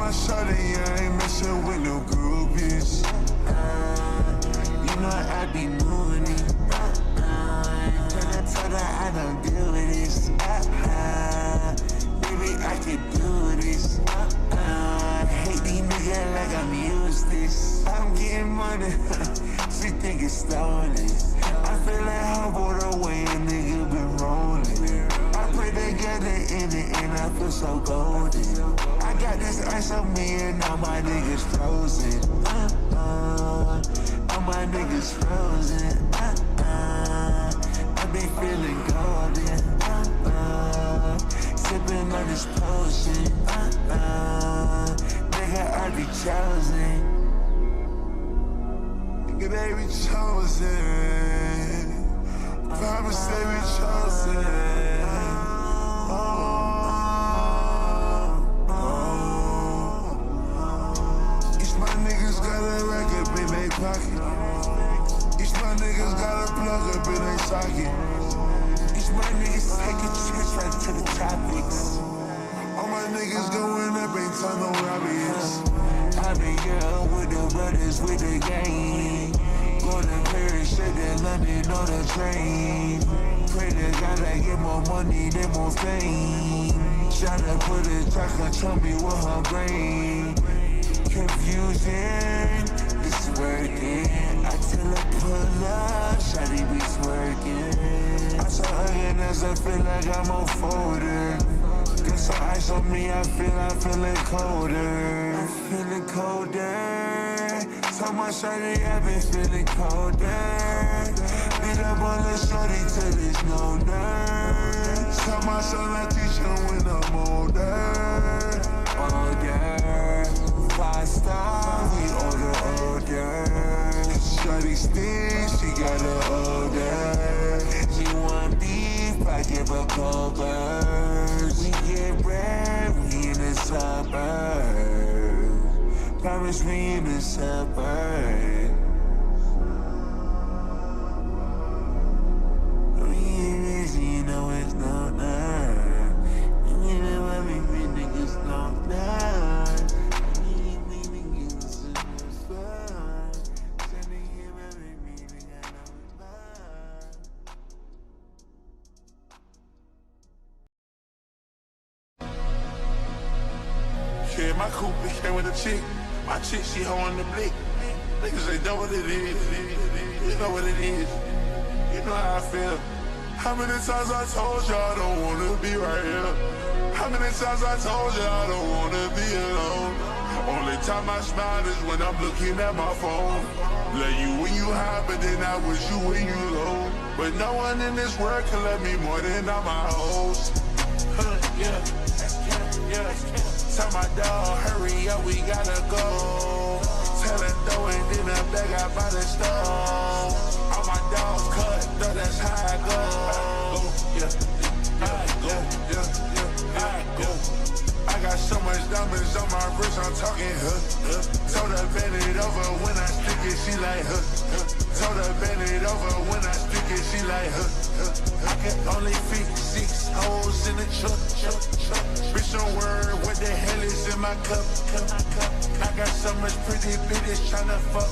my shorty, I ain't messing with no groupies. You know I be moving it. Tell her I don't deal with this. Baby, I can do this. Hate these niggas like I'm useless. I'm getting money, she think it's stolen. I feel like Humboldt away, a nigga been rolling. I pray they get it in it and I feel so golden. I got this ice on me and all my niggas frozen. All my niggas frozen. I be feeling golden. Sipping on this potion. Nigga, I be chosen. Nigga, they be chosen. Promise they be chosen. Each my niggas got a record in they pocket. Each my niggas got a plug up in they socket. Each my niggas take a trip right to the tropics. All my niggas going up, ain't time no robbers. I been young with the brothers with the gang. Go to Paris, shit in London on the train. Pray to God I get more money than more fame. Tryna put a track control me with her brain. Confusion, it's working. I tell her pull up, shawty be twerking. I saw her and as I feel like I'm on folder. Get some ice on me, I'm feeling colder. I'm feeling colder. Told my shawty I've been feeling colder. Beat up on the shorty till there's no nerve. Tell my son I teach him when I'm older. Older, 5-star, we older. Shawty sting, she got her older. She want beef, I give her cold birds. We get bread, we in the suburbs. Promise we in the suburbs. We ain't busy, you know it's no nerve. You know why we niggas no nerve. We ain't even give us enough fun. Sending him every meeting, I know it's mine. Yeah, my coupe came with a chick. My chick, she holding the blick. Niggas ain't know what it is. You know what it is. You know how I feel. How many times I told you I don't wanna be right here? How many times I told you I don't wanna be alone? Only time I smile is when I'm looking at my phone. Let you when you high, but then I wish you when you low. But no one in this world can love me more than all my hoes. Yeah. Tell my dog, hurry up, we gotta go. Tell her throw it in a bag out by the stove. All my dogs cut, though that's how I go. I go. I got so much diamonds on my wrist, I'm talking Told her bend it over when I stick it, she like Told her bend it over when I stick it, she like I can only fit 6 holes in the truck. Bitch, don't worry what the hell is in my cup. I got so much pretty bitches tryna fuck.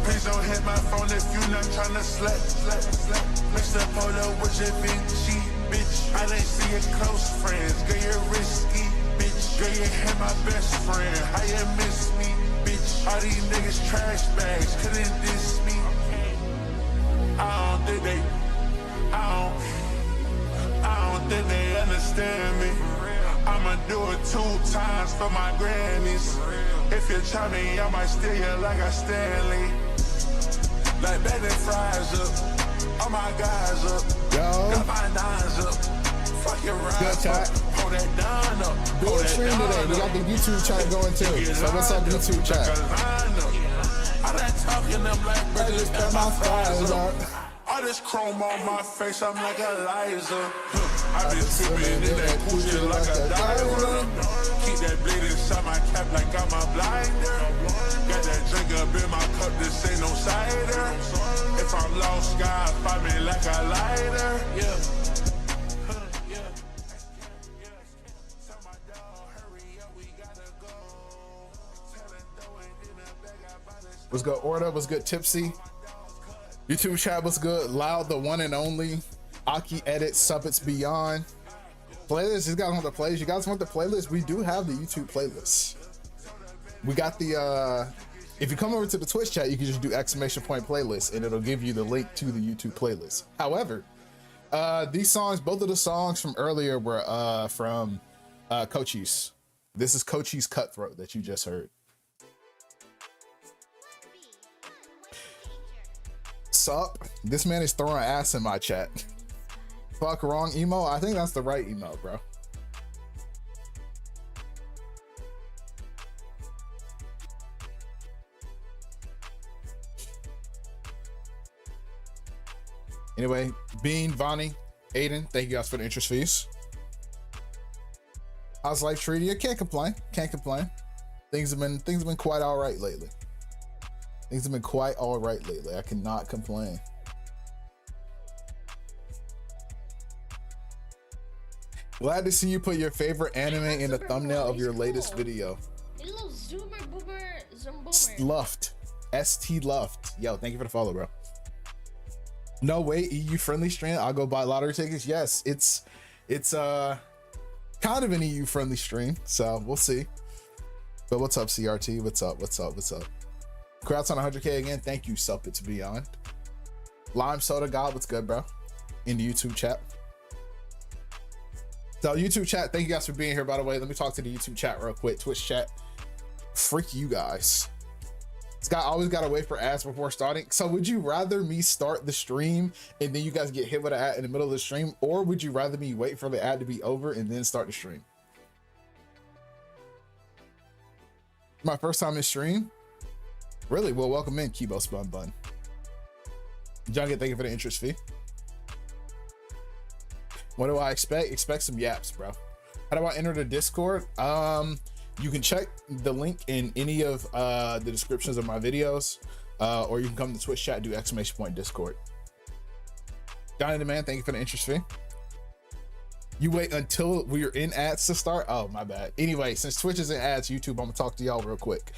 Please don't hit my phone if you not tryna slut. Mr. Polo with your Vinci, bitch. I didn't see your close friends, girl, you're risky, bitch. Girl, you hit my best friend, how you miss me, bitch? All these niggas trash bags, couldn't diss me. I don't think they understand me. I'ma do it 2 times for my grannies. If you try me, I might steal you like a Stanley. Like baby fries up, all my guys up. Yo. Got my nines up. Fuck your ride. Good chat. Hold that down up. Big stream today. We got the YouTube chat going too. So what's up, YouTube chat? I'm not talking them like I just got my fries up. All this chrome on my face, I'm like Eliza. I been swimming in that coochie like a diver. Keep that blade inside my cap like I'm a blinder. Got that drink up in my cup, this ain't no cider. If I'm lost, God, find me like a lighter. Yeah. Tell my dog, hurry up, we gotta go. What's good, Orda? What's good, Tipsy? YouTube chat, what's good? Loud, the one and only. Aki Edit, Subbits Beyond. Playlist, you guys want the playlist? You guys want the playlist? We do have the YouTube playlist. We got the, if you come over to the Twitch chat, you can just do ! Playlist and it'll give you the link to the YouTube playlist. However, these songs, both of the songs from earlier were from Cochise. This is Cochise Cutthroat that you just heard. Sup? This man is throwing ass in my chat. Fuck, wrong emo? I think that's the right emo, bro. Anyway, Bean, Vonnie, Aiden, thank you guys for the interest fees. How's life treating you? Can't complain. Can't complain. Things have been quite all right lately. Things have been quite all right lately. I cannot complain. Glad to see you put your favorite anime in the thumbnail of your latest video. Hello, Zoomer Boomer Zumboomer. Luft. ST Luft. Yo, thank you for the follow, bro. No way, EU friendly stream. I'll go buy lottery tickets. Yes, it's kind of an EU friendly stream, so we'll see. But what's up, CRT? What's up? What's up? What's up? Congrats on 100K again. Thank you, Sup It's Beyond. Lime Soda God, what's good, bro? In the YouTube chat. So YouTube chat, thank you guys for being here, by the way. Let me talk to the YouTube chat real quick. Twitch chat. Freak you guys. This guy always gotta wait for ads before starting. So would you rather me start the stream and then you guys get hit with an ad in the middle of the stream, or would you rather me wait for the ad to be over and then start the stream? My first time in stream? Really? Well, welcome in, Kibo Spun Bun. Junket, thank you for the interest fee. What do I expect? Expect some yaps, bro. How do I enter the Discord? You can check the link in any of the descriptions of my videos, or you can come to Twitch chat, do ! Discord. Johnny the Man, thank you for the interest fee. You wait until we're in ads to start? Oh, my bad. Anyway, since Twitch is in ads, YouTube, I'm gonna talk to y'all real quick.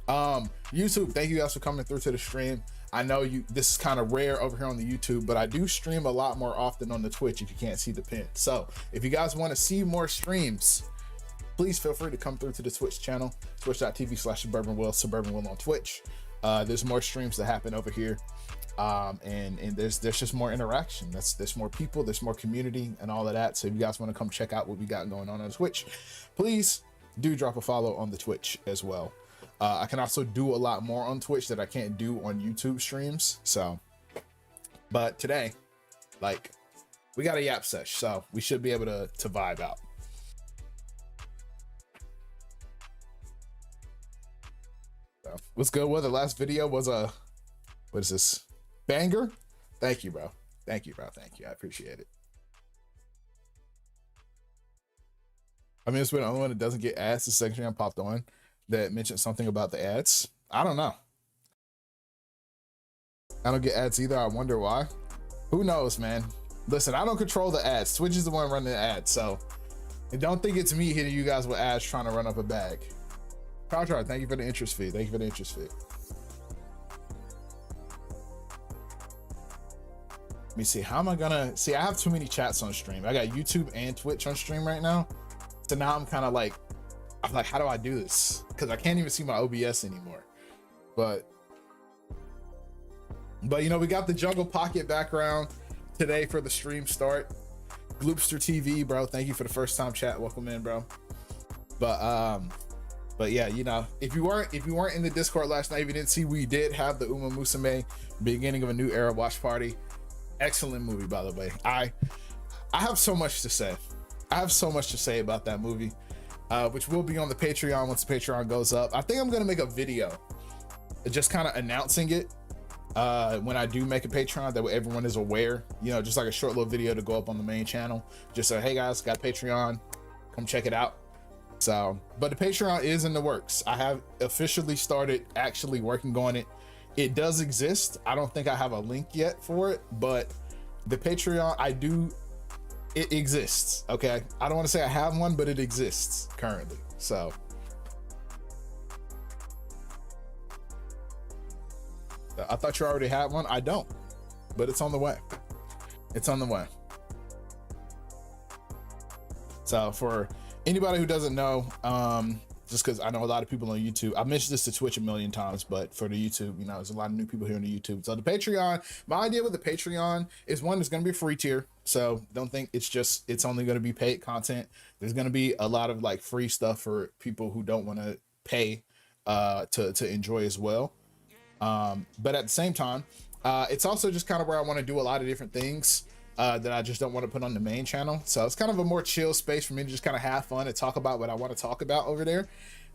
YouTube, thank you guys for coming through to the stream. I know this is kind of rare over here on the YouTube, but I do stream a lot more often on the Twitch if you can't see the pin. So if you guys want to see more streams, please feel free to come through to the Twitch channel, twitch.tv/Suburbanwill, Suburbanwill on Twitch. There's more streams that happen over here. And there's just more interaction. There's more people, there's more community and all of that. So if you guys want to come check out what we got going on Twitch, please do drop a follow on the Twitch as well. I can also do a lot more on Twitch that I can't do on YouTube streams. So, but today, like, we got a yap sesh, so we should be able to vibe out. So, what's good? Well, the last video was a, what is this? Banger? Thank you, bro. Thank you, bro. Thank you. I appreciate it. I mean, it's been the only one that doesn't get ads. The section I popped on that mentioned something about the ads. I don't know. I don't get ads either. I wonder why. Who knows, man? Listen, I don't control the ads. Twitch is the one running the ads, so don't think it's me hitting you guys with ads trying to run up a bag. Proudtry, thank you for the interest fee. Thank you for the interest fee. Let me see. How am I gonna see? I have too many chats on stream. I got YouTube and Twitch on stream right now, so now I'm kind of like, how do I do this? Because I can't even see my OBS anymore. But you know, we got the Jungle Pocket background today for the stream start. Gloopster TV, bro, thank you for the first time chat. Welcome in, bro. But yeah, you know, if you weren't in the Discord last night, if you didn't see, we did have the Uma Musume Beginning of a New Era watch party. Excellent movie, by the way. I have so much to say. I have so much to say about that movie, which will be on the Patreon once the Patreon goes up. I think I'm gonna make a video just kind of announcing it when I do make a Patreon, that way everyone is aware, you know, just like a short little video to go up on the main channel, just so, hey guys, got Patreon, come check it out. So, but the Patreon is in the works. I have officially started actually working on it. It does exist. I don't think I have a link yet for it, but the Patreon, it exists. Okay, I don't want to say I have one, but it exists currently. So I thought you already had one. I don't, but it's on the way. It's on the way. So for anybody who doesn't know, just because I know a lot of people on YouTube, I mentioned this to Twitch a million times, but for the YouTube, you know, there's a lot of new people here on the YouTube. So the Patreon, my idea with the Patreon is, one, it's going to be a free tier. So don't think it's only going to be paid content. There's going to be a lot of like free stuff for people who don't want to pay to enjoy as well. But at the same time, it's also just kind of where I want to do a lot of different things that I just don't want to put on the main channel. So it's kind of a more chill space for me to just kind of have fun and talk about what I want to talk about over there.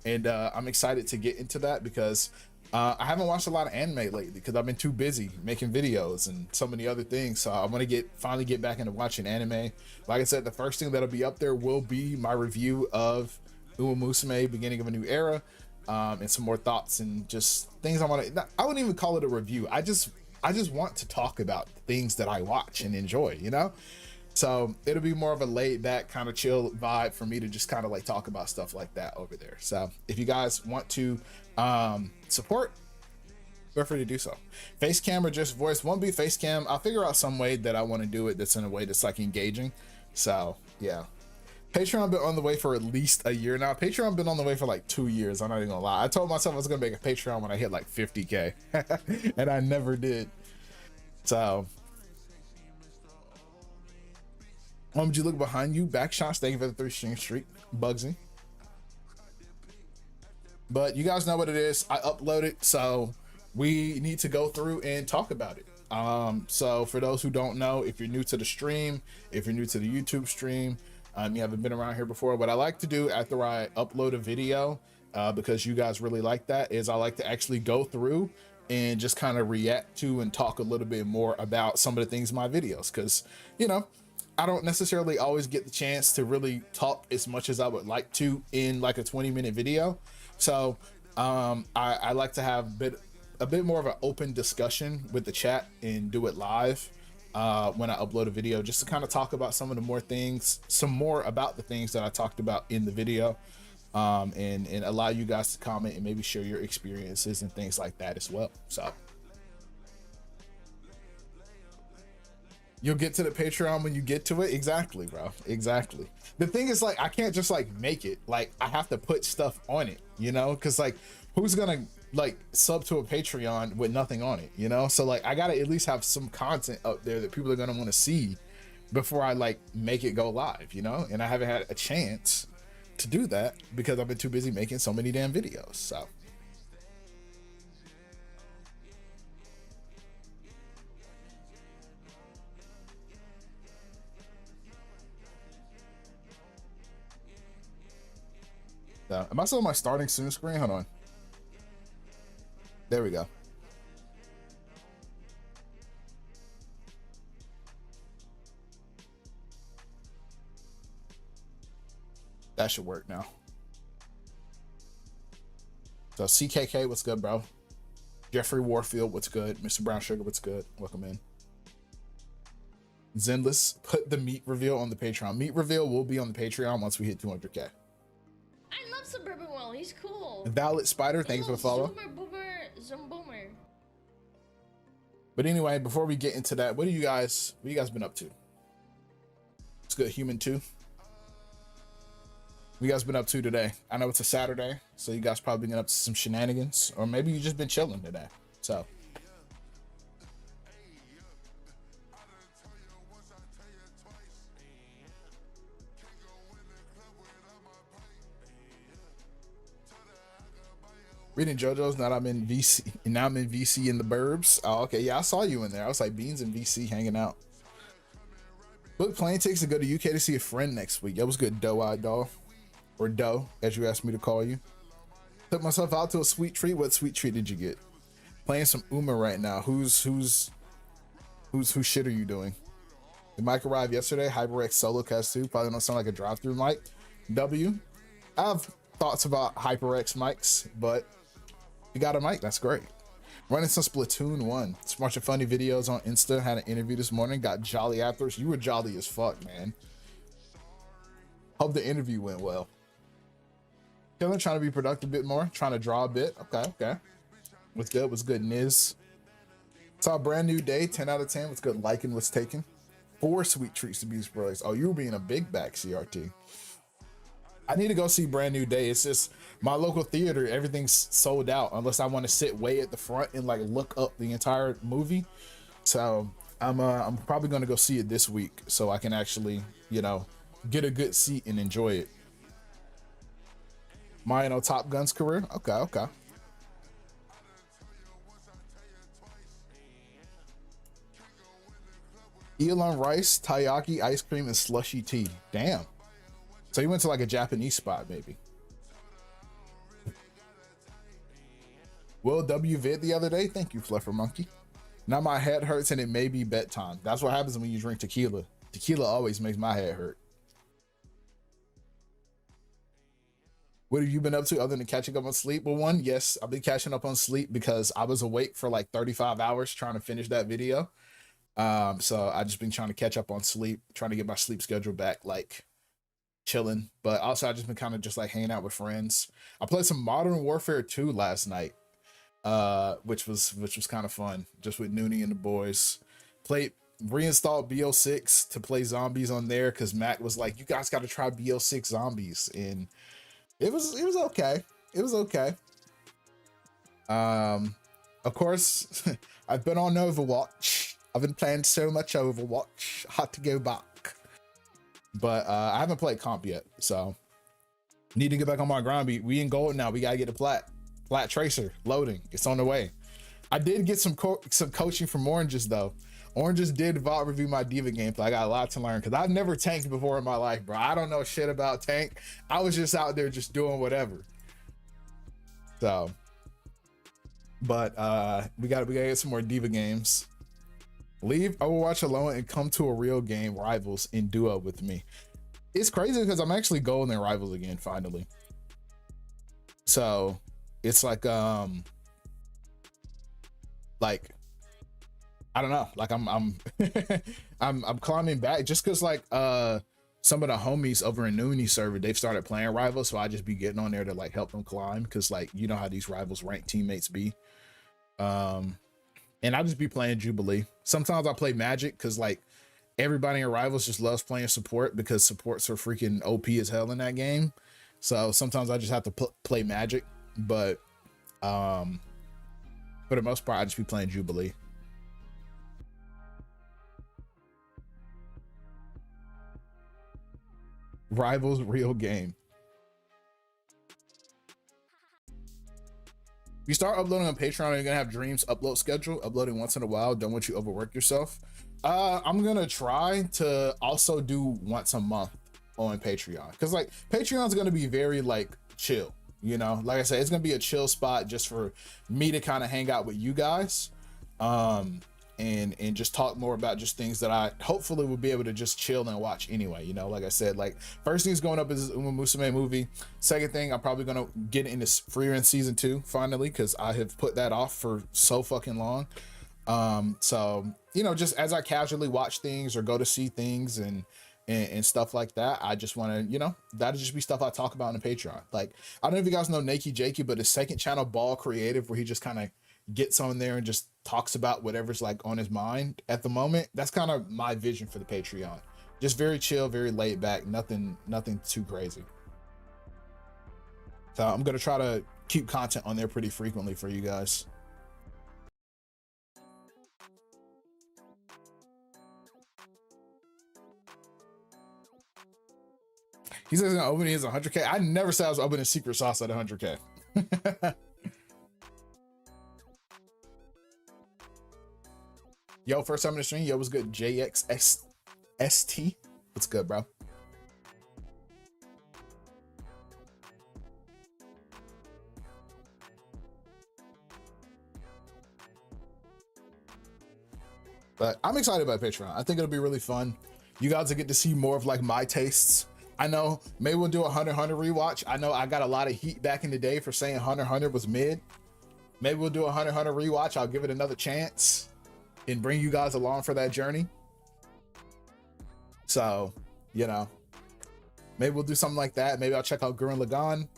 And I'm excited to get into that because I haven't watched a lot of anime lately because I've been too busy making videos and so many other things. So I want to finally get back into watching anime. Like I said, the first thing that'll be up there will be my review of Uma Musume, Beginning of a New Era, and some more thoughts and just things I want to. I wouldn't even call it a review. I just want to talk about things that I watch and enjoy, you know? So it'll be more of a laid back kind of chill vibe for me to just kind of like talk about stuff like that over there. So if you guys want to support, feel free to do so. Face cam or just voice, won't be face cam. I'll figure out some way that I want to do it that's in a way that's like engaging. So yeah. Patreon been on the way for at least a year now. Patreon been on the way for like 2 years. I'm not even gonna lie. I told myself I was gonna make a Patreon when I hit like 50K and I never did. So would you look behind you? Back shots. Thank you for the 3 string streak, Bugsy. But you guys know what it is. I upload it, so we need to go through and talk about it. So for those who don't know, if you're new to the stream, if you're new to the YouTube stream, you haven't been around here before, what I like to do after I upload a video, because you guys really like that, is I like to actually go through and just kind of react to and talk a little bit more about some of the things in my videos. Because, you know, I don't necessarily always get the chance to really talk as much as I would like to in like a 20-minute video. So I like to have a bit more of an open discussion with the chat and do it live when I upload a video, just to kind of talk about some more about the things that I talked about in the video, and allow you guys to comment and maybe share your experiences and things like that as well. So you'll get to the Patreon when you get to it. Exactly, bro. Exactly. The thing is, like, I can't just like make it. Like, I have to put stuff on it, you know, because like, who's gonna like sub to a Patreon with nothing on it, you know? So like, I gotta at least have some content up there that people are gonna want to see before I like make it go live, you know? And I haven't had a chance to do that because I've been too busy making so many damn videos. So am I still on my starting soon screen? Hold on. There we go. That should work now. So CKK, what's good, bro? Jeffrey Warfield, what's good? Mr. Brown Sugar, what's good? Welcome in. Zenless, put the meat reveal on the Patreon. Meat reveal will be on the Patreon once we hit 200K. I love Suburbanwill. He's cool. Valid Spider, thank you for the follow. Zoomer. But anyway, before we get into that, what you guys been up to? It's good, Human 2. What you guys been up to today? I know it's a Saturday, so you guys probably been up to some shenanigans, or maybe you just been chilling today. So reading JoJo's. Now I'm in VC. Now I'm in VC in the burbs. Oh, okay. Yeah, I saw you in there. I was like, Beans and VC hanging out. Book plane tickets to go to UK to see a friend next week. That was good, doe-eyed doll. Or doe, as you asked me to call you. Took myself out to a sweet treat. What sweet treat did you get? Playing some Uma right now. Whose shit are you doing? The mic arrived yesterday. HyperX Solo Cast 2. Probably don't sound like a drive-through mic. W. I have thoughts about HyperX mics, but you got a mic, that's great. Running some Splatoon 1. Just watching funny videos on Insta. Had an interview this morning. Got jolly afterwards. You were jolly as fuck, man. Hope the interview went well. Killing, trying to be productive a bit more. Trying to draw a bit. Okay. What's good? Niz? Saw a brand new day, 10 out of 10. What's good? Liking what's taken. 4 sweet treats to be surprised. Oh, you were being a big back, CRT. I need to go see Brand New Day. It's just my local theater, everything's sold out unless I want to sit way at the front and like look up the entire movie. So I'm probably gonna go see it this week so I can actually, you know, get a good seat and enjoy it. Mine on Top Gun's career. Okay. Elon rice, taiyaki, ice cream, and slushy tea. Damn. So you went to like a Japanese spot, maybe. Will W vid the other day. Thank you, Fluffer Monkey. Now my head hurts and it may be bedtime. That's what happens when you drink tequila. Tequila always makes my head hurt. What have you been up to other than catching up on sleep? Well, one, yes, I've been catching up on sleep because I was awake for like 35 hours trying to finish that video. So I just been trying to catch up on sleep, trying to get my sleep schedule back, like chilling. But also I just been kind of just like hanging out with friends. I played some Modern Warfare 2 last night, which was kind of fun, just with Noonie and the boys. Reinstalled BO6 to play zombies on there because Matt was like, you guys got to try BO6 zombies, and it was okay. It was okay. Of course, I've been on Overwatch. I've been playing so much Overwatch. Had to go back. But I haven't played comp yet, so need to get back on my grind. We in gold now. We gotta get the plat tracer loading. It's on the way. I did get some coaching from Oranges though. Oranges did VOD review my Diva gameplay. I got a lot to learn because I've never tanked before in my life, bro. I don't know shit about tank. I was just out there just doing whatever. So, but we gotta get some more Diva games. Leave Overwatch alone and come to a real game, Rivals, in duo with me. It's crazy because I'm actually gold in Rivals again finally. So it's like I don't know, like I'm I'm climbing back just because like some of the homies over in Noonie server, they've started playing Rivals, so I just be getting on there to like help them climb because like you know how these Rivals ranked teammates be. And I just be playing Jubilee. Sometimes I play Magic because like everybody in Rivals just loves playing support because supports are freaking OP as hell in that game. So sometimes I just have to play Magic, but for the most part I just be playing Jubilee. Rivals real game. If you start uploading on Patreon, you're gonna have Dreams upload schedule, uploading once in a while. Don't want you to overwork yourself. I'm gonna try to also do once a month on Patreon because like Patreon's gonna be very like chill, you know, like I said, it's gonna be a chill spot just for me to kind of hang out with you guys and just talk more about just things that I hopefully will be able to just chill and watch anyway, you know. Like I said, like first thing's going up is Uma Musume movie. Second thing, I'm probably gonna get into Freerun season 2 finally because I have put that off for so fucking long. So you know, just as I casually watch things or go to see things and stuff like that, I just want to, you know, that'll just be stuff I talk about on the Patreon. Like I don't know if you guys know Nakey Jakey, but his second channel, Ball Creative, where he just kind of gets on there and just talks about whatever's like on his mind at the moment. That's kind of my vision for the Patreon. Just very chill, very laid back, nothing too crazy. So I'm gonna try to keep content on there pretty frequently for you guys. He says opening is 100K. I never said I was opening secret sauce at 100K. Yo, first time in the stream. Yo, what's good? JXST. What's good, bro? But I'm excited about Patreon. I think it'll be really fun. You guys will get to see more of like my tastes. I know maybe we'll do a Hunter x Hunter rewatch. I know I got a lot of heat back in the day for saying Hunter x Hunter was mid. Maybe we'll do a Hunter x Hunter rewatch. I'll give it another chance and bring you guys along for that journey. So, you know, maybe we'll do something like that. Maybe I'll check out Gurren Lagann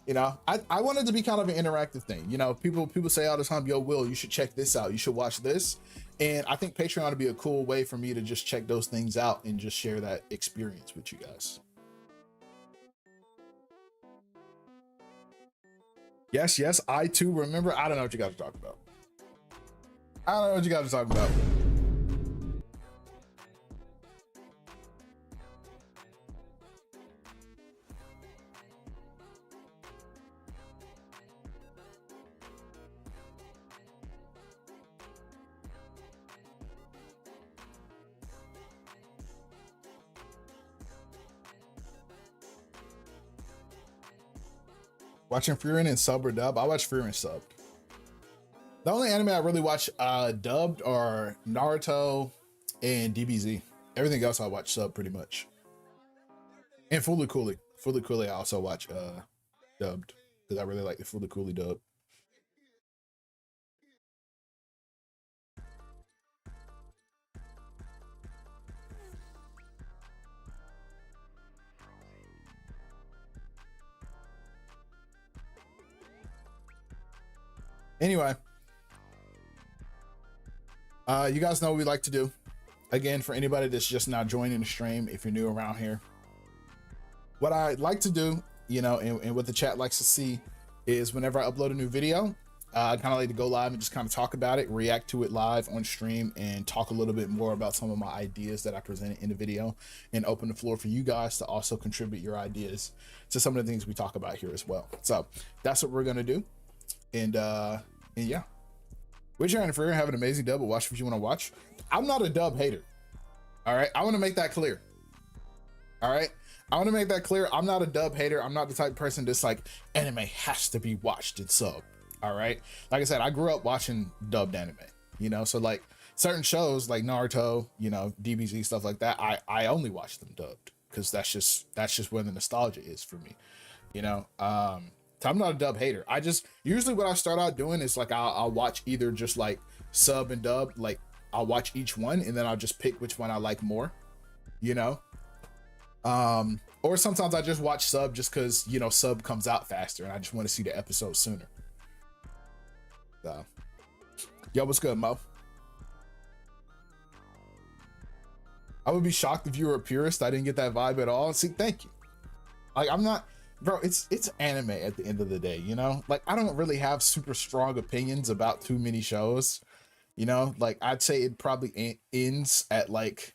You know, I wanted to be kind of an interactive thing. You know, people say all the time, yo, Will, you should check this out, you should watch this. And I think Patreon would be a cool way for me to just check those things out and just share that experience with you guys. Yes, I too remember. I don't know what you guys are talking about. I don't know what you guys are talking about. Watching Frieren in sub or dub? I watch Frieren subbed. The only anime I really watch dubbed are Naruto and DBZ. Everything else I watch sub pretty much. And Fooly Cooly. Fooly Cooly I also watch dubbed because I really like the Fooly Cooly dub. Anyway, you guys know what we like to do. Again, for anybody that's just now joining the stream, if you're new around here, what I like to do, you know, and what the chat likes to see is whenever I upload a new video, I kind of like to go live and just kind of talk about it, react to it live on stream, and talk a little bit more about some of my ideas that I presented in the video, and open the floor for you guys to also contribute your ideas to some of the things we talk about here as well. So that's what we're gonna do. And yeah, Witcher and Frieren have an amazing dub. Watch what you want to watch. I'm not a dub hater. All right, I want to make that clear. All right, I want to make that clear. I'm not a dub hater. I'm not the type of person that's like, anime has to be watched in sub. All right, like I said, I grew up watching dubbed anime, you know, so like certain shows like Naruto, you know, DBZ, stuff like that, I only watch them dubbed because that's just where the nostalgia is for me, you know. So I'm not a dub hater. I just usually what I start out doing is like I'll watch either just like sub and dub, like I'll watch each one and then I'll just pick which one I like more, you know. Or sometimes I just watch sub just because, you know, sub comes out faster and I just want to see the episode sooner. So yo, what's good, Mo? I would be shocked if you were a purist. I didn't get that vibe at all. See, thank you. Like, I'm not, bro, it's anime at the end of the day, you know? Like, I don't really have super strong opinions about too many shows, you know? Like, I'd say it probably ends at, like,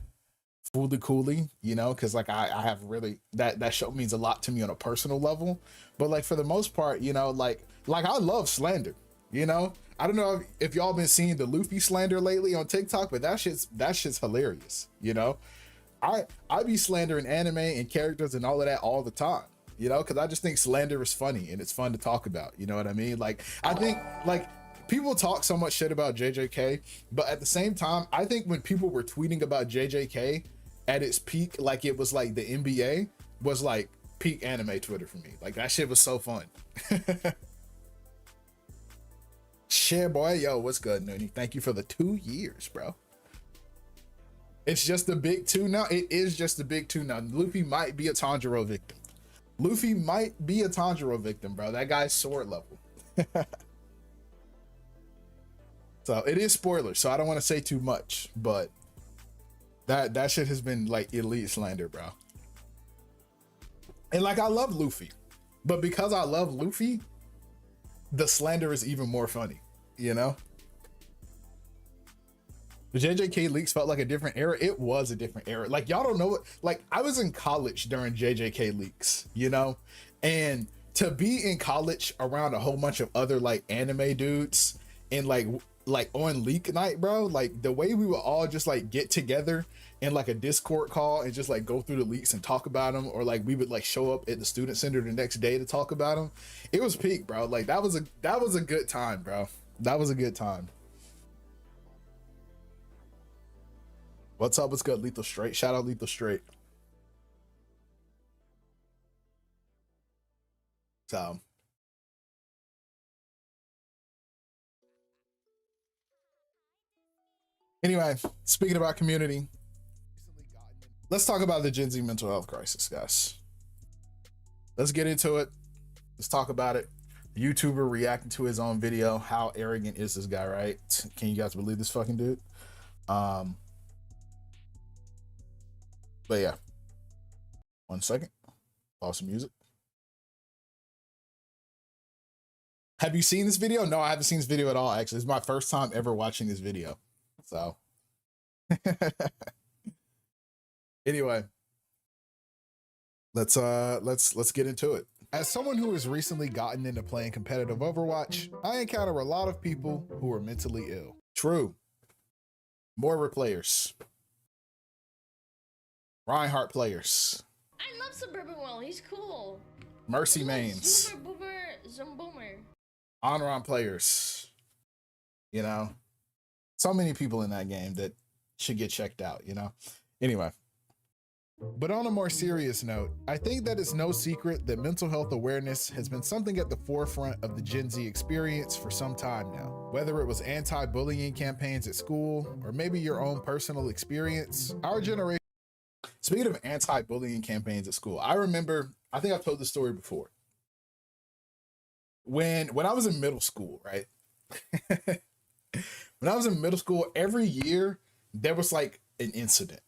Fooly Cooly, you know? Because, like, I have really, that show means a lot to me on a personal level. But, like, for the most part, you know, like I love slander, you know? I don't know if y'all been seeing the Luffy slander lately on TikTok, but that shit's hilarious, you know? I be slandering anime and characters and all of that all the time, you know, because I just think slander is funny and it's fun to talk about, you know what I mean? Like, I think, like, people talk so much shit about JJK, but at the same time, I think when people were tweeting about JJK at its peak, like it was like the NBA, was like peak anime Twitter for me. Like, that shit was so fun. Share boy, yo, what's good, Noonie? Thank you for the 2 years, bro. It's just the big two now. It is just the big two now. Luffy might be a Tanjiro victim. Luffy might be a Tanjiro victim, bro. That guy's sword level. So it is spoilers, so I don't want to say too much, but that shit has been like elite slander, bro. And like, I love Luffy, but because I love Luffy, the slander is even more funny, you know? The JJK leaks felt like a different era. It was a different era. Like, y'all don't know what, like, I was in college during JJK leaks, you know? And to be in college around a whole bunch of other like anime dudes and like on leak night, bro, like the way we would all just like get together in like a Discord call and just like go through the leaks and talk about them, or like we would like show up at the student center the next day to talk about them. It was peak, bro. Like, that was a good time, bro. That was a good time. What's up? What's good? Lethal Straight. Shout out Lethal Straight. So anyway, speaking about community, let's talk about the Gen Z mental health crisis, guys. Let's get into it. Let's talk about it. YouTuber reacting to his own video. How arrogant is this guy, right? Can you guys believe this fucking dude? But yeah. 1 second. Pause some music. Have you seen this video? No, I haven't seen this video at all, actually. It's my first time ever watching this video. So anyway, let's get into it. As someone who has recently gotten into playing competitive Overwatch, I encounter a lot of people who are mentally ill. True. Moira players. Reinhardt players. I love Suburbanwill. He's cool. Mercy mains. Zoomer. Onron players. You know, so many people in that game that should get checked out, you know? Anyway. But on a more serious note, I think that it's no secret that mental health awareness has been something at the forefront of the Gen Z experience for some time now. Whether it was anti-bullying campaigns at school, or maybe your own personal experience, our generation. Speaking of anti-bullying campaigns at school, I remember, I think I've told this story before. When I was in middle school, right? When I was in middle school, every year there was like an incident,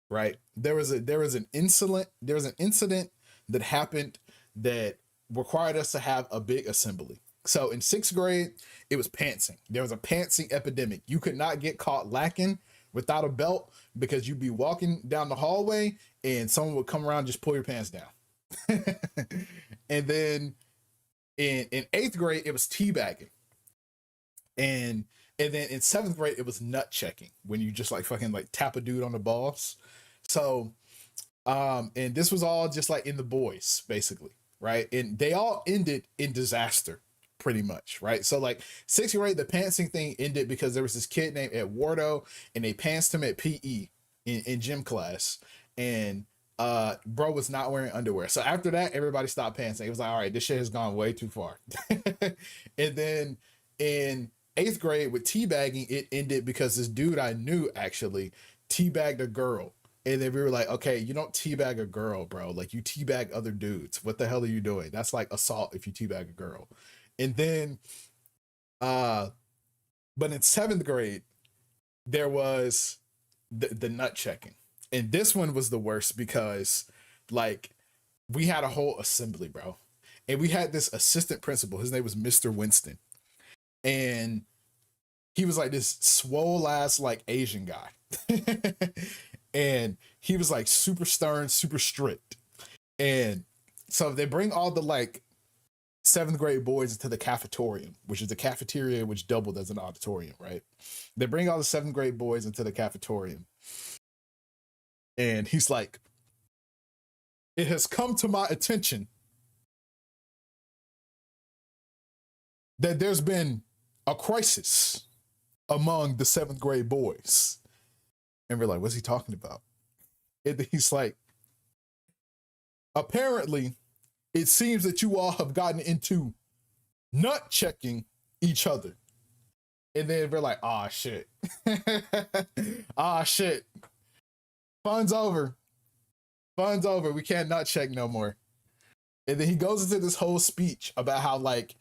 right? There was an incident that happened that required us to have a big assembly. So in 6th grade, it was pantsing. There was a pantsing epidemic. You could not get caught lacking without a belt because you'd be walking down the hallway and someone would come around and just pull your pants down. And then in 8th grade, it was teabagging. And then in 7th grade, it was nut checking, when you just like fucking like tap a dude on the balls. So, and this was all just like in the boys, basically, right? And they all ended in disaster, pretty much, right? So like 6th grade, the pantsing thing ended because there was this kid named Eduardo, and they pantsed him at PE in gym class, and bro was not wearing underwear. So after that, everybody stopped pantsing. It was like, all right, this shit has gone way too far. And then in 8th grade with teabagging, it ended because this dude I knew actually teabagged a girl. And then we were like, okay, you don't teabag a girl, bro. Like, you teabag other dudes. What the hell are you doing? That's like assault if you teabag a girl. And then, but in 7th grade, there was the nut checking. And this one was the worst because, like, we had a whole assembly, bro. And we had this assistant principal. His name was Mr. Winston. And he was like this swole ass, like, Asian guy. And he was like super stern, super strict. And so they bring all the like 7th grade boys into the cafetorium, which is the cafeteria which doubled as an auditorium, right? They bring all the 7th grade boys into the cafetorium. And he's like, it has come to my attention that there's been a crisis among the 7th grade boys. And we're like, what's he talking about? And he's like, apparently, it seems that you all have gotten into nut checking each other. And then we're like, ah, shit. Ah, shit. Fun's over. Fun's over. We can't nut check no more. And then he goes into this whole speech about how, like,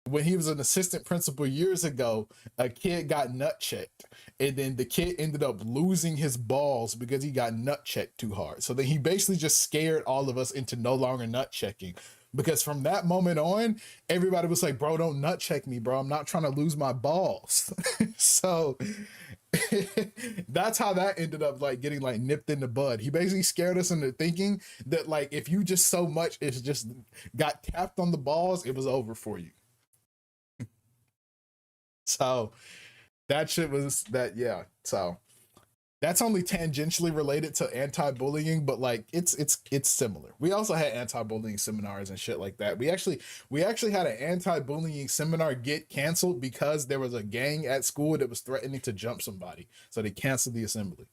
when he was an assistant principal years ago, a kid got nut checked, and then the kid ended up losing his balls because he got nut checked too hard. So then he basically just scared all of us into no longer nut checking, because from that moment on, everybody was like, bro, don't nut check me, bro. I'm not trying to lose my balls. So that's how that ended up like getting like nipped in the bud. He basically scared us into thinking that like if you just so much as just got tapped on the balls, it was over for you. So that shit was that, yeah. So that's only tangentially related to anti-bullying, but like it's similar. We also had anti-bullying seminars and shit like that. We actually had an anti-bullying seminar get canceled because there was a gang at school that was threatening to jump somebody. So they canceled the assembly.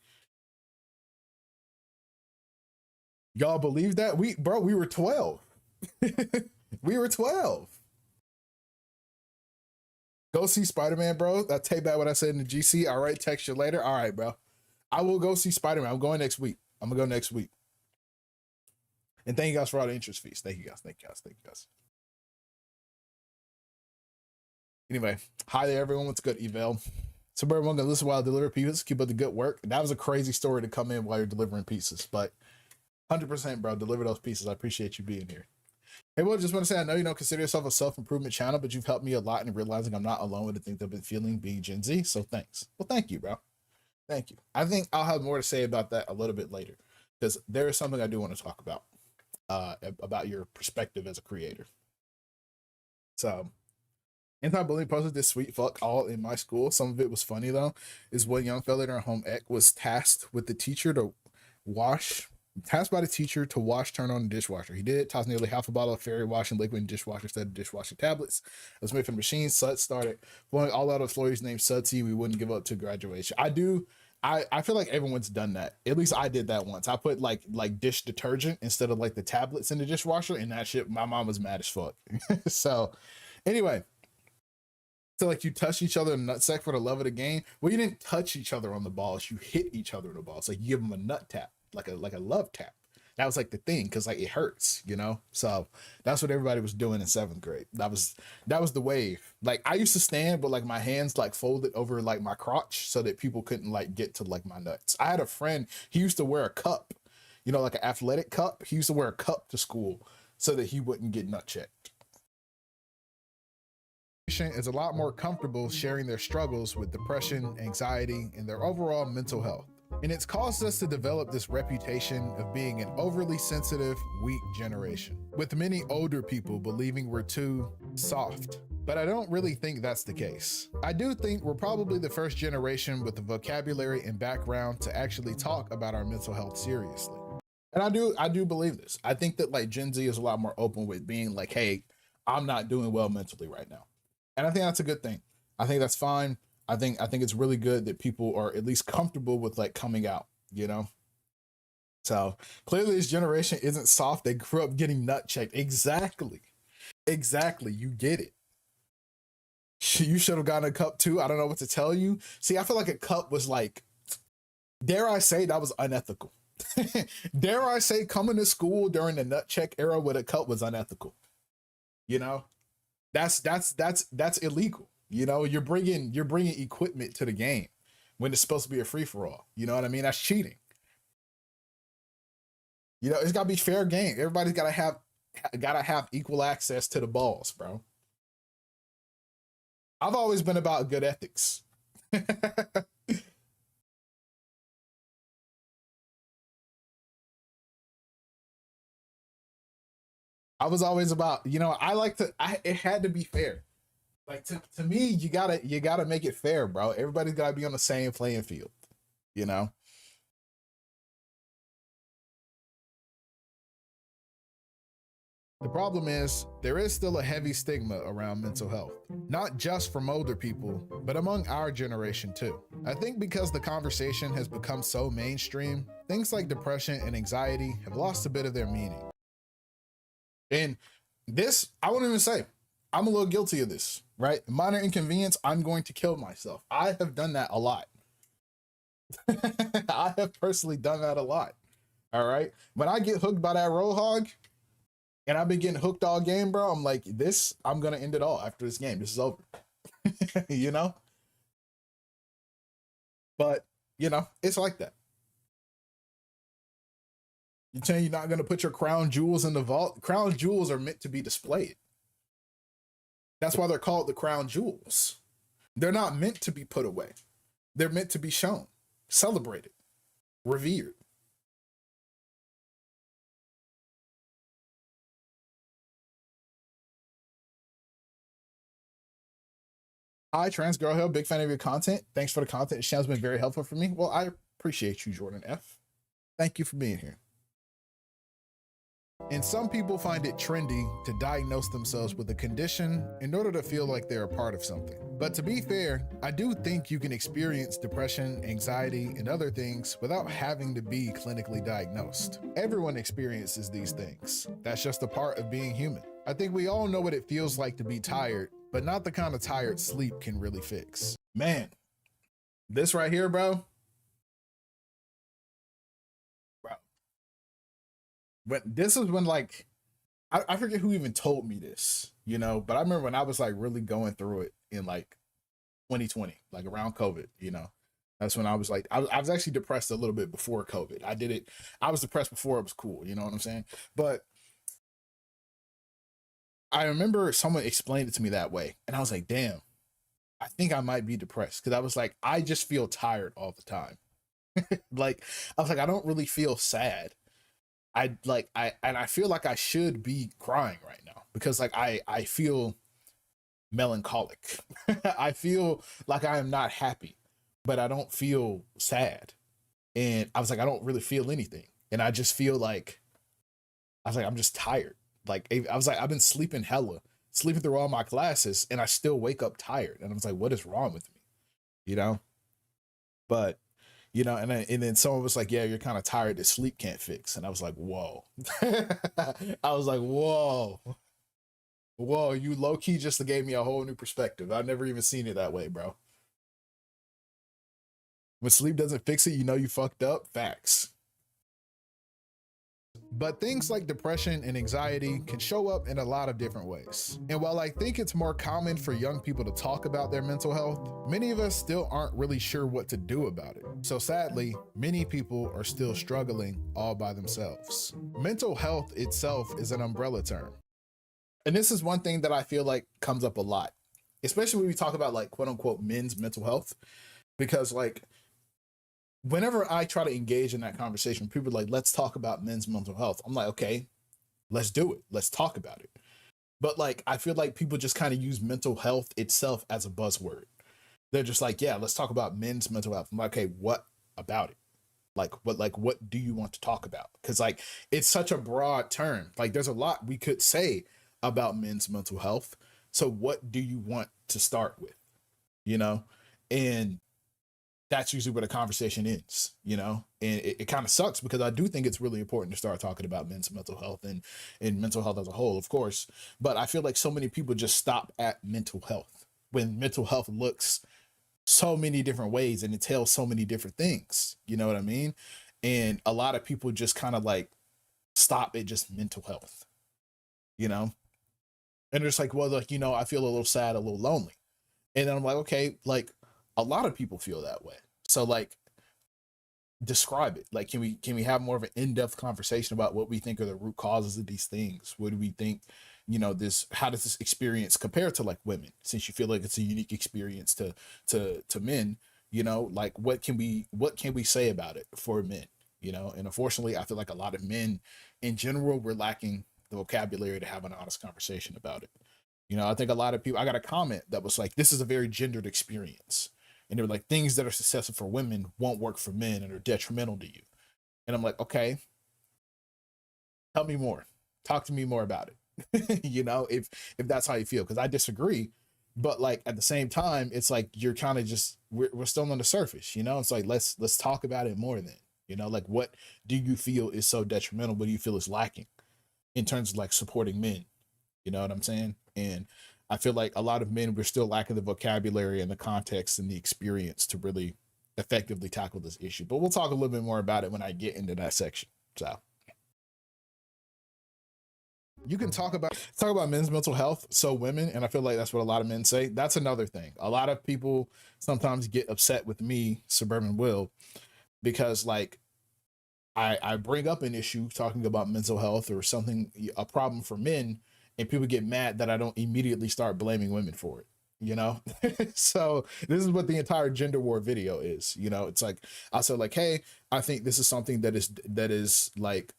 Y'all believe that? We were 12. We were 12. Go see Spider-Man, bro. I'll take back what I said in the GC. All right, text you later. All right, bro. I will go see Spider-Man. I'm going next week. I'm going to go next week. And thank you guys for all the interest fees. Thank you guys. Thank you guys. Thank you guys. Anyway, hi there, everyone. What's good, Evel? Suburbanwill, gonna listen while I deliver pizzas. Keep up the good work. That was a crazy story to come in while you're delivering pizzas, but 100%, bro. Deliver those pizzas. I appreciate you being here. Hey, well, just want to say, I know you don't consider yourself a self-improvement channel, but you've helped me a lot in realizing I'm not alone with the things I've been feeling being Gen Z. So thanks. Well, thank you, bro. Thank you. I think I'll have more to say about that a little bit later, because there is something I do want to talk about your perspective as a creator. So, anti-bullying posted this sweet fuck all in my school. Some of it was funny though. Is one young fella in our home ec was tasked by the teacher to wash, turn on the dishwasher. He did, tossed nearly half a bottle of fairy washing liquid in the dishwasher instead of dishwashing tablets. It was made from the machine. Suds started blowing all out of Florey's name Sudsy. We wouldn't give up to graduation. I feel like everyone's done that. At least I did that once. I put like dish detergent instead of like the tablets in the dishwasher, and that shit, my mom was mad as fuck. So anyway, so like you touch each other in the nutsack for the love of the game. Well, you didn't touch each other on the balls. You hit each other in the balls. Like you give them a nut tap, like a love tap. That was like the thing, because like it hurts, you know. So that's what everybody was doing in 7th grade. That was the wave. Like I used to stand, but like my hands like folded over like my crotch so that people couldn't like get to like my nuts. I had a friend, he used to wear a cup, you know, like an athletic cup. He used to wear a cup to school so that he wouldn't get nut checked. Is a lot more comfortable sharing their struggles with depression, anxiety, and their overall mental health. And it's caused us to develop this reputation of being an overly sensitive, weak generation, with many older people believing we're too soft. But I don't really think that's the case. I do think we're probably the first generation with the vocabulary and background to actually talk about our mental health seriously. And I do believe this. I think that like Gen Z is a lot more open with being like, hey, I'm not doing well mentally right now. And I think that's a good thing. I think that's fine. I think it's really good that people are at least comfortable with like coming out, you know? So clearly this generation isn't soft. They grew up getting nut checked. Exactly. You get it. You should have gotten a cup too. I don't know what to tell you. See, I feel like a cup was like, dare I say, that was unethical. Dare I say, coming to school during the nut check era with a cup was unethical. You know? That's illegal. You know, you're bringing equipment to the game when it's supposed to be a free-for-all. You know what I mean? That's cheating. You know, it's gotta be fair game. Everybody's gotta have equal access to the balls, bro. I've always been about good ethics. I was always about, you know, it had to be fair. Like to me, you gotta make it fair, bro. Everybody's gotta be on the same playing field, you know? The problem is, there is still a heavy stigma around mental health, not just from older people, but among our generation too. I think because the conversation has become so mainstream, things like depression and anxiety have lost a bit of their meaning. And this, I wouldn't even say, I'm a little guilty of this, right? Minor inconvenience, I'm going to kill myself. I have done that a lot. I have personally done that a lot. All right. When I get hooked by that roadhog, and I've been getting hooked all game, bro, I'm like, I'm going to end it all after this game. This is over. You know? But, you know, it's like that. You're saying you're not going to put your crown jewels in the vault? Crown jewels are meant to be displayed. That's why they're called the crown jewels. They're not meant to be put away. They're meant to be shown, celebrated, revered. Hi, Trans Girl Hill. Big fan of your content. Thanks for the content. The channel's been very helpful for me. Well, I appreciate you, Jordan F. Thank you for being here. And some people find it trendy to diagnose themselves with a condition in order to feel like they're a part of something. But to be fair, I do think you can experience depression, anxiety, and other things without having to be clinically diagnosed. Everyone experiences these things. That's just a part of being human. I think we all know what it feels like to be tired, but not the kind of tired sleep can really fix. Man, this right here, bro. When this is when like I forget who even told me this, you know, but I remember when I was like really going through it in like 2020, like around COVID, you know. That's when I was like, I was actually depressed a little bit before COVID. I was depressed before it was cool, you know what I'm saying? But I remember someone explained it to me that way. And I was like, damn, I think I might be depressed. Cause I was like, I just feel tired all the time. Like, I was like, I don't really feel sad. I feel like I should be crying right now because like I feel melancholic. I feel like I am not happy, but I don't feel sad. And I was like, I don't really feel anything. And I just feel like, I was like, I'm just tired. Like, I was like, I've been sleeping hella, sleeping through all my classes, and I still wake up tired. And I was like, what is wrong with me? You know? But, you know, and then someone was like, yeah, you're kind of tired that sleep can't fix. And I was like, whoa. I was like, whoa. Whoa, you low key just gave me a whole new perspective. I've never even seen it that way, bro. When sleep doesn't fix it, you know you fucked up. Facts. But things like depression and anxiety can show up in a lot of different ways. And while I think it's more common for young people to talk about their mental health, many of us still aren't really sure what to do about it. So sadly, many people are still struggling all by themselves. Mental health itself is an umbrella term. And this is one thing that I feel like comes up a lot, especially when we talk about like quote unquote men's mental health, because like whenever I try to engage in that conversation, people are like, let's talk about men's mental health. I'm like, okay, let's do it. Let's talk about it. But like, I feel like people just kind of use mental health itself as a buzzword. They're just like, yeah, let's talk about men's mental health. I'm like, okay, what about it? What do you want to talk about? Because like, it's such a broad term. Like there's a lot we could say about men's mental health. So what do you want to start with? You know? And that's usually where the conversation ends, you know? And it kind of sucks because I do think it's really important to start talking about men's mental health and mental health as a whole, of course. But I feel like so many people just stop at mental health when mental health looks so many different ways and entails so many different things. You know what I mean? And a lot of people just kind of like stop at just mental health, you know? And it's like, well, like, you know, I feel a little sad, a little lonely. And then I'm like, okay, like a lot of people feel that way. So like describe it. Like, can we have more of an in-depth conversation about what we think are the root causes of these things? What do we think, you know, how does this experience compare to like women? Since you feel like it's a unique experience to men, you know, like what can we say about it for men? You know, and unfortunately, I feel like a lot of men in general, we're lacking the vocabulary to have an honest conversation about it. You know, I think a lot of people, I got a comment that was like, this is a very gendered experience. And they were like, things that are successful for women won't work for men and are detrimental to you. And I'm like, okay, tell me more. Talk to me more about it. You know, if that's how you feel, because I disagree. But like at the same time, it's like you're kind of just we're still on the surface, you know? It's like let's talk about it more then. You know, like what do you feel is so detrimental? What do you feel is lacking in terms of like supporting men? You know what I'm saying? And I feel like a lot of men, we're still lacking the vocabulary and the context and the experience to really effectively tackle this issue. But we'll talk a little bit more about it when I get into that section. So you can talk about men's mental health. So women, and I feel like that's what a lot of men say. That's another thing. A lot of people sometimes get upset with me, Suburbanwill, because like I bring up an issue talking about mental health or something, a problem for men, and people get mad that I don't immediately start blaming women for it, you know? So this is what the entire gender war video is, you know? It's like, I said like, hey, I think this is something that is like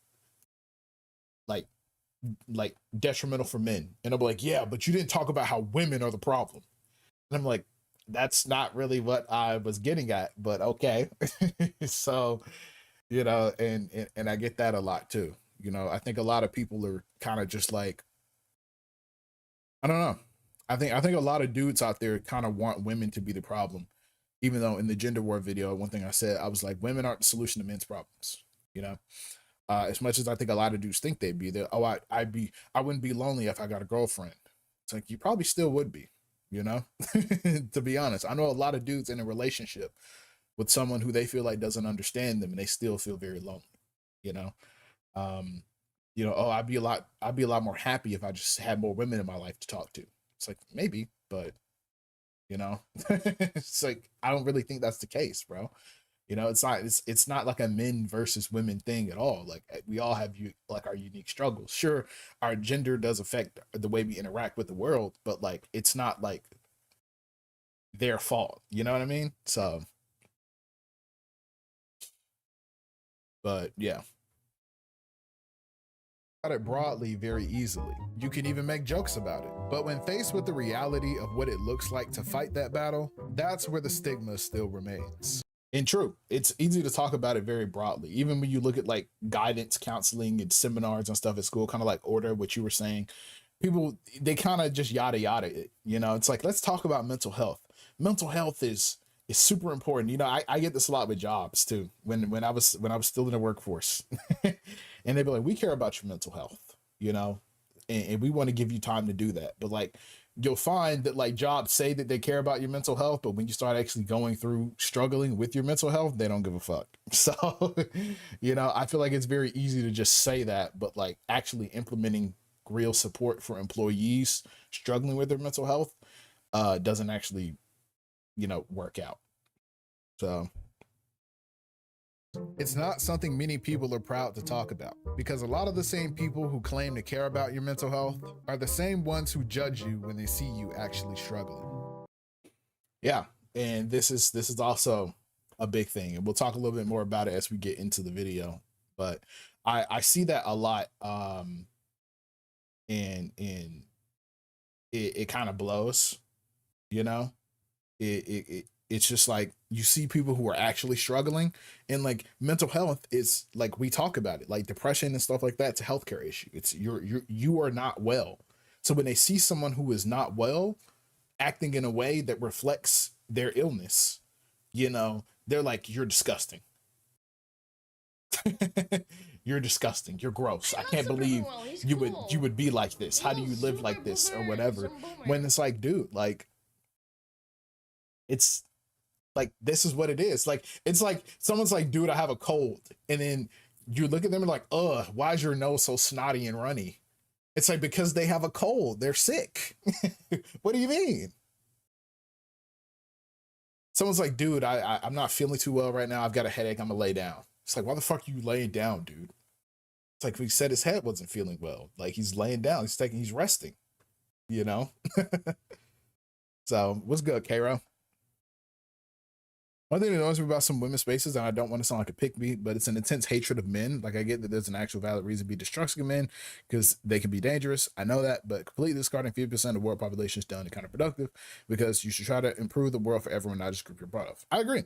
detrimental for men. And I'm like, yeah, but you didn't talk about how women are the problem. And I'm like, that's not really what I was getting at, but okay. So, you know, and I get that a lot too. You know, I think a lot of people are kind of just like, I don't know. I think a lot of dudes out there kind of want women to be the problem, even though in the gender war video, one thing I said, I was like, women aren't the solution to men's problems. You know, as much as I think a lot of dudes think they'd be there. Oh, I wouldn't be lonely if I got a girlfriend. It's like you probably still would be. You know, to be honest, I know a lot of dudes in a relationship with someone who they feel like doesn't understand them, and they still feel very lonely. You know, You know, oh, I'd be a lot more happy if I just had more women in my life to talk to. It's like maybe, but you know, it's like I don't really think that's the case, bro. You know, it's not like a men versus women thing at all. Like we all have like our unique struggles. Sure, our gender does affect the way we interact with the world, but like it's not like their fault. You know what I mean? So, but yeah. About it broadly very easily. You can even make jokes about it. But when faced with the reality of what it looks like to fight that battle, that's where the stigma still remains. And true, it's easy to talk about it very broadly. Even when you look at like guidance counseling and seminars and stuff at school, kind of like order, what you were saying, people, they kind of just yada yada it. You know, it's like, let's talk about mental health. Mental health is super important. You know, I get this a lot with jobs too. When I was still in the workforce, and they'd be like, "We care about your mental health," you know, and we want to give you time to do that. But like, you'll find that like jobs say that they care about your mental health, but when you start actually going through struggling with your mental health, they don't give a fuck. So, you know, I feel like it's very easy to just say that, but like actually implementing real support for employees struggling with their mental health doesn't actually, you know, work out. So it's not something many people are proud to talk about because a lot of the same people who claim to care about your mental health are the same ones who judge you when they see you actually struggling. Yeah, and this is also a big thing, and we'll talk a little bit more about it as we get into the video. But I see that a lot, and it kind of blows, you know. It's just like you see people who are actually struggling, and like mental health is like we talk about it, like depression and stuff like that. It's a healthcare issue. It's you are not well. So when they see someone who is not well acting in a way that reflects their illness, you know, they're like, you're disgusting. You're disgusting. You're gross. I can't believe you would be like this. How do you live like this or whatever? When it's like, dude, like it's like this is what it is. Like it's like someone's like, dude, I have a cold, and then you look at them and like, why is your nose so snotty and runny? It's like because they have a cold, they're sick. What do you mean? Someone's like, dude, I'm not feeling too well right now. I've got a headache. I'm gonna lay down. It's like, why the fuck are you laying down, dude? It's like we said his head wasn't feeling well. Like he's laying down. He's resting. You know. So what's good, Cairo? One thing that annoys me about some women's spaces, and I don't want to sound like a pick me, but it's an intense hatred of men. Like I get that there's an actual valid reason to be distrusting of men because they can be dangerous. I know that, but completely discarding 50% of the world population is done and kind of productive because you should try to improve the world for everyone, not just group you're part of. I agree.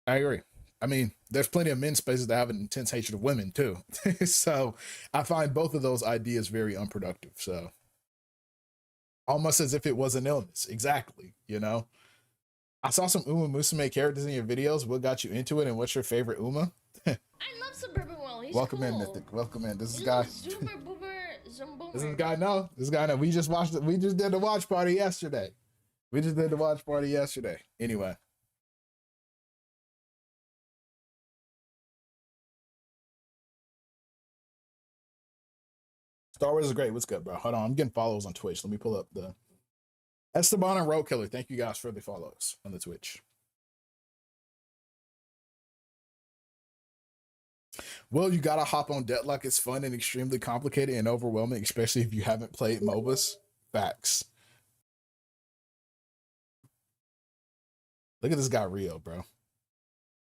I agree. I mean, there's plenty of men's spaces that have an intense hatred of women too. So I find both of those ideas very unproductive. So almost as if it was an illness. Exactly. You know? I saw some Uma Musume characters in your videos. What got you into it, and what's your favorite Uma? I love Suburbanwill. He's Welcome cool. in, Mythic. Welcome in. This is He's guy. Super boomer, zoom boomer. This is guy. No, this guy. No. We just watched it. We just did the watch party yesterday. Anyway. Star Wars is great. What's good, bro? Hold on. I'm getting follows on Twitch. Let me pull up the Esteban and Road Killer. Thank you guys for the follows on the Twitch. Well, you gotta hop on Deadlock. It's fun and extremely complicated and overwhelming, especially if you haven't played MOBAs. Facts. Look at this guy Rio, bro.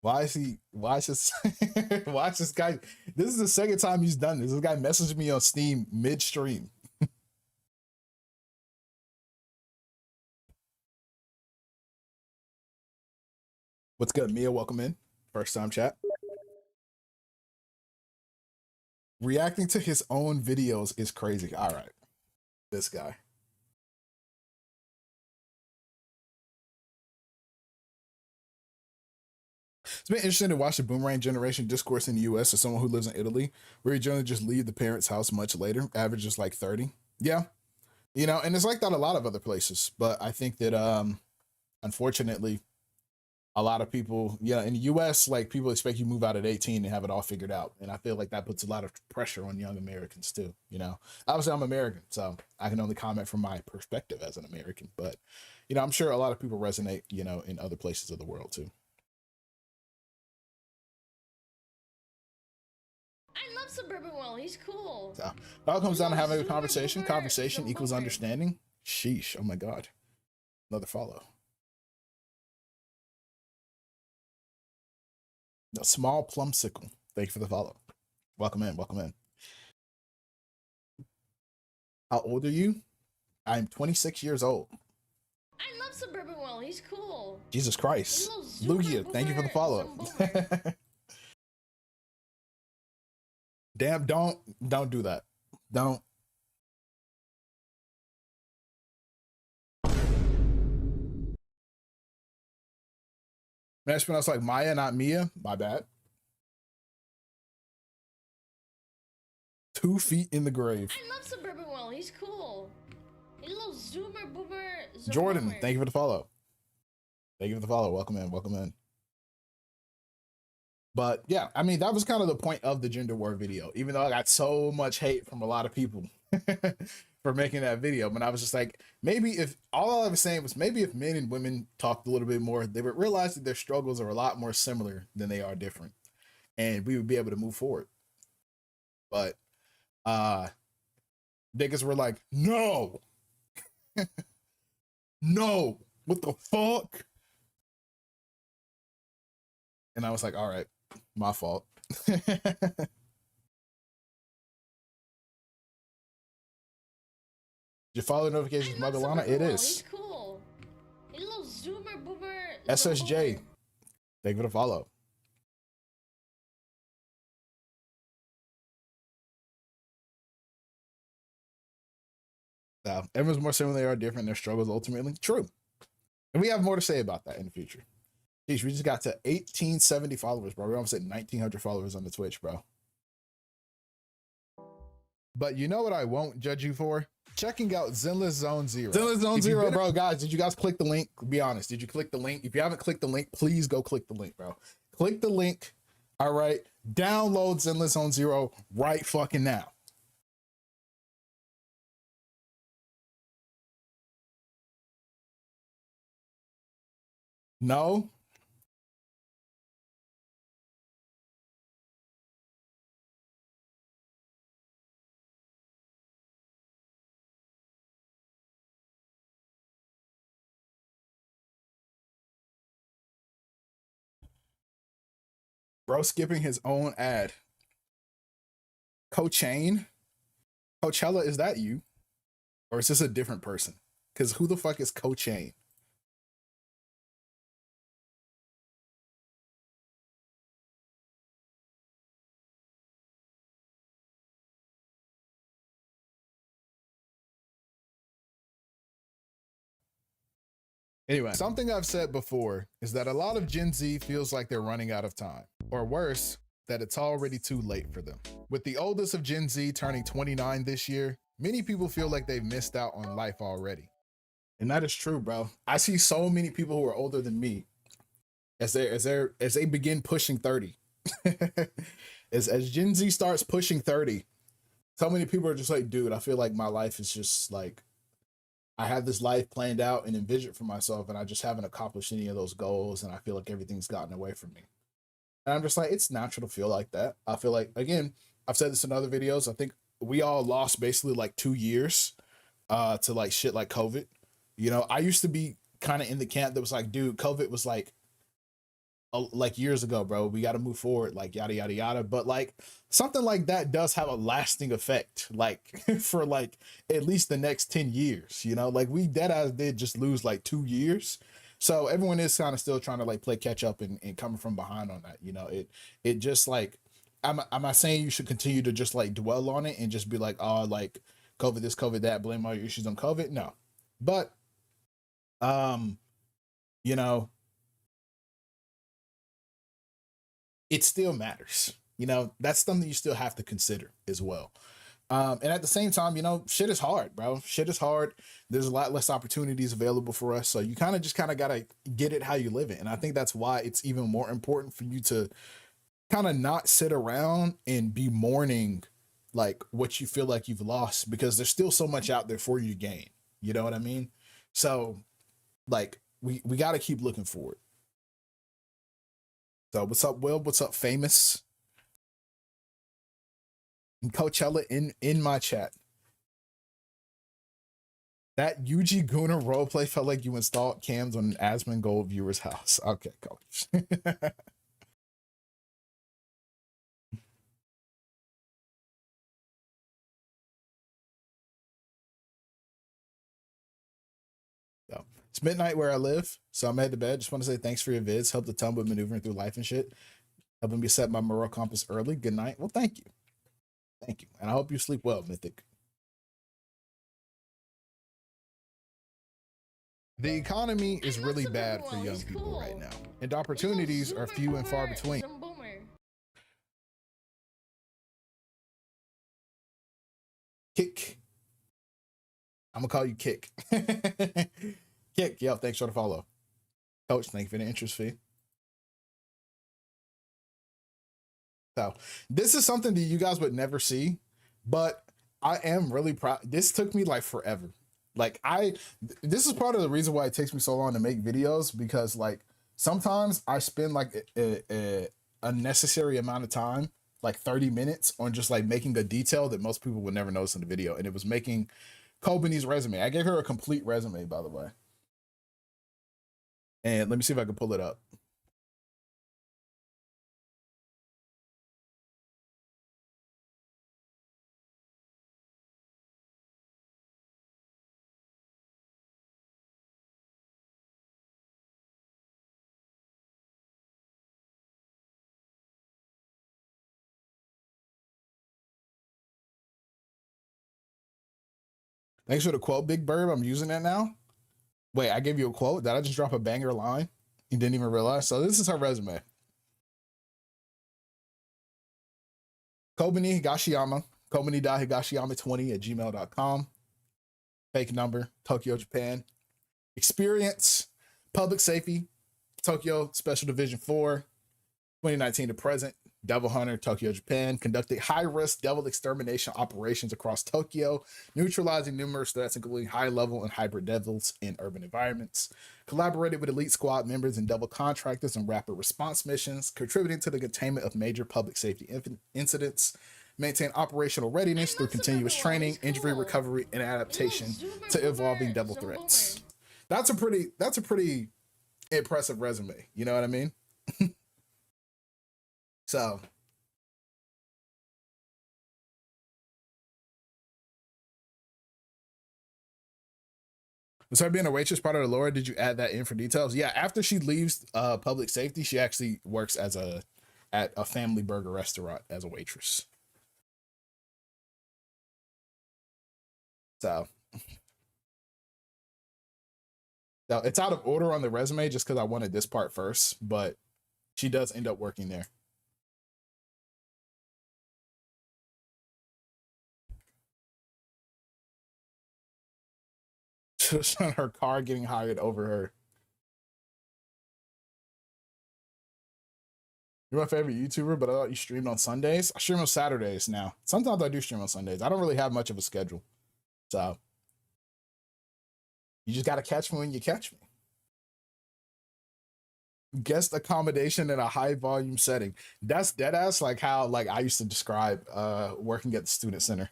Why is this why is this guy? This is the second time he's done this. This guy messaged me on Steam midstream. What's good, Mia? Welcome in. First time chat. Reacting to his own videos is crazy. All right. This guy. It's been interesting to watch the boomerang generation discourse in the US as someone who lives in Italy, where you generally just leave the parents' house much later. Average is like 30. Yeah. You know, and it's like that a lot of other places. But I think that unfortunately, a lot of people, in the US, like people expect you to move out at 18 and have it all figured out. And I feel like that puts a lot of pressure on young Americans too. Obviously I'm American, so I can only comment from my perspective as an American, but I'm sure a lot of people resonate, in other places of the world too. I love Suburbanwill. He's cool. So it all comes down to having a Zoomer, conversation. boomer, Conversation equals zoomer. understanding. Sheesh. Oh my God. Another follow. The small plumsicle. Thank you for the follow. Welcome in. Welcome in. How old are you? I'm 26 years old. I love Suburbanwill. He's cool. Jesus Christ. He's a little Lugia, zoomer, thank you for the follow. boomer. Damn, don't do that. Don't. Man, I was like Maya, not Mia. My bad. 2 feet in the grave. I love Suburbanwill. He's cool. He's a little zoomer, boomer, Jordan, thank you for the follow. Thank you for the follow. Welcome in. Welcome in. But yeah, I mean, that was kind of the point of the gender war video, even though I got so much hate from a lot of people for making that video. But I was just like, maybe if all I was saying was maybe if men and women talked a little bit more, they would realize that their struggles are a lot more similar than they are different. And we would be able to move forward. But niggas were like, no. No. What the fuck? And I was like, all right, my fault. Your follow notifications, Magalana? It is. He's cool. He's a little zoomer, boomer. SSJ. Thank you for the follow. Everyone's more similar, they are different. Their struggles ultimately true. And we have more to say about that in the future. Jeez, we just got to 1870 followers, bro. We're almost at 1900 followers on the Twitch, bro. But you know what I won't judge you for? Checking out Zenless Zone Zero. Zenless Zone Zero, bro. Guys, did you guys click the link? Be honest. Did you click the link? If you haven't clicked the link, please go click the link, bro. Click the link. All right. Download Zenless Zone Zero right fucking now. No. Bro skipping his own ad. Cochain? Coachella, is that you? Or is this a different person? Because who the fuck is Cochain? Anyway, something I've said before is that a lot of Gen Z feels like they're running out of time. Or worse, that it's already too late for them. With the oldest of Gen Z turning 29 this year, many people feel like they've missed out on life already. And that is true, bro. I see so many people who are older than me as they begin pushing 30. as Gen Z starts pushing 30, so many people are just like, dude, I feel like my life is just like, I have this life planned out and envisioned for myself, and I just haven't accomplished any of those goals, and I feel like everything's gotten away from me. And I'm just like, it's natural to feel like that. I feel like, again, I've said this in other videos, I think we all lost basically like 2 years to like shit like COVID. I used to be kind of in the camp that was like, dude, COVID was like years ago, bro. We got to move forward, like yada, yada, yada. But like something like that does have a lasting effect, like for like at least the next 10 years, like we deadass did just lose like 2 years. So everyone is kind of still trying to like play catch up and coming from behind on that. It just like, I'm not saying you should continue to just like dwell on it and just be like, oh, like COVID this, COVID that, blame all your issues on COVID. No, but, it still matters. That's something you still have to consider as well. And at the same time, you know, shit is hard, bro. Shit is hard. There's a lot less opportunities available for us. So you kind of just kind of got to get it how you live it. And I think that's why it's even more important for you to kind of not sit around and be mourning like what you feel like you've lost, because there's still so much out there for you to gain. You know what I mean? So like we got to keep looking forward. So what's up, Will? What's up, Famous? And Coachella in my chat. That Yuji Guna roleplay felt like you installed cams on an Asmongold viewer's house. Okay, coach. So it's midnight where I live, so I'm headed to bed. Just want to say thanks for your vids. Help the ton with maneuvering through life and shit. Helping me set my moral compass early. Good night. Well, thank you. Thank you. And I hope you sleep well, Mythic. The economy is really bad for young people right now, and opportunities are few and far between. Kick. I'm gonna call you Kick. Kick, yo, thanks for the follow. Coach, thank you for the interest fee. So this is something that you guys would never see, but I am really proud. This took me like forever. Like this is part of the reason why it takes me so long to make videos, because like sometimes I spend like a unnecessary amount of time, like 30 minutes on just like making a detail that most people would never notice in the video. And it was making Kobani's resume. I gave her a complete resume, by the way. And let me see if I can pull it up. Thanks for the quote, Big Bird. I'm using that now. Wait, I gave you a quote? Did I just drop a banger line? You didn't even realize? So this is her resume. Kobani Higashiyama. Kobani.higashiyama20@gmail.com. Fake number, Tokyo, Japan. Experience, public safety, Tokyo Special Division 4, 2019 to present. Devil Hunter, Tokyo, Japan, conducted high-risk devil extermination operations across Tokyo, neutralizing numerous threats, including high-level and hybrid devils in urban environments. Collaborated with elite squad members and devil contractors on rapid response missions, contributing to the containment of major public safety incidents. Maintain operational readiness through continuous training, injury recovery, and adaptation to evolving devil threats. That's a pretty impressive resume. You know what I mean? So, was her being a waitress part of the lore? Did you add that in for details? Yeah, after she leaves public safety, she actually works at a family burger restaurant as a waitress. So it's out of order on the resume just because I wanted this part first, but she does end up working there. Just on her car getting hired over her. You're my favorite YouTuber, but I thought you streamed on Sundays. I stream on Saturdays now. Sometimes I do stream on Sundays. I don't really have much of a schedule. So you just got to catch me when you catch me. Guest accommodation in a high volume setting. That's dead ass like how like I used to describe working at the student center.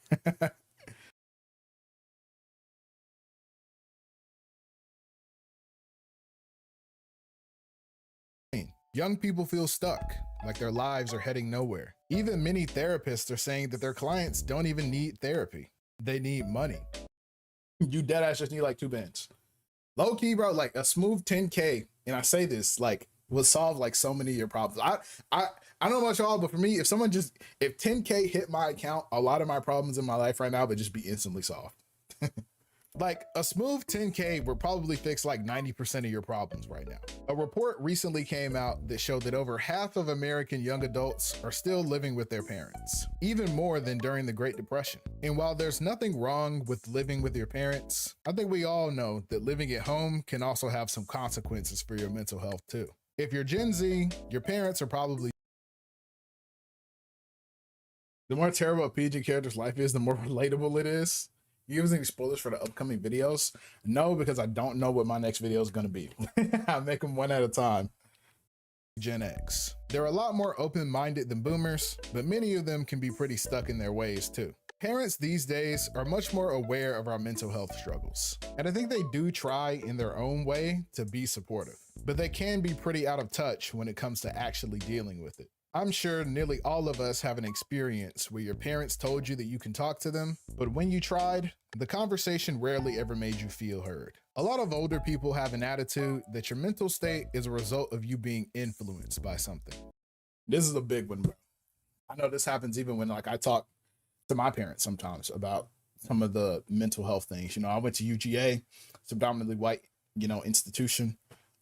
Young people feel stuck, like their lives are heading nowhere. Even many therapists are saying that their clients don't even need therapy. They need money. You deadass just need like 2 bands. Low key, bro, like a smooth 10K, and I say this, like, will solve like so many of your problems. I don't know about y'all, but for me, if 10K hit my account, a lot of my problems in my life right now would just be instantly solved. Like a smooth 10K would probably fix like 90% of your problems right now. A report recently came out that showed that over half of American young adults are still living with their parents, even more than during the Great Depression. And while there's nothing wrong with living with your parents, I think we all know that living at home can also have some consequences for your mental health too. If you're Gen Z, your parents are probably the more terrible a PG character's life is, the more relatable it is. You guys any spoilers for the upcoming videos? No, because I don't know what my next video is going to be. I make them one at a time. Gen X. They're a lot more open-minded than boomers, but many of them can be pretty stuck in their ways too. Parents these days are much more aware of our mental health struggles, and I think they do try in their own way to be supportive, but they can be pretty out of touch when it comes to actually dealing with it. I'm sure nearly all of us have an experience where your parents told you that you can talk to them, but when you tried, the conversation rarely ever made you feel heard. A lot of older people have an attitude that your mental state is a result of you being influenced by something. This is a big one, bro. I know this happens even when like I talk to my parents sometimes about some of the mental health things. You know, I went to UGA, it's a predominantly white, institution.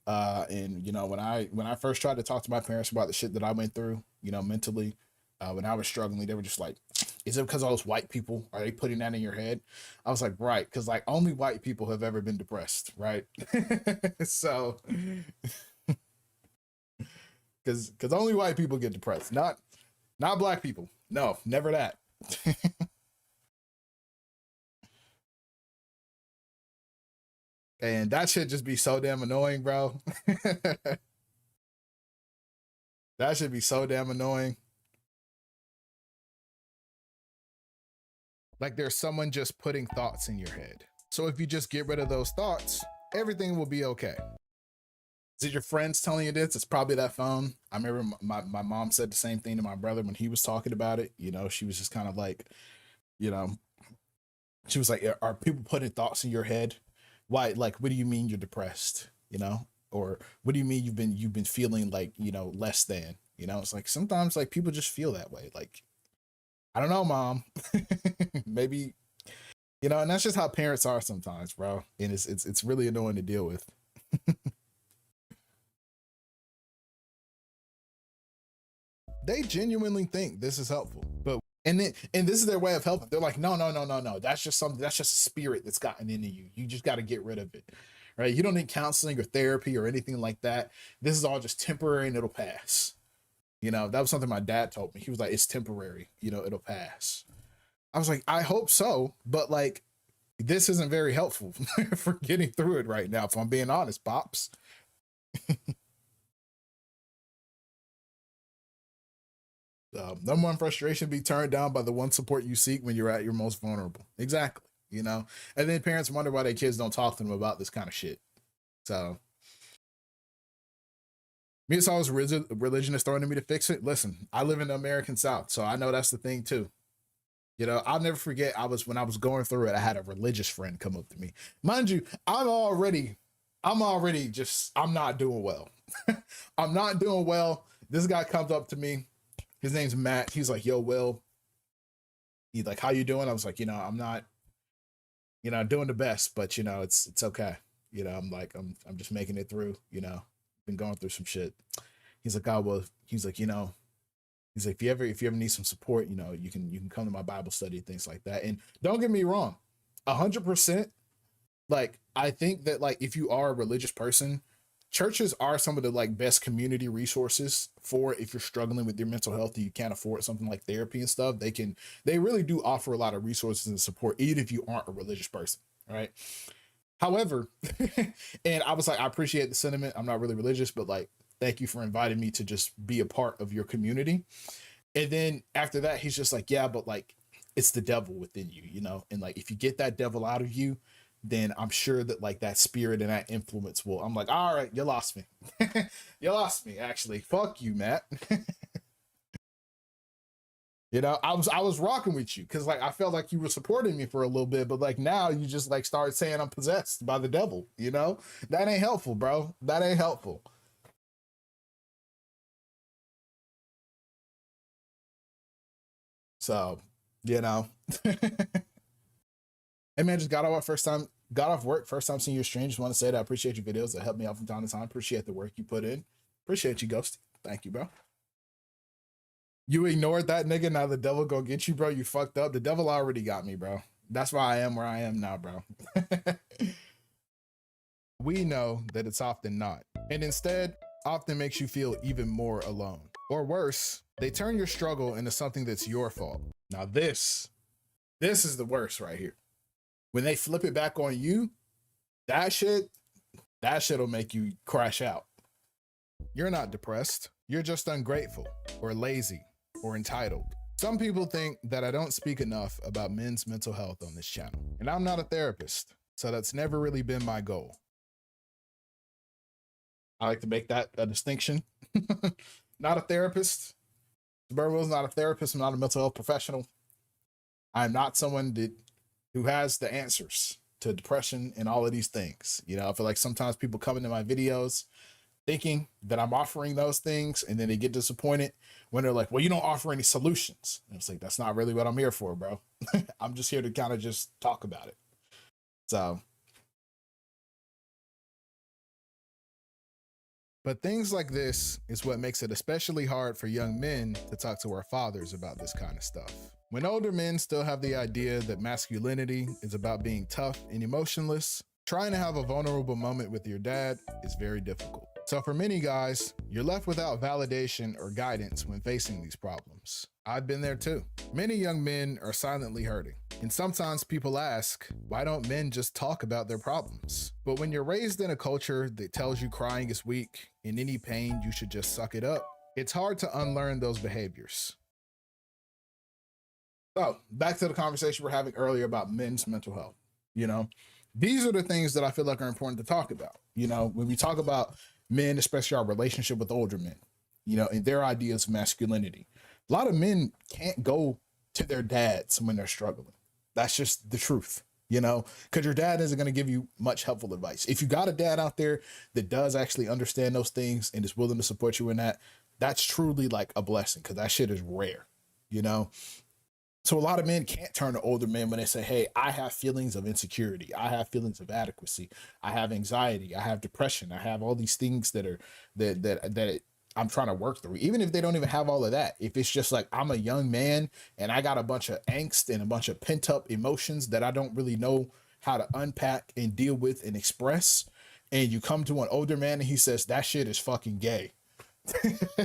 And when I first tried to talk to my parents about the shit that I went through, mentally, when I was struggling, they were just like, is it because all those white people, are they putting that in your head? I was like, right. Cause like only white people have ever been depressed. Right. So, cause only white people get depressed, not black people. No, never that. And that should just be so damn annoying, bro. That should be so damn annoying. Like there's someone just putting thoughts in your head. So if you just get rid of those thoughts, everything will be okay. Is it your friends telling you this? It's probably that phone. I remember my mom said the same thing to my brother when he was talking about it. She was just kind of like, she was like, are people putting thoughts in your head? Why? Like, what do you mean you're depressed? Or what do you mean you've been feeling like, less than, it's like, sometimes like people just feel that way. Like, I don't know, mom, maybe, and that's just how parents are sometimes, bro. And it's really annoying to deal with. They genuinely think this is helpful, but and this is their way of helping. They're like, no. That's just something. That's just a spirit that's gotten into you. You just got to get rid of it, right? You don't need counseling or therapy or anything like that. This is all just temporary and it'll pass. That was something my dad told me. He was like, it's temporary. It'll pass. I was like, I hope so, but like, this isn't very helpful for getting through it right now. If I'm being honest, pops. Number one frustration be turned down by the one support you seek when you're at your most vulnerable. Exactly. And then parents wonder why their kids don't talk to them about this kind of shit. So me, it's always religion is throwing at me to fix it. Listen, I live in the American South, so I know that's the thing too. I'll never forget. When I was going through it, I had a religious friend come up to me. Mind you, I'm not doing well. I'm not doing well. This guy comes up to me. His name's Matt. He's like, yo, Will. He's like, how you doing? I was like, I'm not, doing the best, but it's okay. I'm like, I'm just making it through, been going through some shit. He's like, oh, well, he's like, he's like, if you ever need some support, you can come to my Bible study and things like that. And don't get me wrong, 100%. Like, I think that like, if you are a religious person, churches are some of the like best community resources for if you're struggling with your mental health and you can't afford something like therapy and stuff. They really do offer a lot of resources and support, even if you aren't a religious person. Right. However, and I was like, I appreciate the sentiment. I'm not really religious, but like, thank you for inviting me to just be a part of your community. And then after that, he's just like, yeah, but like, it's the devil within you, and like, if you get that devil out of you, then I'm sure that like that spirit and that influence will. I'm like, all right, you lost me. You lost me, actually. Fuck you, Matt. I was rocking with you because like I felt like you were supporting me for a little bit, but like now you just like started saying I'm possessed by the devil. That ain't helpful, bro. That ain't helpful. So, hey man, just got out first time Got off work, first time seeing your stream. Just want to say that I appreciate your videos that help me out from time to time. Appreciate the work you put in. Appreciate you, Ghost. Thank you, bro. You ignored that nigga. Now the devil go get you, bro. You fucked up. The devil already got me, bro. That's why I am where I am now, bro. We know that it's often not, and instead often makes you feel even more alone. Or worse, they turn your struggle into something that's your fault. Now this is the worst right here. When they flip it back on you, that shit'll make you crash out. You're not depressed. You're just ungrateful or lazy or entitled. Some people think that I don't speak enough about men's mental health on this channel, and I'm not a therapist, so that's never really been my goal. I like to make that a distinction. Not a therapist. Suburbanwill's not a therapist. I'm not a mental health professional. I'm not someone who has the answers to depression and all of these things. You know, I feel like sometimes people come into my videos thinking that I'm offering those things, and then they get disappointed when they're like, well, you don't offer any solutions. And it's like, that's not really what I'm here for, bro. I'm just here to kind of just talk about it. So, but things like this is what makes it especially hard for young men to talk to our fathers about this kind of stuff. When older men still have the idea that masculinity is about being tough and emotionless, trying to have a vulnerable moment with your dad is very difficult. So for many guys, you're left without validation or guidance when facing these problems. I've been there too. Many young men are silently hurting. And sometimes people ask, why don't men just talk about their problems? But when you're raised in a culture that tells you crying is weak, in any pain you should just suck it up, it's hard to unlearn those behaviors. So back to the conversation we're having earlier about men's mental health. You know, these are the things that I feel like are important to talk about. You know, when we talk about men, especially our relationship with older men, you know, and their ideas of masculinity. A lot of men can't go to their dads when they're struggling. That's just the truth, you know, because your dad isn't going to give you much helpful advice. If you got a dad out there that does actually understand those things and is willing to support you in that, that's truly like a blessing, because that shit is rare, you know. So a lot of men can't turn to older men when they say, hey, I have feelings of insecurity. I have feelings of adequacy. I have anxiety. I have depression. I have all these things that are that I'm trying to work through. Even if they don't even have all of that, if it's just like, I'm a young man and I got a bunch of angst and a bunch of pent up emotions that I don't really know how to unpack and deal with and express. And you come to an older man and he says, that shit is fucking gay.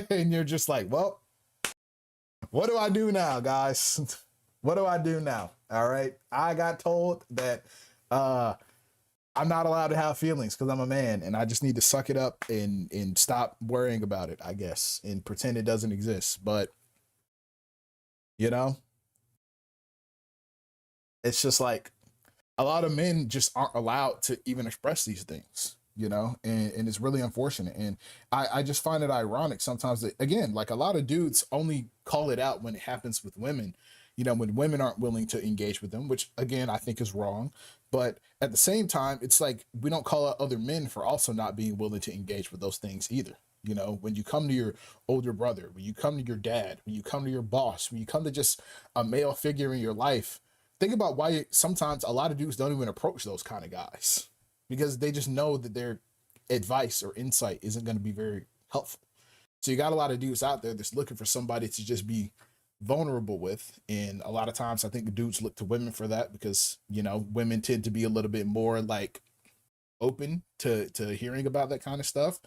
And you're just like, well, what do I do now, guys? What do I do now? All right. I got told that I'm not allowed to have feelings because I'm a man, and I just need to suck it up and stop worrying about it, I guess, and pretend it doesn't exist. But, you know, it's just like a lot of men just aren't allowed to even express these things, you know, and it's really unfortunate. And I just find it ironic sometimes that, again, like a lot of dudes only call it out when it happens with women. You know, when women aren't willing to engage with them, which again, I think is wrong. But at the same time, it's like, we don't call out other men for also not being willing to engage with those things either. You know, when you come to your older brother, when you come to your dad, when you come to your boss, when you come to just a male figure in your life, think about why sometimes a lot of dudes don't even approach those kind of guys, because they just know that their advice or insight isn't going to be very helpful. So you got a lot of dudes out there that's looking for somebody to just be vulnerable with, and a lot of times I think dudes look to women for that, because, you know, women tend to be a little bit more like open to hearing about that kind of stuff.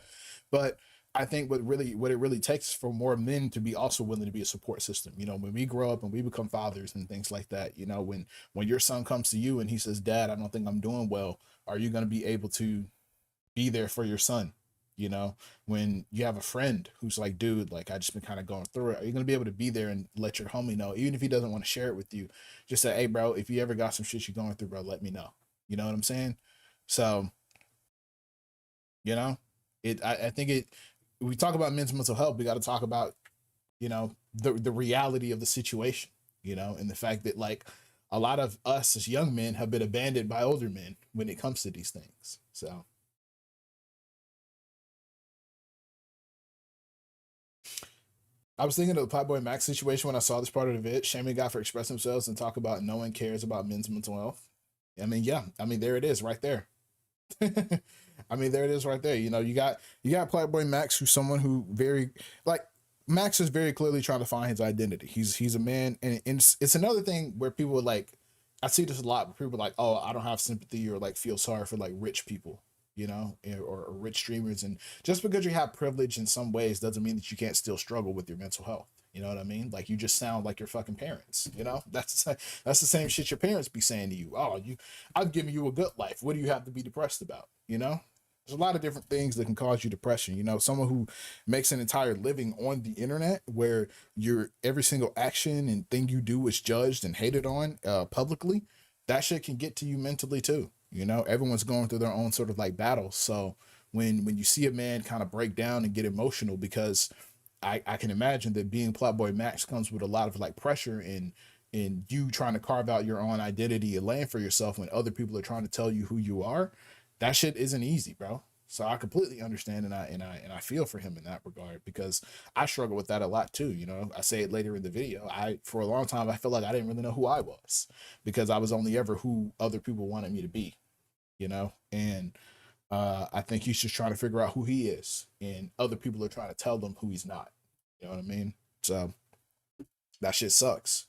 But I think what it really takes is for more men to be also willing to be a support system. You know, when we grow up and we become fathers and things like that, you know, when your son comes to you and he says, Dad, I don't think I'm doing well, are you going to be able to be there for your son? You know, when you have a friend who's like, dude, like, I just been kind of going through it, are you going to be able to be there and let your homie know, even if he doesn't want to share it with you? Just say, hey, bro, if you ever got some shit you're going through, bro, let me know. You know what I'm saying? So, you know, I think we talk about men's mental health, we got to talk about, you know, the reality of the situation, you know, and the fact that, like, a lot of us as young men have been abandoned by older men when it comes to these things. So I was thinking of the Playboy Max situation when I saw this part of the vid. Shame a guy for expressing themselves and talk about no one cares about men's mental health. I mean, yeah, I mean, there it is right there. I mean, there it is right there. You know, you got Playboy Max, who's someone who very like Max is very clearly trying to find his identity. He's a man, and it's another thing where people are like, I see this a lot, where people are like, oh, I don't have sympathy or like feel sorry for like rich people, you know, or rich streamers, and just because you have privilege in some ways doesn't mean that you can't still struggle with your mental health. You know what I mean? Like you just sound like your fucking parents. You know, that's the same shit your parents be saying to you. Oh, I've given you a good life. What do you have to be depressed about? You know, there's a lot of different things that can cause you depression. You know, someone who makes an entire living on the internet where your every single action and thing you do is judged and hated on publicly, that shit can get to you mentally too. You know, everyone's going through their own sort of like battles. So when you see a man kind of break down and get emotional because I can imagine that being Playboy Max comes with a lot of like pressure and you trying to carve out your own identity and land for yourself when other people are trying to tell you who you are. That shit isn't easy, bro. So I completely understand and I feel for him in that regard because I struggle with that a lot too. You know, I say it later in the video. I for a long time I felt like I didn't really know who I was because I was only ever who other people wanted me to be, you know? And I think he's just trying to figure out who he is, and other people are trying to tell them who he's not. You know what I mean? So that shit sucks.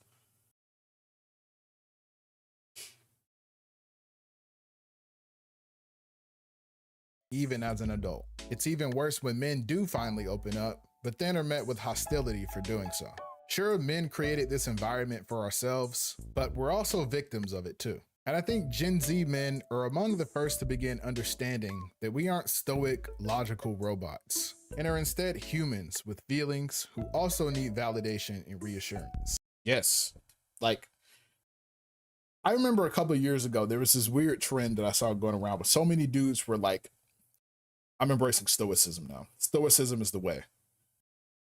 Even as an adult, it's even worse when men do finally open up, but then are met with hostility for doing so. Sure, men created this environment for ourselves, but we're also victims of it too. And I think Gen Z men are among the first to begin understanding that we aren't stoic, logical robots, and are instead humans with feelings who also need validation and reassurance. Yes, like I remember a couple of years ago, there was this weird trend that I saw going around, but so many dudes were like, I'm embracing stoicism now. Stoicism is the way.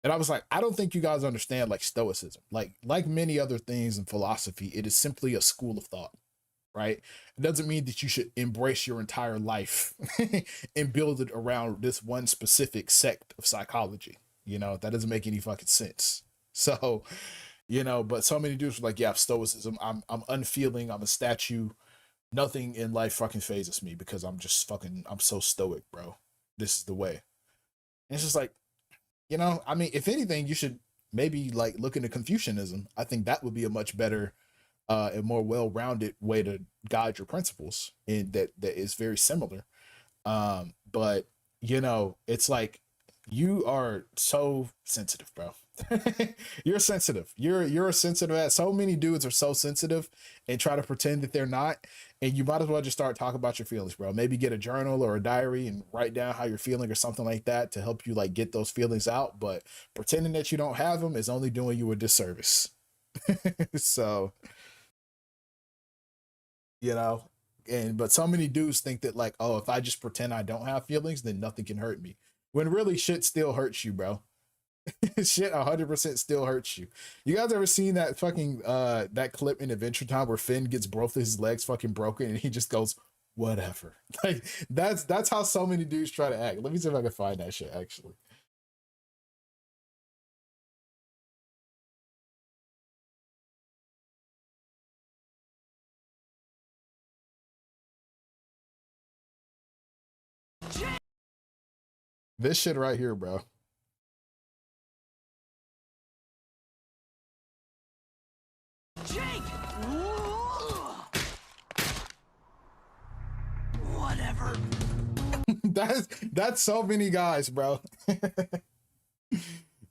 And I was like, I don't think you guys understand like stoicism. Like many other things in philosophy, it is simply a school of thought, right? It doesn't mean that you should embrace your entire life and build it around this one specific sect of psychology. You know, that doesn't make any fucking sense. So, you know, but so many dudes were like, yeah, stoicism. I'm unfeeling. I'm a statue. Nothing in life fucking phases me because I'm so stoic, bro. This is the way. And it's just like, you know, I mean, if anything, you should maybe like look into Confucianism. I think that would be a much better and more well-rounded way to guide your principles, and that is very similar. But you know, it's like you are so sensitive, bro. You're sensitive. You're a sensitive ass. So many dudes are so sensitive and try to pretend that they're not. And you might as well just start talking about your feelings, bro. Maybe get a journal or a diary and write down how you're feeling or something like that to help you like get those feelings out. But pretending that you don't have them is only doing you a disservice. So, you know, and but so many dudes think that like, oh, if I just pretend I don't have feelings, then nothing can hurt me. When really shit still hurts you, bro. Shit 100% still hurts you. You guys ever seen that fucking that clip in Adventure Time where Finn gets both of his legs fucking broken and he just goes whatever? Like that's how so many dudes try to act. Let me see if I can find that shit actually. This shit right here, bro. Jake! Whatever. That's so many guys, bro.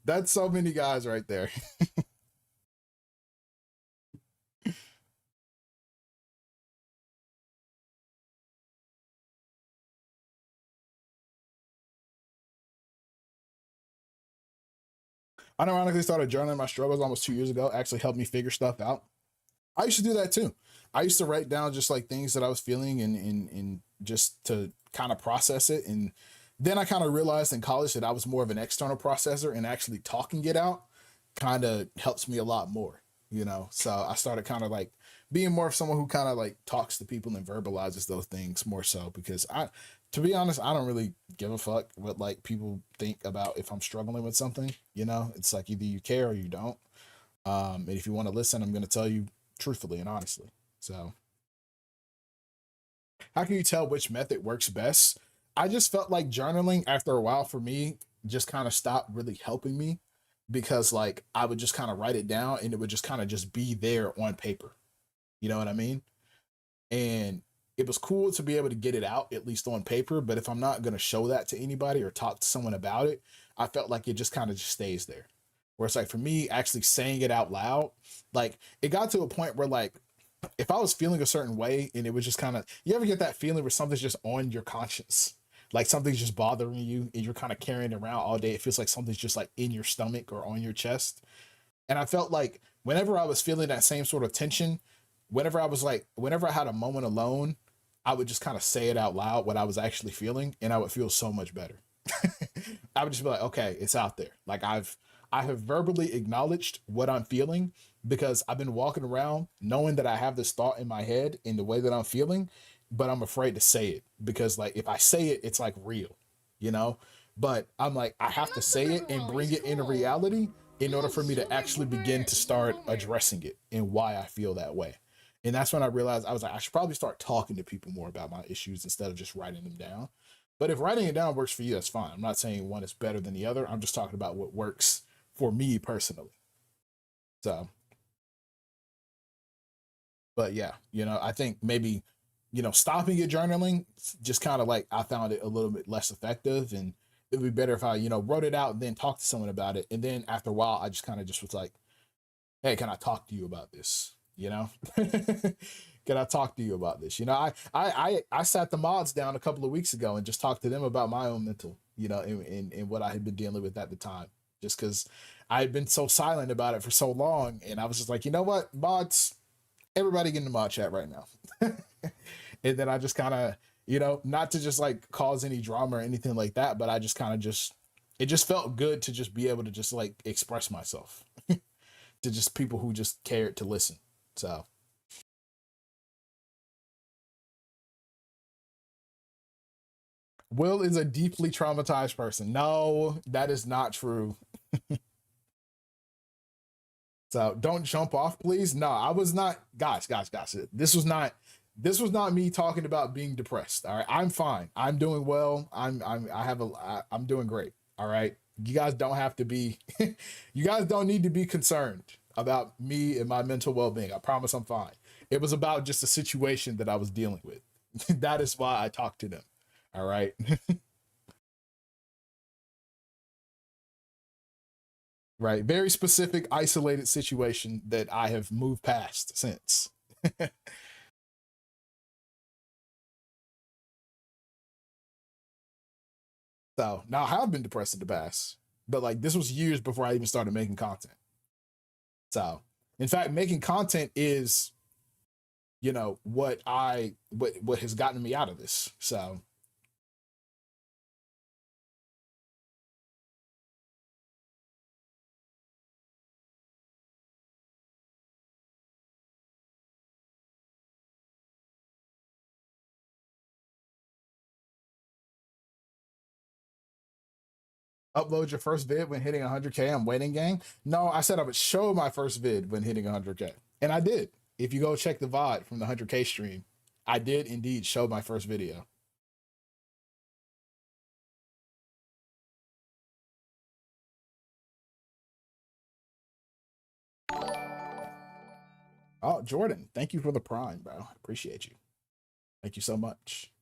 That's so many guys right there. I ironically started journaling my struggles almost 2 years ago. Actually helped me figure stuff out. I used to do that too. I used to write down just like things that I was feeling and just to kind of process it. And then I kind of realized in college that I was more of an external processor, and actually talking it out kind of helps me a lot more, you know? So I started kind of like being more of someone who kind of like talks to people and verbalizes those things more so because to be honest, I don't really give a fuck what like people think about if I'm struggling with something, you know? It's like either you care or you don't. And if you want to listen, I'm going to tell you truthfully and honestly. So how can you tell which method works best? I just felt like journaling after a while for me just kind of stopped really helping me because like I would just kind of write it down and it would just kind of just be there on paper. You know what I mean? And it was cool to be able to get it out at least on paper, but if I'm not going to show that to anybody or talk to someone about it, I felt like it just kind of just stays there. Where it's like for me actually saying it out loud, like it got to a point where like if I was feeling a certain way and it was just kind of, you ever get that feeling where something's just on your conscience, like something's just bothering you and you're kind of carrying it around all day. It feels like something's just like in your stomach or on your chest. And I felt like whenever I was feeling that same sort of tension, whenever I had a moment alone, I would just kind of say it out loud what I was actually feeling, and I would feel so much better. I would just be like, okay, it's out there. Like I have verbally acknowledged what I'm feeling because I've been walking around knowing that I have this thought in my head in the way that I'm feeling, but I'm afraid to say it because like if I say it, it's like real, you know? But I'm like, I have to say it and bring it into reality in order for me to actually begin to start addressing it and why I feel that way. And that's when I realized I was like, I should probably start talking to people more about my issues instead of just writing them down. But if writing it down works for you, that's fine. I'm not saying one is better than the other. I'm just talking about what works for me personally. So, but yeah, you know, I think maybe, you know, stopping at journaling just kind of like I found it a little bit less effective, and it would be better if I, you know, wrote it out and then talked to someone about it. And then after a while, I just kind of just was like, hey, can I talk to you about this? You know, can I talk to you about this? You know, I sat the mods down a couple of weeks ago and just talked to them about my own mental, you know, and what I had been dealing with at the time, just because I had been so silent about it for so long. And I was just like, you know what, mods, everybody get in the mod chat right now. And then I just kind of, you know, not to just like cause any drama or anything like that, but I just kind of just, it just felt good to just be able to just like express myself to just people who just cared to listen. So Will is a deeply traumatized person. No, that is not true. So don't jump off, please. No, I was not, guys. This was not me talking about being depressed. All right. I'm fine. I'm doing well. I'm doing great. All right. You guys don't have to be, you guys don't need to be concerned about me and my mental well-being. I promise I'm fine. It was about just a situation that I was dealing with. That is why I talked to them. All right. Right. Very specific, isolated situation that I have moved past since. So now I have been depressed in the past, but like this was years before I even started making content. So in fact, making content is, you know, what has gotten me out of this. So upload your first vid when hitting 100K. I'm waiting, gang. No, I said I would show my first vid when hitting 100K. And I did. If you go check the VOD from the 100K stream, I did indeed show my first video. Oh, Jordan, thank you for the prime, bro. I appreciate you. Thank you so much.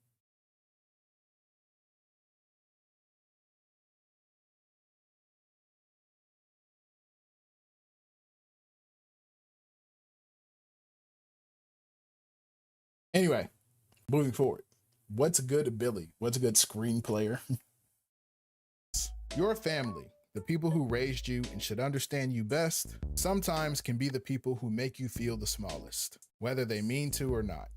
Anyway, moving forward. What's a good Billy? What's a good screen player? Your family, the people who raised you and should understand you best, sometimes can be the people who make you feel the smallest, whether they mean to or not.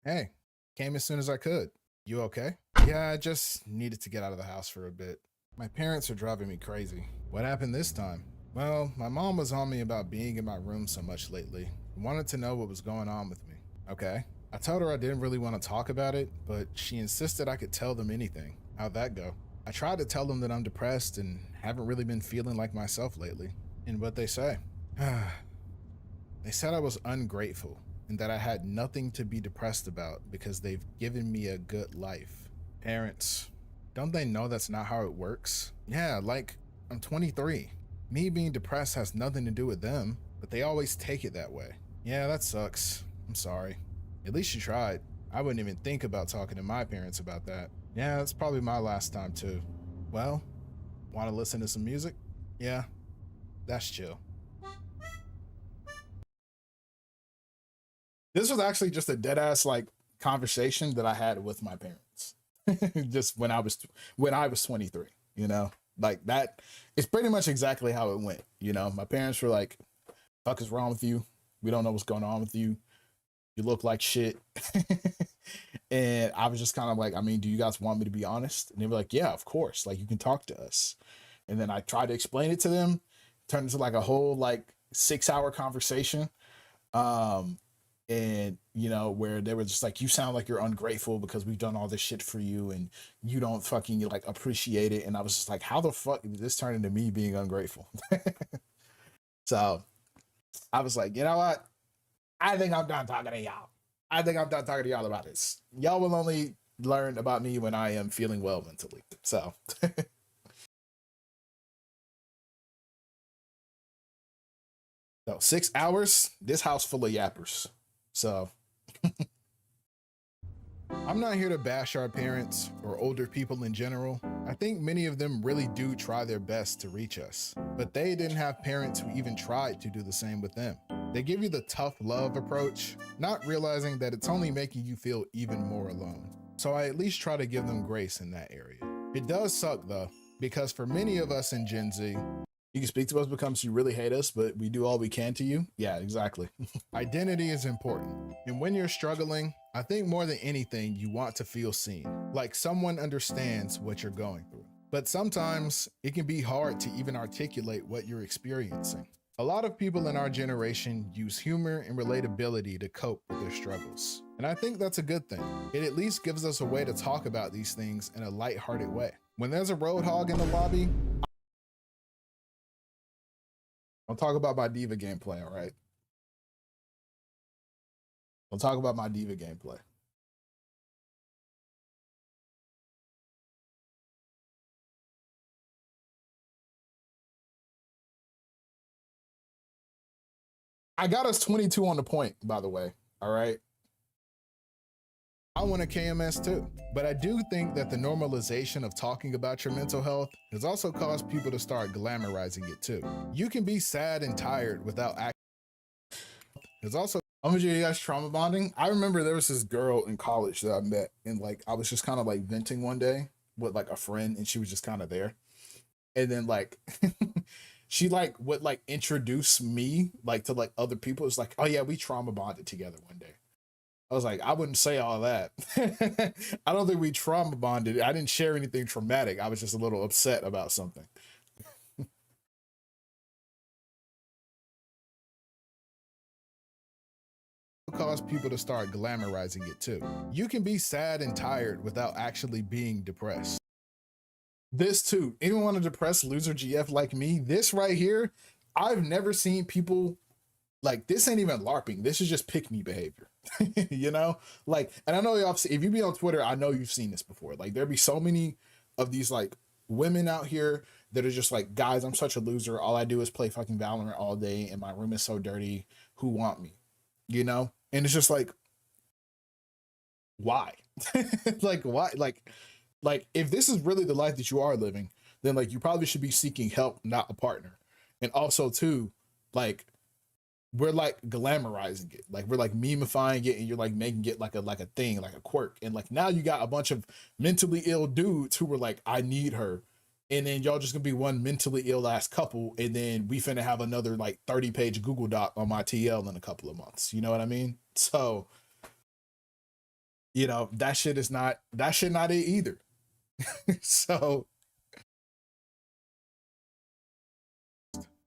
Hey, came as soon as I could. You okay? Yeah, I just needed to get out of the house for a bit. My parents are driving me crazy. What happened this time? Well, my mom was on me about being in my room so much lately. Wanted to know what was going on with me. Okay. I told her I didn't really want to talk about it, but she insisted I could tell them anything. How'd that go? I tried to tell them that I'm depressed and haven't really been feeling like myself lately. And what'd they say? They said I was ungrateful and that I had nothing to be depressed about because they've given me a good life. Parents, don't they know that's not how it works? Yeah, like, I'm 23. Me being depressed has nothing to do with them, but they always take it that way. Yeah, that sucks. I'm sorry. At least you tried. I wouldn't even think about talking to my parents about that. Yeah, that's probably my last time too. Well, want to listen to some music? Yeah, that's chill. This was actually just a dead ass like conversation that I had with my parents. Just when I was 23, you know? Like that, it's pretty much exactly how it went. You know, my parents were like, fuck is wrong with you? We don't know what's going on with you. You look like shit. And I was just kind of like, I mean, do you guys want me to be honest? And they were like, yeah, of course. Like, you can talk to us. And then I tried to explain it to them, turned into like a whole like 6-hour conversation. And you know, where they were just like, you sound like you're ungrateful because we've done all this shit for you and you don't fucking like appreciate it. And I was just like, how the fuck did this turn into me being ungrateful? So I was like, you know what? I think I'm done talking to y'all. I think I'm done talking to y'all about this. Y'all will only learn about me when I am feeling well mentally. So so 6 hours, this house full of yappers. So I'm not here to bash our parents or older people in general. I think many of them really do try their best to reach us, but they didn't have parents who even tried to do the same with them. They give you the tough love approach, not realizing that it's only making you feel even more alone. So I at least try to give them grace in that area. It does suck though, because for many of us in Gen Z, you can speak to us because you really hate us, but we do all we can to you. Yeah, exactly. Identity is important. And when you're struggling, I think more than anything, you want to feel seen, like someone understands what you're going through. But sometimes it can be hard to even articulate what you're experiencing. A lot of people in our generation use humor and relatability to cope with their struggles. And I think that's a good thing. It at least gives us a way to talk about these things in a lighthearted way. When there's a roadhog in the lobby, don't talk about my diva gameplay, all right? Don't talk about my diva gameplay. I got us 22 on the point, by the way, all right? I want a KMS too, but I do think that the normalization of talking about your mental health has also caused people to start glamorizing it too. You can be sad and tired without acting. There's also, you guys trauma bonding. I remember there was this girl in college that I met and like, I was just kind of like venting one day with like a friend and she was just kind of there. And then like, she like would like introduce me like to like other people. It's like, oh yeah, we trauma bonded together one day. I was like, I wouldn't say all that. I don't think we trauma bonded. I didn't share anything traumatic. I was just a little upset about something. Cause people to start glamorizing it too. You can be sad and tired without actually being depressed. This too, anyone want a depressed loser GF like me? This right here, I've never seen people like this. Ain't even LARPing. This is just pick me behavior. You know, like, and I know y'all, if you be on Twitter, I know you've seen this before. Like, there be so many of these like women out here that are just like, guys, I'm such a loser. All I do is play fucking Valorant all day, and my room is so dirty. Who want me? You know, and it's just like, why? Like, why? Like, if this is really the life that you are living, then like you probably should be seeking help, not a partner. And also too, like, we're like glamorizing it, like we're like memifying it, and you're like making it like a thing, like a quirk. And like now you got a bunch of mentally ill dudes who were like, I need her, and then y'all just gonna be one mentally ill ass couple, and then we finna have another like 30-page Google Doc on my TL in a couple of months. You know what I mean? So, you know, that shit not it either. So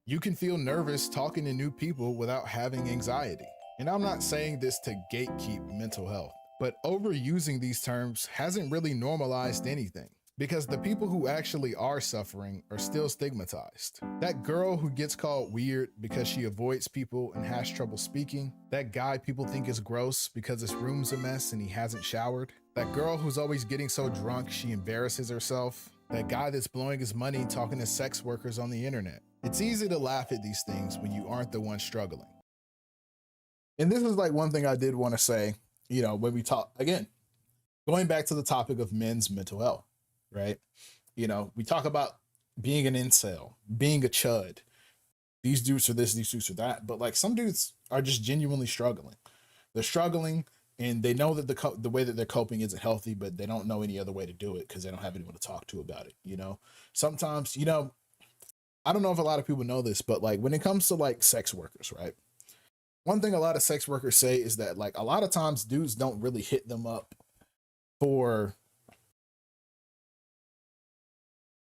you can feel nervous talking to new people without having anxiety. And I'm not saying this to gatekeep mental health, but overusing these terms hasn't really normalized anything. because the people who actually are suffering are still stigmatized. That girl who gets called weird because she avoids people and has trouble speaking. That guy people think is gross because his room's a mess and he hasn't showered. That girl who's always getting so drunk she embarrasses herself. That guy that's blowing his money talking to sex workers on the internet. It's easy to laugh at these things when you aren't the one struggling. And this is like one thing I did want to say, you know, when we talk, again, going back to the topic of men's mental health, right? You know, we talk about being an incel, being a chud. These dudes are this, these dudes are that. But like some dudes are just genuinely struggling. They're struggling and they know that the way that they're coping isn't healthy, but they don't know any other way to do it because they don't have anyone to talk to about it. You know, sometimes, you know, I don't know if a lot of people know this, but like when it comes to like sex workers, right? One thing a lot of sex workers say is that like a lot of times dudes don't really hit them up for,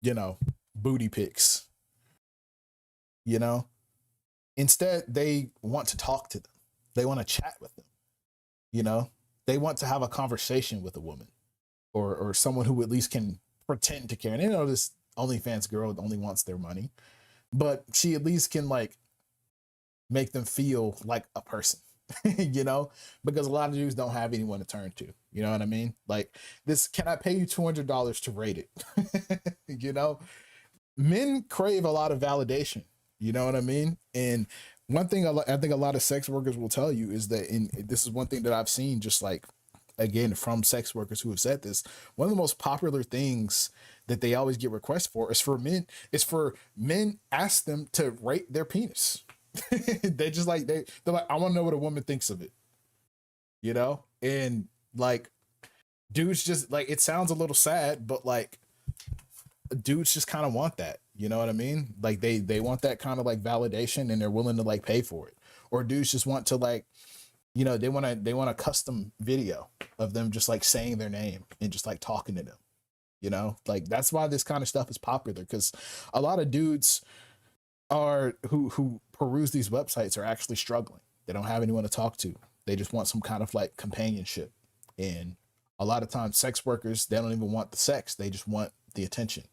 you know, booty pics, you know, instead they want to talk to them. They want to chat with them, you know, they want to have a conversation with a woman or someone who at least can pretend to care. And you know, this OnlyFans girl only wants their money, but she at least can like make them feel like a person, you know, because a lot of dudes don't have anyone to turn to, you know what I mean? Like this, can I pay you $200 to rate it? You know, men crave a lot of validation, you know what I mean? And one thing I think a lot of sex workers will tell you is that, this is one thing that I've seen just like, again, from sex workers who have said this, one of the most popular things that they always get requests for is for men ask them to rate their penis. They just like, they're like, I want to know what a woman thinks of it, you know? And like dudes just like, it sounds a little sad, but like dudes just kind of want that, you know what I mean? Like they want that kind of like validation and they're willing to like pay for it. Or dudes just want to like, you know, they want a custom video of them just like saying their name and just like talking to them, you know? Like that's why this kind of stuff is popular, because a lot of dudes are who peruse these websites are actually struggling. They don't have anyone to talk to. They just want some kind of like companionship. And a lot of times sex workers, they don't even want the sex. They just want the attention.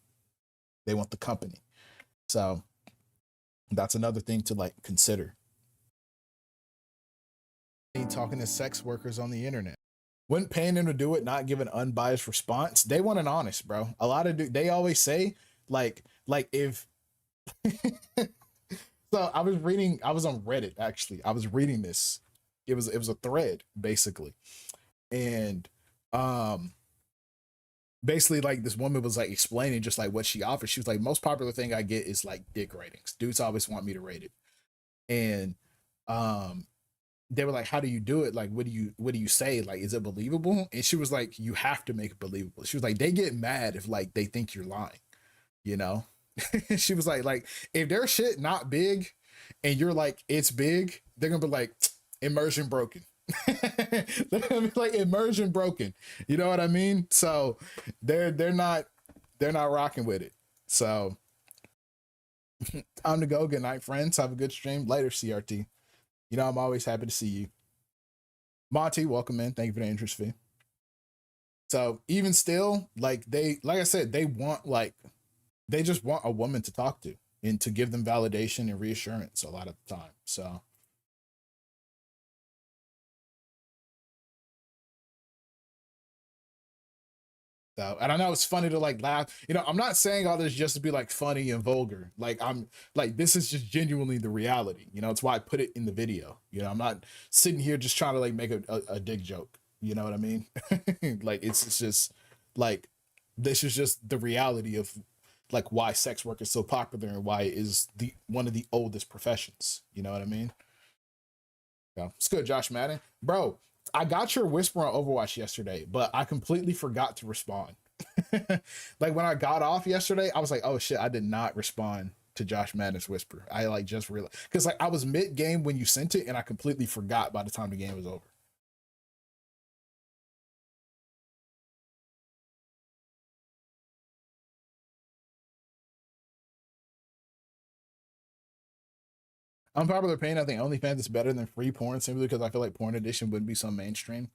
They want the company. So that's another thing to like consider. Talking to sex workers on the internet. When paying them to do it, not give an unbiased response, they want an honest, bro. A lot of they always say like if so I was on Reddit actually. I was reading this. It was a thread basically. And basically like this woman was like explaining just like what she offers. She was like, most popular thing I get is like dick ratings. Dudes always want me to rate it. And they were like, how do you do it? Like, what do you say? Like, is it believable? And she was like, you have to make it believable. She was like, they get mad if like they think you're lying, you know? She was like if their shit not big and you're like it's big, they're gonna be like immersion broken. They're gonna be like immersion broken, you know what I mean? So they're not rocking with it. So time to go. Good night, friends. Have a good stream later. CRT, you know I'm always happy to see you. Monty, welcome in. Thank you for the interest fee. So even still, like I said, they just want a woman to talk to and to give them validation and reassurance a lot of the time. So and I know it's funny to like laugh, you know, I'm not saying all this just to be like funny and vulgar. Like I'm like, this is just genuinely the reality, you know, it's why I put it in the video. You know, I'm not sitting here just trying to like make a dick joke. You know what I mean? Like, it's just like, this is just the reality of like why sex work is so popular and why it is one of the oldest professions. You know what I mean? Yeah, it's good, Josh Madden. Bro, I got your whisper on Overwatch yesterday, but I completely forgot to respond. Like when I got off yesterday, I was like, oh shit, I did not respond to Josh Madden's whisper. I like just realized, because like I was mid-game when you sent it and I completely forgot by the time the game was over. Unpopular opinion, I think OnlyFans is better than free porn simply because I feel like Porn Edition wouldn't be so mainstream.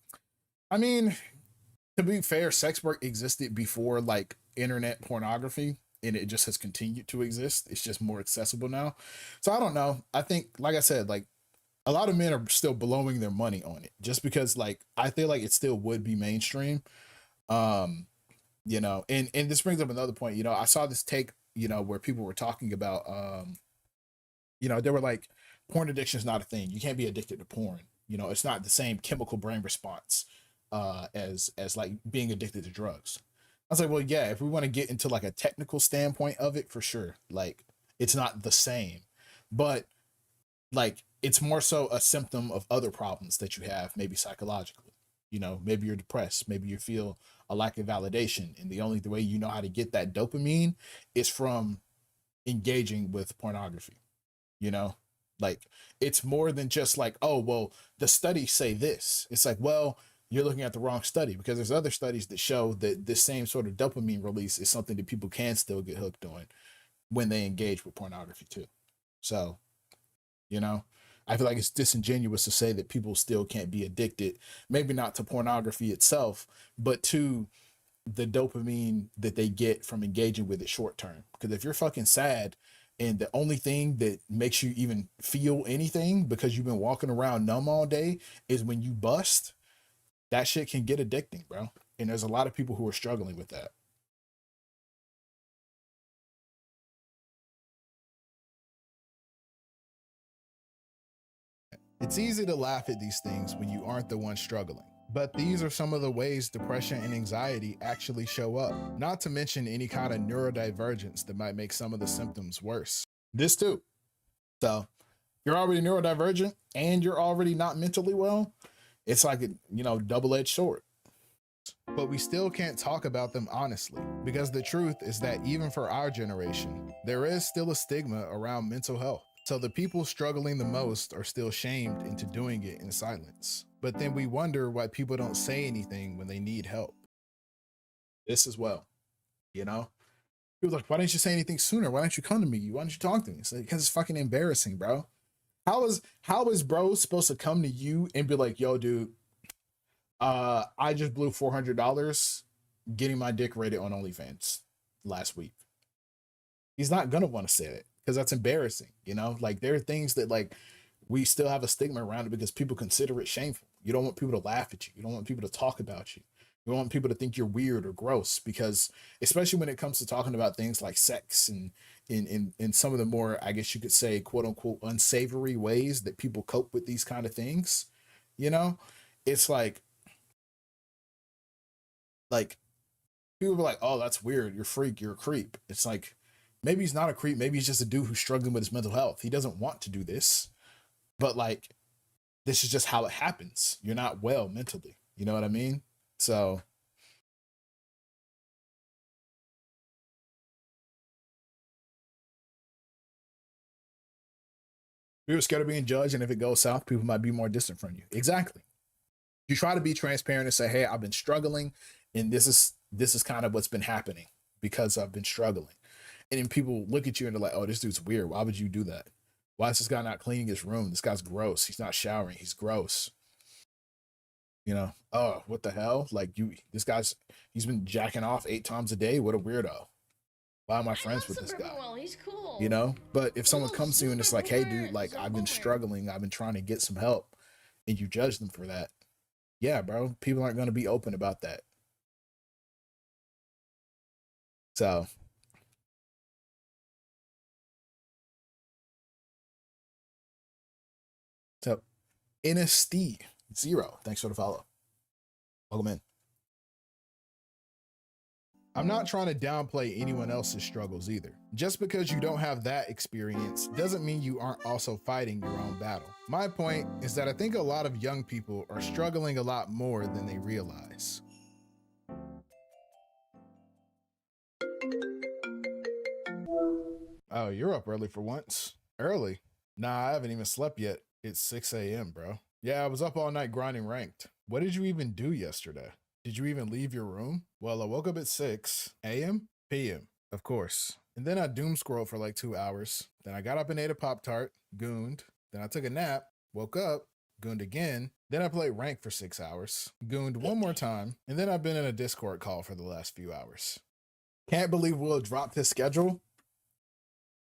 I mean, to be fair, sex work existed before like internet pornography, and it just has continued to exist. It's just more accessible now. So I don't know. I think, like I said, like a lot of men are still blowing their money on it just because, like, I feel like it still would be mainstream. Um, you know, and this brings up another point. You know, I saw this take, you know, where people were talking about, you know, they were like, porn addiction is not a thing. You can't be addicted to porn. You know, it's not the same chemical brain response as like being addicted to drugs. I was like, well, yeah, if we want to get into like a technical standpoint of it, for sure, like it's not the same, but like it's more so a symptom of other problems that you have, maybe psychologically. You know, maybe you're depressed, maybe you feel a lack of validation, and the only way you know how to get that dopamine is from engaging with pornography. You know, like it's more than just like, oh well, the studies say this. It's like, well, you're looking at the wrong study, because there's other studies that show that this same sort of dopamine release is something that people can still get hooked on when they engage with pornography too. So, you know, I feel like it's disingenuous to say that people still can't be addicted, maybe not to pornography itself, but to the dopamine that they get from engaging with it short term. Because if you're fucking sad and the only thing that makes you even feel anything because you've been walking around numb all day is when you bust, that shit can get addicting, bro. And there's a lot of people who are struggling with that. It's easy to laugh at these things when you aren't the one struggling. But these are some of the ways depression and anxiety actually show up, not to mention any kind of neurodivergence that might make some of the symptoms worse. This too. So you're already neurodivergent and you're already not mentally well. It's like a, you know, double-edged sword. But we still can't talk about them honestly, because the truth is that even for our generation, there is still a stigma around mental health. So the people struggling the most are still shamed into doing it in silence. But then we wonder why people don't say anything when they need help. This as well, you know? People are like, why didn't you say anything sooner? Why don't you come to me? Why don't you talk to me? It's like, because it's fucking embarrassing, bro. How is bro supposed to come to you and be like, yo, dude, I just blew $400 getting my dick rated on OnlyFans last week. He's not gonna want to say it because that's embarrassing, you know? Like there are things that like we still have a stigma around it because people consider it shameful. You don't want people to laugh at you. You don't want people to talk about you. You don't want people to think you're weird or gross, because especially when it comes to talking about things like sex and in some of the more, I guess you could say, quote unquote, unsavory ways that people cope with these kind of things, you know, it's like people are like, oh, that's weird. You're a freak. You're a creep. It's like, maybe he's not a creep. Maybe he's just a dude who's struggling with his mental health. He doesn't want to do this, but like, this is just how it happens. You're not well mentally. You know what I mean? So you're scared of being judged, and if it goes south, people might be more distant from you. Exactly. You try to be transparent and say, hey, I've been struggling, and this is kind of what's been happening because I've been struggling. And then people look at you and they're like, oh, this dude's weird. Why would you do that? Why is this guy not cleaning his room? This guy's gross. He's not showering. He's gross. You know, oh, what the hell? Like he's been jacking off 8 times a day. What a weirdo. Why am I friends with this guy? Suburbanwill, he's cool. You know, but if someone Hello, comes to you and it's like, hey, dude, like Super I've been Boomer. struggling, I've been trying to get some help, and you judge them for that, yeah, bro, people aren't going to be open about that. So so NSD 0, thanks for the follow. Welcome in. I'm not trying to downplay anyone else's struggles either. Just because you don't have that experience doesn't mean you aren't also fighting your own battle. My point is that I think a lot of young people are struggling a lot more than they realize. Oh, you're up early for once. Early? Nah, I haven't even slept yet. It's 6 a.m., bro. Yeah, I was up all night grinding ranked. What did you even do yesterday? Did you even leave your room? Well, I woke up at 6 a.m., p.m., of course. And then I doom scrolled for like 2 hours. Then I got up and ate a Pop-Tart, gooned. Then I took a nap, woke up, gooned again. Then I played rank for 6 hours, gooned one more time. And then I've been in a Discord call for the last few hours. Can't believe Will dropped his schedule.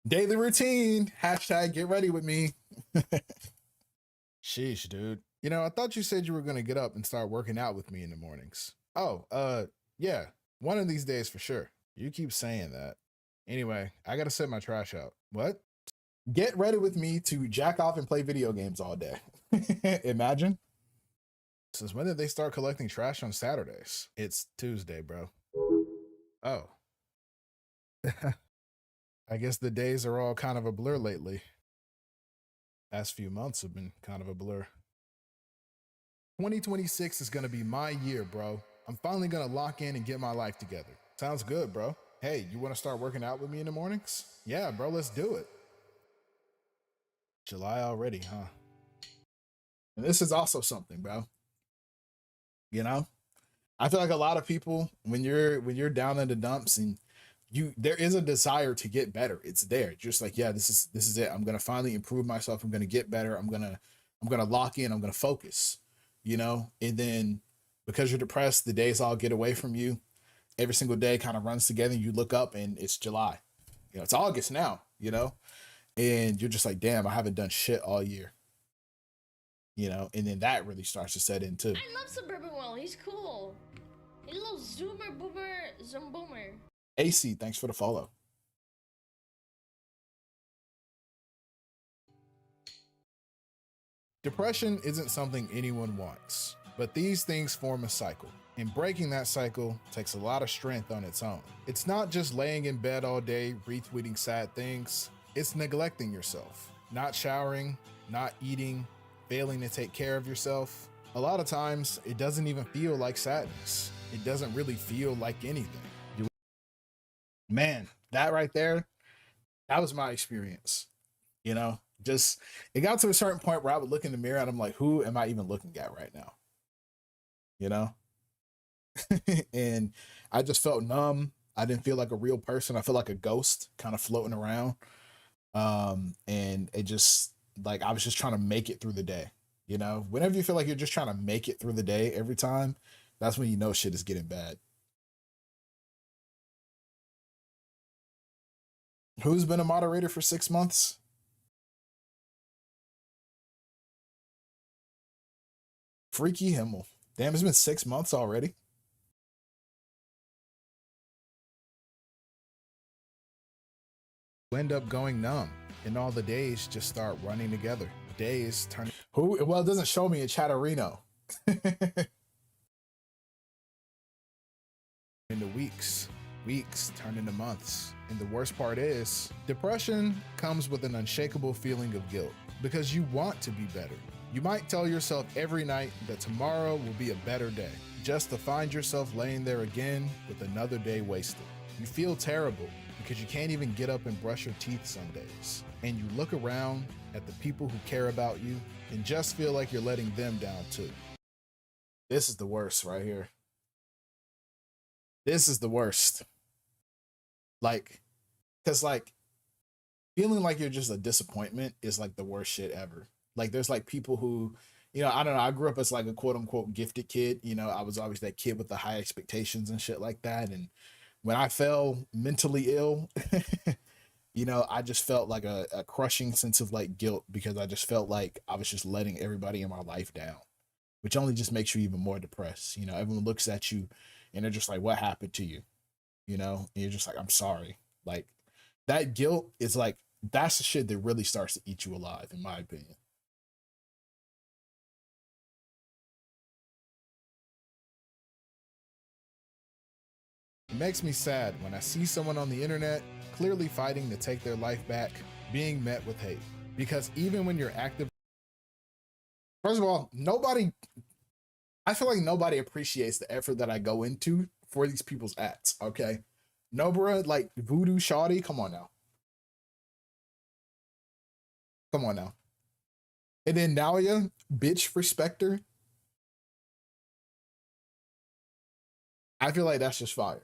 Daily routine. Hashtag get ready with me. Sheesh, dude. You know, I thought you said you were going to get up and start working out with me in the mornings. Oh, yeah. One of these days for sure. You keep saying that. Anyway, I got to set my trash out. What? Get ready with me to jack off and play video games all day. Imagine. Since when did they start collecting trash on Saturdays? It's Tuesday, bro. Oh. I guess the days are all kind of a blur lately. Past few months have been kind of a blur. 2026 is going to be my year, bro. I'm finally going to lock in and get my life together. Sounds good, bro. Hey, you want to start working out with me in the mornings? Yeah, bro, let's do it. July already, huh? And this is also something, bro. You know, I feel like a lot of people, when you're down in the dumps and there is a desire to get better. It's there. Just like, yeah, this is it. I'm gonna finally improve myself. I'm gonna get better. I'm gonna lock in. I'm gonna focus. You know, and then because you're depressed, the days all get away from you. Every single day kind of runs together. And you look up and it's July. You know, it's August now. You know, and you're just like, damn, I haven't done shit all year. You know, and then that really starts to set in too. I love Suburbanwill. He's cool. He's a little zoomer boomer, zoom boomer. AC, thanks for the follow. Depression isn't something anyone wants, but these things form a cycle. And breaking that cycle takes a lot of strength on its own. It's not just laying in bed all day, retweeting sad things. It's neglecting yourself, not showering, not eating, failing to take care of yourself. A lot of times, it doesn't even feel like sadness. It doesn't really feel like anything. Man, that right there, that was my experience. You know, just it got to a certain point where I would look in the mirror and I'm like, who am I even looking at right now? You know? And I just felt numb. I didn't feel like a real person. I felt like a ghost kind of floating around. And it just like I was just trying to make it through the day. You know, whenever you feel like you're just trying to make it through the day every time, that's when you know shit is getting bad. Who's been a moderator for 6 months? Freaky Himmel. Damn, it's been 6 months already. You end up going numb, and all the days just start running together. Days turn. Who? Well, it doesn't show me in Chatterino. Into weeks. Weeks turn into months. And the worst part is, depression comes with an unshakable feeling of guilt because you want to be better. You might tell yourself every night that tomorrow will be a better day, just to find yourself laying there again with another day wasted. You feel terrible because you can't even get up and brush your teeth some days. And you look around at the people who care about you and just feel like you're letting them down too. This is the worst right here. This is the worst. Like, cause like feeling like you're just a disappointment is like the worst shit ever. Like there's like people who, you know, I don't know. I grew up as like a quote unquote gifted kid. You know, I was always that kid with the high expectations and shit like that. And when I fell mentally ill, you know, I just felt like a crushing sense of like guilt because I just felt like I was just letting everybody in my life down, which only just makes you even more depressed. You know, everyone looks at you and they're just like, what happened to you? You know, and you're just like, I'm sorry. Like that guilt is like, that's the shit that really starts to eat you alive, in my opinion. It makes me sad when I see someone on the internet clearly fighting to take their life back, being met with hate. Because even when you're active, first of all, I feel like nobody appreciates the effort that I go into for these people's acts, okay? Nobra, like Voodoo Shawty, come on now. Come on now. And then Nalia, bitch respecter. I feel like that's just fire.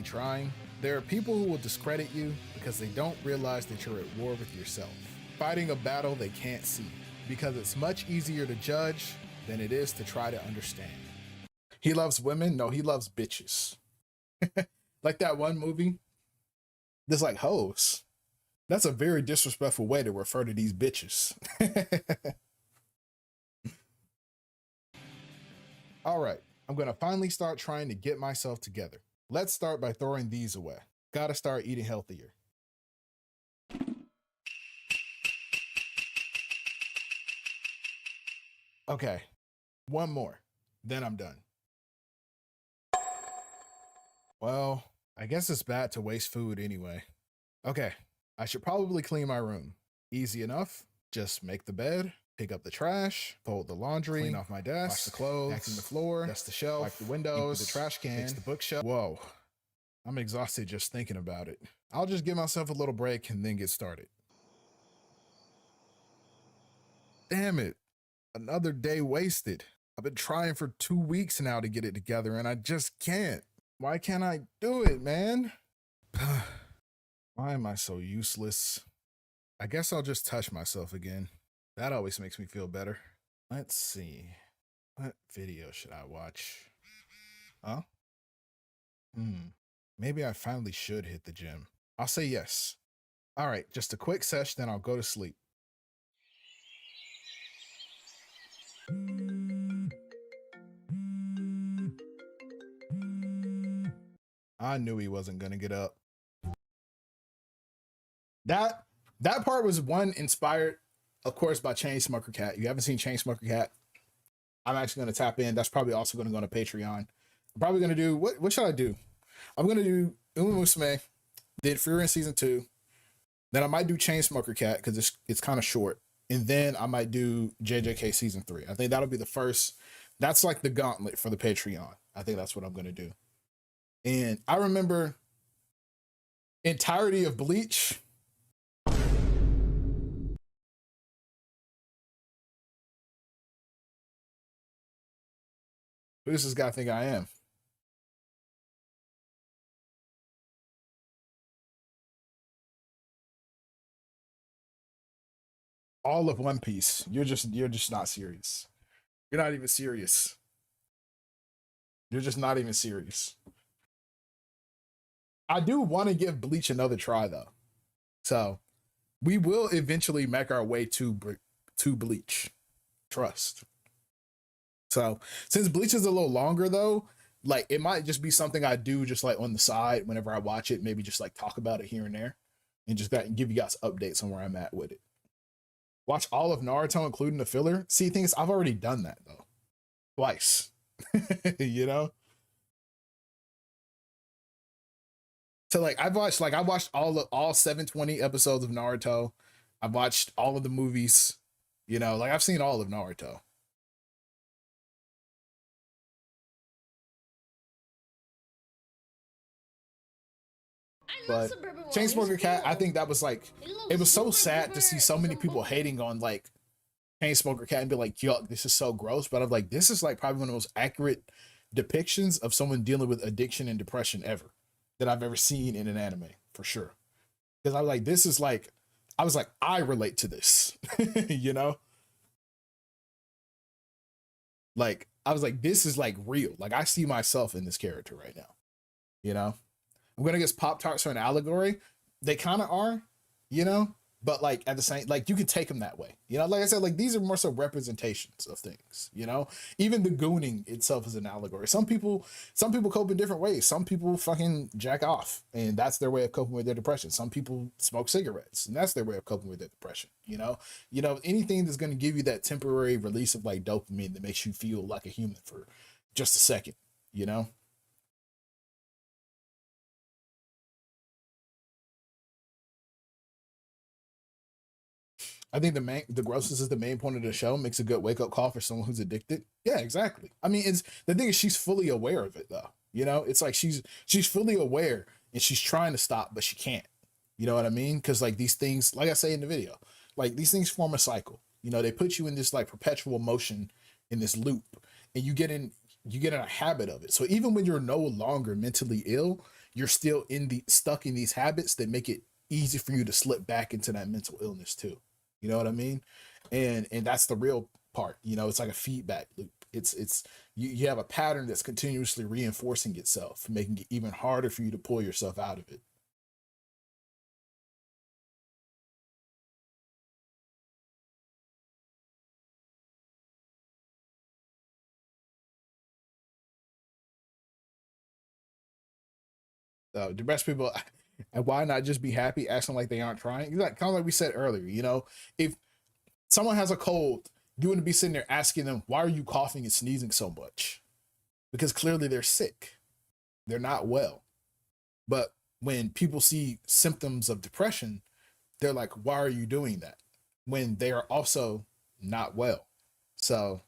Trying. There are people who will discredit you because they don't realize that you're at war with yourself, fighting a battle they can't see, because it's much easier to judge than it is to try to understand. He loves women? No, he loves bitches. Like that one movie, there's like hoes. That's a very disrespectful way to refer to these bitches. All right, I'm gonna finally start trying to get myself together. Let's start by throwing these away. Gotta start eating healthier. Okay, one more, then I'm done. Well, I guess it's bad to waste food anyway. Okay, I should probably clean my room. Easy enough. Just make the bed, pick up the trash, fold the laundry, clean off my desk, wash the clothes, vacuum the floor, dust the shelf, wipe the windows, empty the trash can, fix the bookshelf. Whoa, I'm exhausted just thinking about it. I'll just give myself a little break and then get started. Damn it, another day wasted. I've been trying for 2 weeks now to get it together and I just can't. Why can't I do it, man? Why am I so useless? I guess I'll just touch myself again. That always makes me feel better. Let's see. What video should I watch? Huh? Maybe I finally should hit the gym. I'll say yes. All right, just a quick sesh, then I'll go to sleep. I knew he wasn't gonna get up. That part was one inspired, of course, by Chainsmoker Cat. You haven't seen Chainsmoker Cat? I'm actually gonna tap in. That's probably also gonna go on Patreon. I'm probably gonna do what should I do? I'm gonna do Uma Musume, did Fury in season 2. Then I might do Chainsmoker Cat because it's kind of short. And then I might do JJK season 3. I think that'll be the first. That's like the gauntlet for the Patreon. I think that's what I'm gonna do. And I remember entirety of Bleach. Who does this guy think I am? All of One Piece. You're just not serious. You're not even serious. You're just not even serious. I do want to give Bleach another try though. So we will eventually make our way to Bleach. Trust. So since Bleach is a little longer though, like it might just be something I do just like on the side whenever I watch it, maybe just like talk about it here and there and just give you guys updates on where I'm at with it. Watch all of Naruto, including the filler. See, things I've already done that though. Twice. You know? So like I watched all 720 episodes of Naruto. I've watched all of the movies, you know, like I've seen all of Naruto. But Chainsmoker Cat, I think that was like, it was so sad to see so many people hating on like Chainsmoker Cat and be like, yuck, this is so gross. But I'm like, this is like probably one of the most accurate depictions of someone dealing with addiction and depression ever that I've ever seen in an anime, for sure. Because I was like, this is like, I was like, I relate to this, you know? Like, I was like, this is like real. Like, I see myself in this character right now, you know? I'm gonna guess Pop-Tarts are an allegory. They kind of are, you know? But like at the same, like you could take them that way, you know? Like I said, like these are more so representations of things, you know? Even the gooning itself is an allegory. Some people cope in different ways. Some people fucking jack off and that's their way of coping with their depression. Some people smoke cigarettes and that's their way of coping with their depression, you know? You know, anything that's gonna give you that temporary release of like dopamine that makes you feel like a human for just a second, you know? I think the grossness is the main point of the show. Makes a good wake up call for someone who's addicted. Yeah, exactly. I mean, it's the thing is she's fully aware of it though. You know, it's like she's fully aware and she's trying to stop, but she can't. You know what I mean? Because like these things, like I say in the video, like these things form a cycle. You know, they put you in this like perpetual motion in this loop, and you get in a habit of it. So even when you're no longer mentally ill, you're still stuck in these habits that make it easy for you to slip back into that mental illness too. You know what I mean? And that's the real part, you know, it's like a feedback loop, It's you have a pattern that's continuously reinforcing itself, making it even harder for you to pull yourself out of it. Depressed people, and why not just be happy, acting like they aren't trying? Like kind of like we said earlier, you know, if someone has a cold, you wouldn't be sitting there asking them, why are you coughing and sneezing so much? Because clearly they're sick. They're not well. But when people see symptoms of depression, they're like, why are you doing that? When they are also not well. So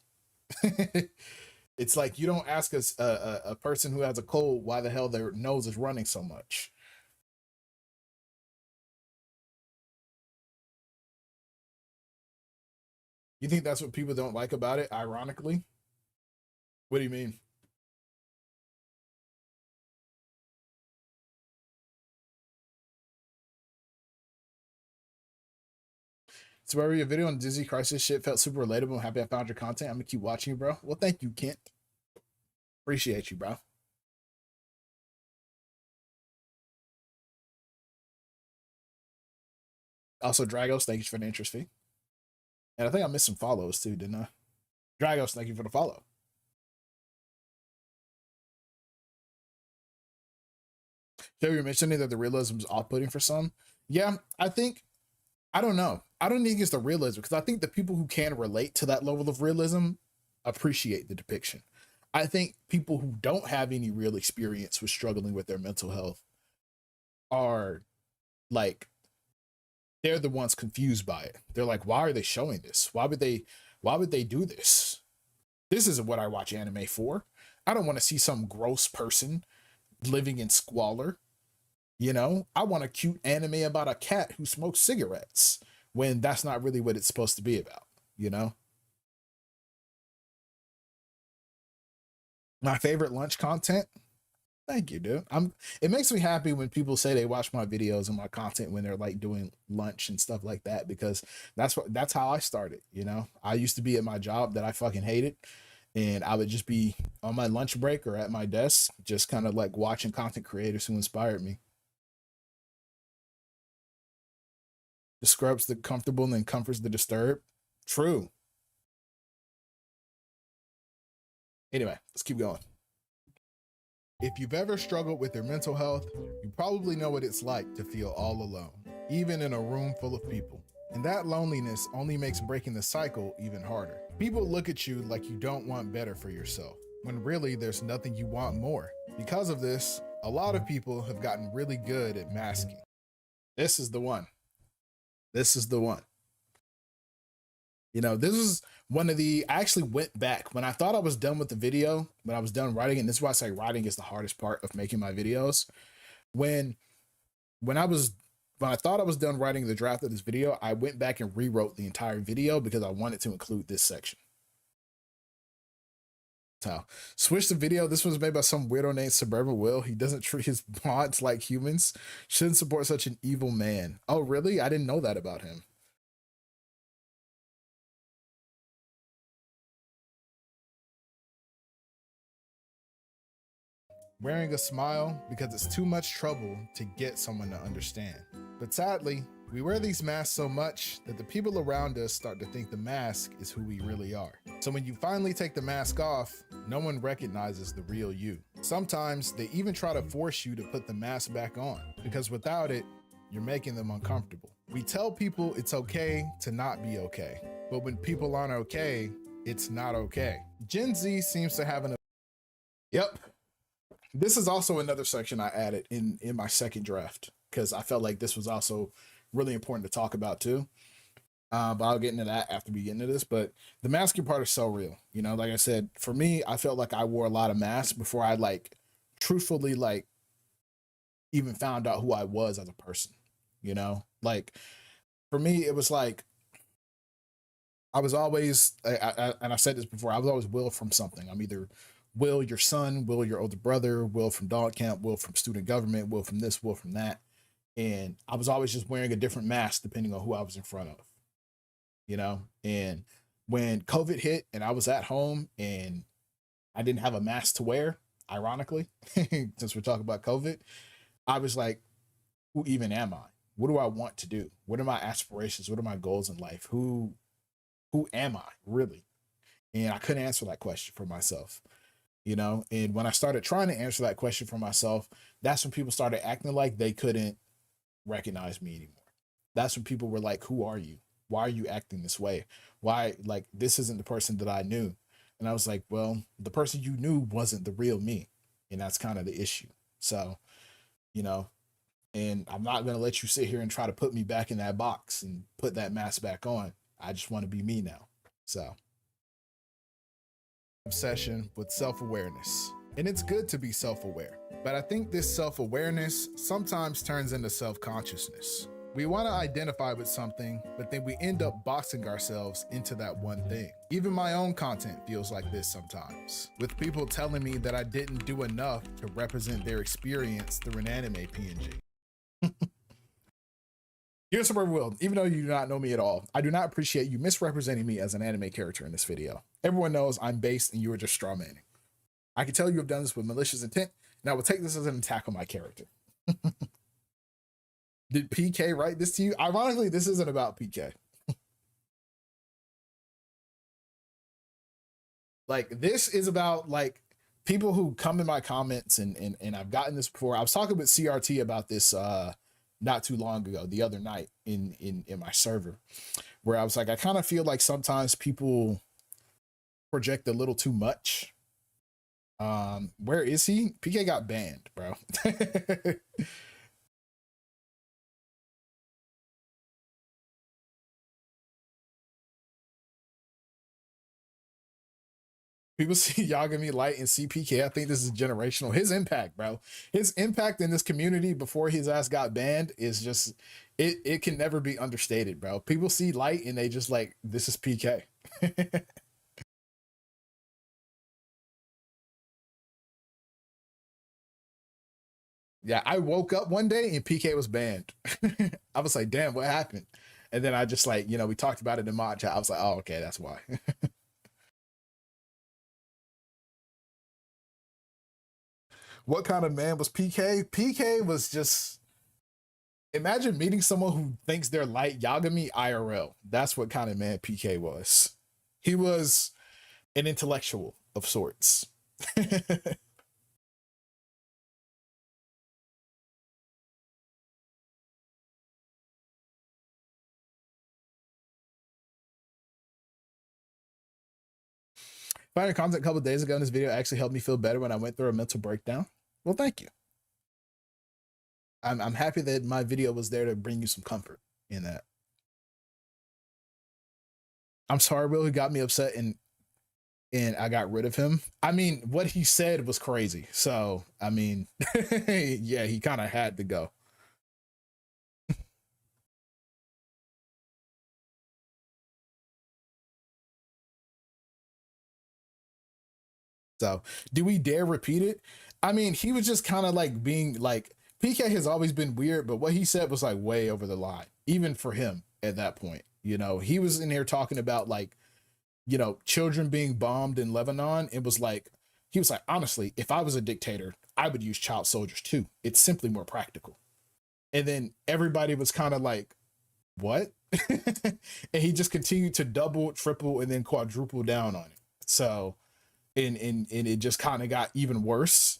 it's like you don't ask us a person who has a cold why the hell their nose is running so much. You think that's what people don't like about it, ironically? What do you mean? So wherever your video on Disney Crisis shit felt super relatable. I'm happy I found your content. I'm gonna keep watching you, bro. Well, thank you, Kent. Appreciate you, bro. Also, Dragos, thank you for the interest fee. And I think I missed some follows too, didn't I? Dragos, thank you for the follow. So you're mentioning that the realism is off-putting for some. Yeah, I don't know. I don't think it's the realism because I think the people who can relate to that level of realism appreciate the depiction. I think people who don't have any real experience with struggling with their mental health are like, they're the ones confused by it. They're like, why are they showing this? Why would they do this? This isn't what I watch anime for. I don't want to see some gross person living in squalor. You know, I want a cute anime about a cat who smokes cigarettes when that's not really what it's supposed to be about, you know? My favorite lunch content. Thank you, dude. It makes me happy when people say they watch my videos and my content when they're like doing lunch and stuff like that, because that's how I started, you know? I used to be at my job that I fucking hated, and I would just be on my lunch break or at my desk, just kind of like watching content creators who inspired me. Describes the comfortable and then comforts the disturbed. True. Anyway, let's keep going. If you've ever struggled with your mental health, you probably know what it's like to feel all alone, even in a room full of people. And that loneliness only makes breaking the cycle even harder. People look at you like you don't want better for yourself, when really there's nothing you want more. Because of this, a lot of people have gotten really good at masking. This is the one. This is the one. You know, this is one of the, I actually went back when I thought I was done with the video, when I was done writing, and this is why I say writing is the hardest part of making my videos. When I thought I was done writing the draft of this video, I went back and rewrote the entire video because I wanted to include this section. So, switch the video. This was made by some weirdo named Suburbanwill. He doesn't treat his mods like humans. Shouldn't support such an evil man. Oh, really? I didn't know that about him. Wearing a smile because it's too much trouble to get someone to understand. But sadly, we wear these masks so much that the people around us start to think the mask is who we really are. So when you finally take the mask off, no one recognizes the real you. Sometimes they even try to force you to put the mask back on, because without it, you're making them uncomfortable. We tell people it's okay to not be okay, but when people aren't okay, it's not okay. Gen Z seems to have an... Yep. This is also another section I added in my second draft, because I felt like this was also really important to talk about too. But I'll get into that after we get into this. But the masking part is so real. You know, like I said, for me, I felt like I wore a lot of masks before I like truthfully like even found out who I was as a person. You know, like for me, it was like I was always, and I said this before, I was always Will from something. I'm either Will your son, Will your older brother, Will from dog camp, Will from student government, Will from this, Will from that. And I was always just wearing a different mask depending on who I was in front of, you know? And when COVID hit and I was at home and I didn't have a mask to wear, ironically, since we're talking about COVID, I was like, who even am I? What do I want to do? What are my aspirations? What are my goals in life? Who am I really? And I couldn't answer that question for myself, you know? And when I started trying to answer that question for myself, that's when people started acting like they couldn't recognize me anymore. That's when people were like, who are you? Why are you acting this way? Why, like, this isn't the person that I knew. And I was like, well, the person you knew wasn't the real me. And that's kind of the issue. So, you know, and I'm not going to let you sit here and try to put me back in that box and put that mask back on. I just want to be me now. So, obsession with self-awareness. And it's good to be self-aware, but I think this self-awareness sometimes turns into self-consciousness. We want to identify with something, but then we end up boxing ourselves into that one thing. Even my own content feels like this sometimes, with people telling me that I didn't do enough to represent their experience through an anime PNG. Here's Suburbanwill. Even though you do not know me at all, I do not appreciate you misrepresenting me as an anime character in this video. Everyone knows I'm based and you are just strawmanning. I can tell you have done this with malicious intent, and I will take this as an attack on my character. Did PK write this to you? Ironically, this isn't about PK. Like, this is about, like, people who come in my comments, and I've gotten this before. I was talking with CRT about this not too long ago, the other night in my server, where I was like, I kind of feel like sometimes people project a little too much. Where is he? PK got banned, bro. People see Yagami Light and CPK. I think this is generational. His impact, bro. His impact in this community before his ass got banned is just, it can never be understated, bro. People see Light and they just like, this is PK. Yeah, I woke up one day and PK was banned. I was like, damn, what happened? And then I just like, you know, we talked about it in mod chat. I was like, oh, okay, that's why. What kind of man was PK? PK was just, imagine meeting someone who thinks they're like Yagami IRL. That's what kind of man PK was. He was an intellectual of sorts. Finding content a couple of days ago in this video actually helped me feel better when I went through a mental breakdown. Well, thank you. I'm happy that my video was there to bring you some comfort in that. I'm sorry, Will, who got me upset and I got rid of him. I mean, what he said was crazy. So, I mean, yeah, he kind of had to go. So, do we dare repeat it? I mean, he was just kind of like being like, PK has always been weird, but what he said was like way over the line, even for him at that point. You know, he was in here talking about like, you know, children being bombed in Lebanon. It was like, he was like, honestly, if I was a dictator, I would use child soldiers too. It's simply more practical. And then everybody was kind of like, what? And he just continued to double, triple, and then quadruple down on it. So, and it just kind of got even worse.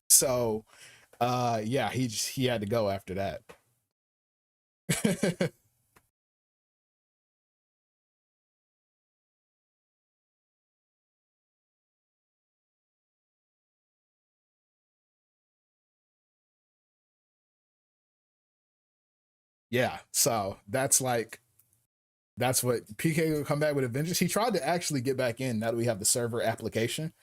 So, yeah, he had to go after that. Yeah, so that's like, that's what PK will come back with a vengeance. He tried to actually get back in now that we have the server application.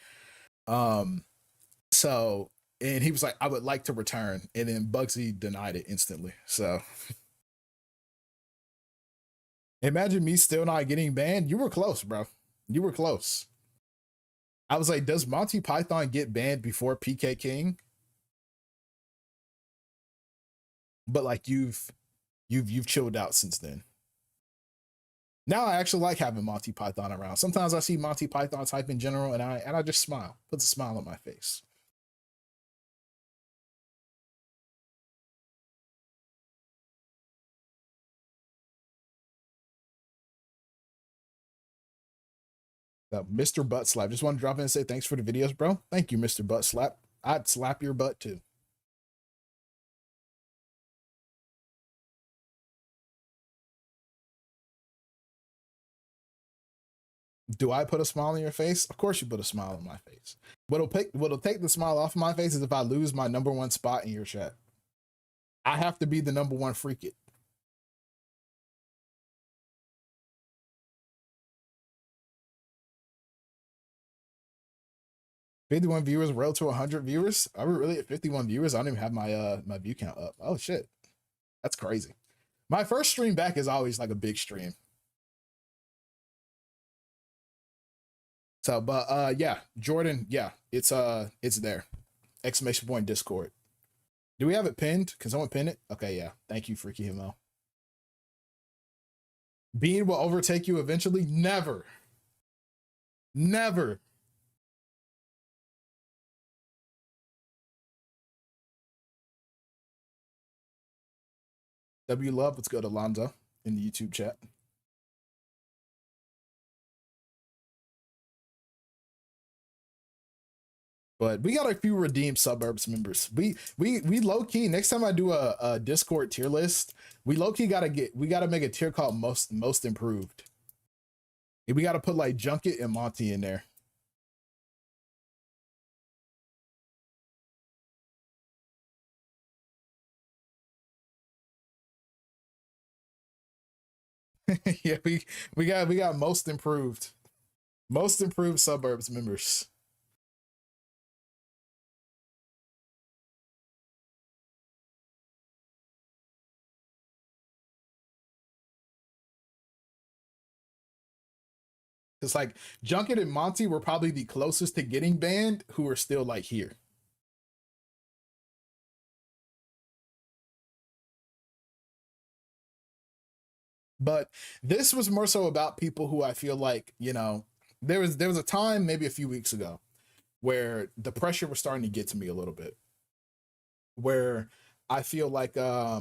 So, and he was like, I would like to return, and then Bugsy denied it instantly. So imagine me still not getting banned. You were close, bro. You were close. I was like, does Monty Python get banned before PK King? But like you've chilled out since then. Now I actually like having Monty Python around. Sometimes I see Monty Python type in general, and I just smile. Puts a smile on my face. Mr. Butt Slap. Just want to drop in and say thanks for the videos, bro. Thank you, Mr. Butt Slap. I'd slap your butt too. Do I put a smile on your face? Of course you put a smile on my face. What'll take the smile off my face is if I lose my #1 spot in your chat. I have to be the #1 freak it. $51 viewers roll to 100 viewers. Are we really at 51 viewers? I don't even have my my view count up. Oh shit. That's crazy. My first stream back is always like a big stream. So, but yeah, Jordan, yeah, it's there. Exclamation point Discord. Do we have it pinned? Can someone pin it? Okay, yeah. Thank you, Freaky Himo. Bean will overtake you eventually. Never. Never. W Love, let's go to Lonzo in the YouTube chat. But we got a few redeemed Suburbs members. We low key. Next time I do a Discord tier list, we low key gotta make a tier called most improved. And we gotta put like Junket and Monty in there. Yeah, we got most improved Suburbs members. It's like Junket and Monty were probably the closest to getting banned who are still like here. But this was more so about people who I feel like, you know, there was a time maybe a few weeks ago where the pressure was starting to get to me a little bit. Where I feel like there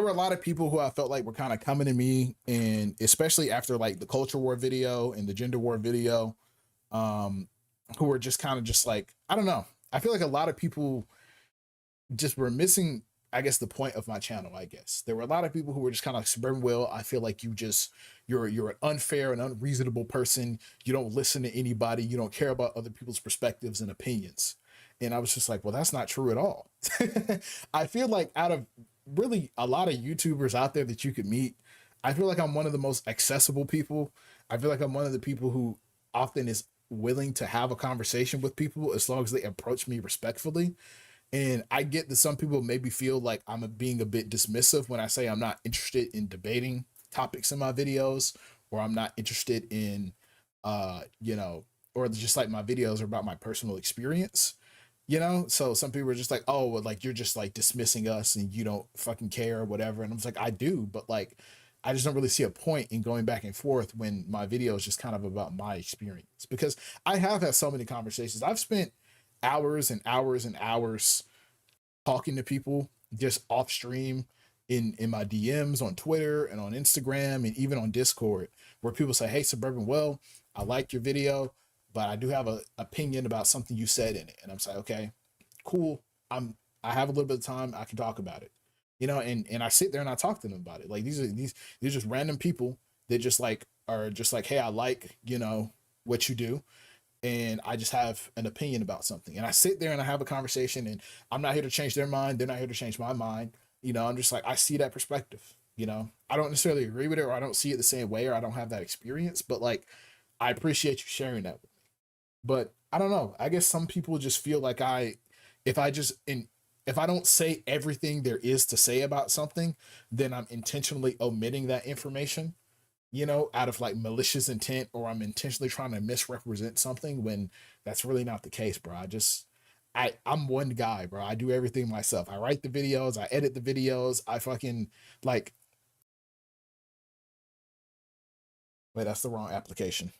were a lot of people who I felt like were kind of coming to me, and especially after like the culture war video and the gender war video, who were just kind of just like, I don't know. I feel like a lot of people just were missing, I guess, the point of my channel. I guess there were a lot of people who were just kind of like, Suburbanwill, I feel like you're an unfair and unreasonable person. You don't listen to anybody. You don't care about other people's perspectives and opinions. And I was just like, well, that's not true at all. I feel like out of really a lot of YouTubers out there that you could meet, I feel like I'm one of the most accessible people. I feel like I'm one of the people who often is willing to have a conversation with people as long as they approach me respectfully. And I get that some people maybe feel like I'm being a bit dismissive when I say I'm not interested in debating topics in my videos, or I'm not interested in, you know, or just like my videos are about my personal experience, you know? So some people are just like, oh, well, like, you're just like dismissing us and you don't fucking care or whatever. And I'm just like, I do, but like, I just don't really see a point in going back and forth when my video is just kind of about my experience, because I have had so many conversations. I've spent hours and hours and hours talking to people just off stream in my DMs on Twitter and on Instagram and even on Discord, where people say, hey, Suburbanwill, I liked your video, but I do have an opinion about something you said in it. And I'm like, okay, cool. I have a little bit of time. I can talk about it, you know, and I sit there and I talk to them about it. Like these are just random people that just like are just like, hey, I like, you know, what you do, and I just have an opinion about something. And I sit there and I have a conversation, and I'm not here to change their mind. They're not here to change my mind. You know, I'm just like, I see that perspective. You know, I don't necessarily agree with it, or I don't see it the same way, or I don't have that experience, but like, I appreciate you sharing that with me. But I don't know. I guess some people just feel like if I just, if I don't say everything there is to say about something, then I'm intentionally omitting that information, you know, out of like malicious intent, or I'm intentionally trying to misrepresent something, when that's really not the case, bro. I'm one guy, bro. I do everything myself. I write the videos, I edit the videos, I fucking like wait, that's the wrong application.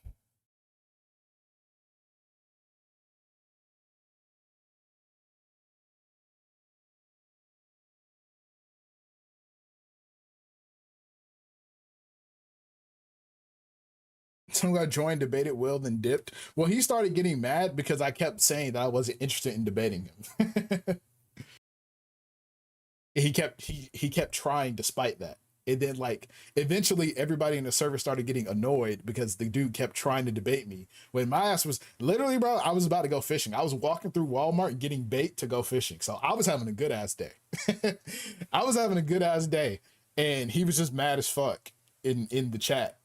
Some guy joined, debated Will, then dipped. Well, he started getting mad because I kept saying that I wasn't interested in debating him. He kept trying despite that. And then like eventually everybody in the server started getting annoyed because the dude kept trying to debate me. When my ass was literally, bro, I was about to go fishing. I was walking through Walmart getting bait to go fishing. So I was having a good ass day. I was having a good ass day. And he was just mad as fuck in the chat.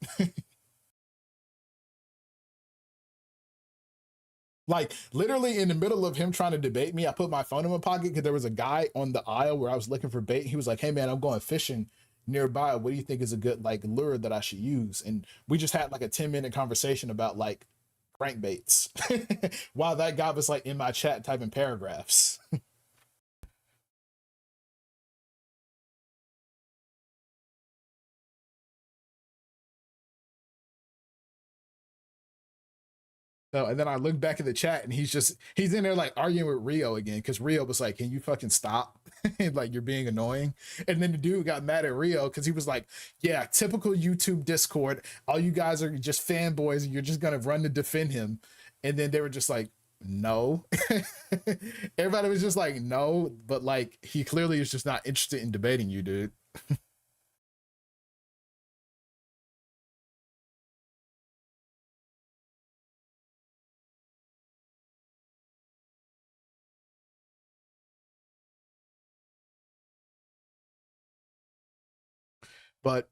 Like literally in the middle of him trying to debate me, I put my phone in my pocket because there was a guy on the aisle where I was looking for bait. He was like, "Hey man, I'm going fishing nearby. What do you think is a good like lure that I should use?" And we just had like a 10-minute conversation about like crankbaits while that guy was like in my chat typing paragraphs. So, and then I look back at the chat and he's in there like arguing with Rio again because Rio was like, "Can you fucking stop? Like you're being annoying." And then the dude got mad at Rio because he was like, "Yeah, typical YouTube Discord. All you guys are just fanboys and you're just gonna run to defend him." And then they were just like, "No." Everybody was just like, "No," but like he clearly is just not interested in debating you, dude. But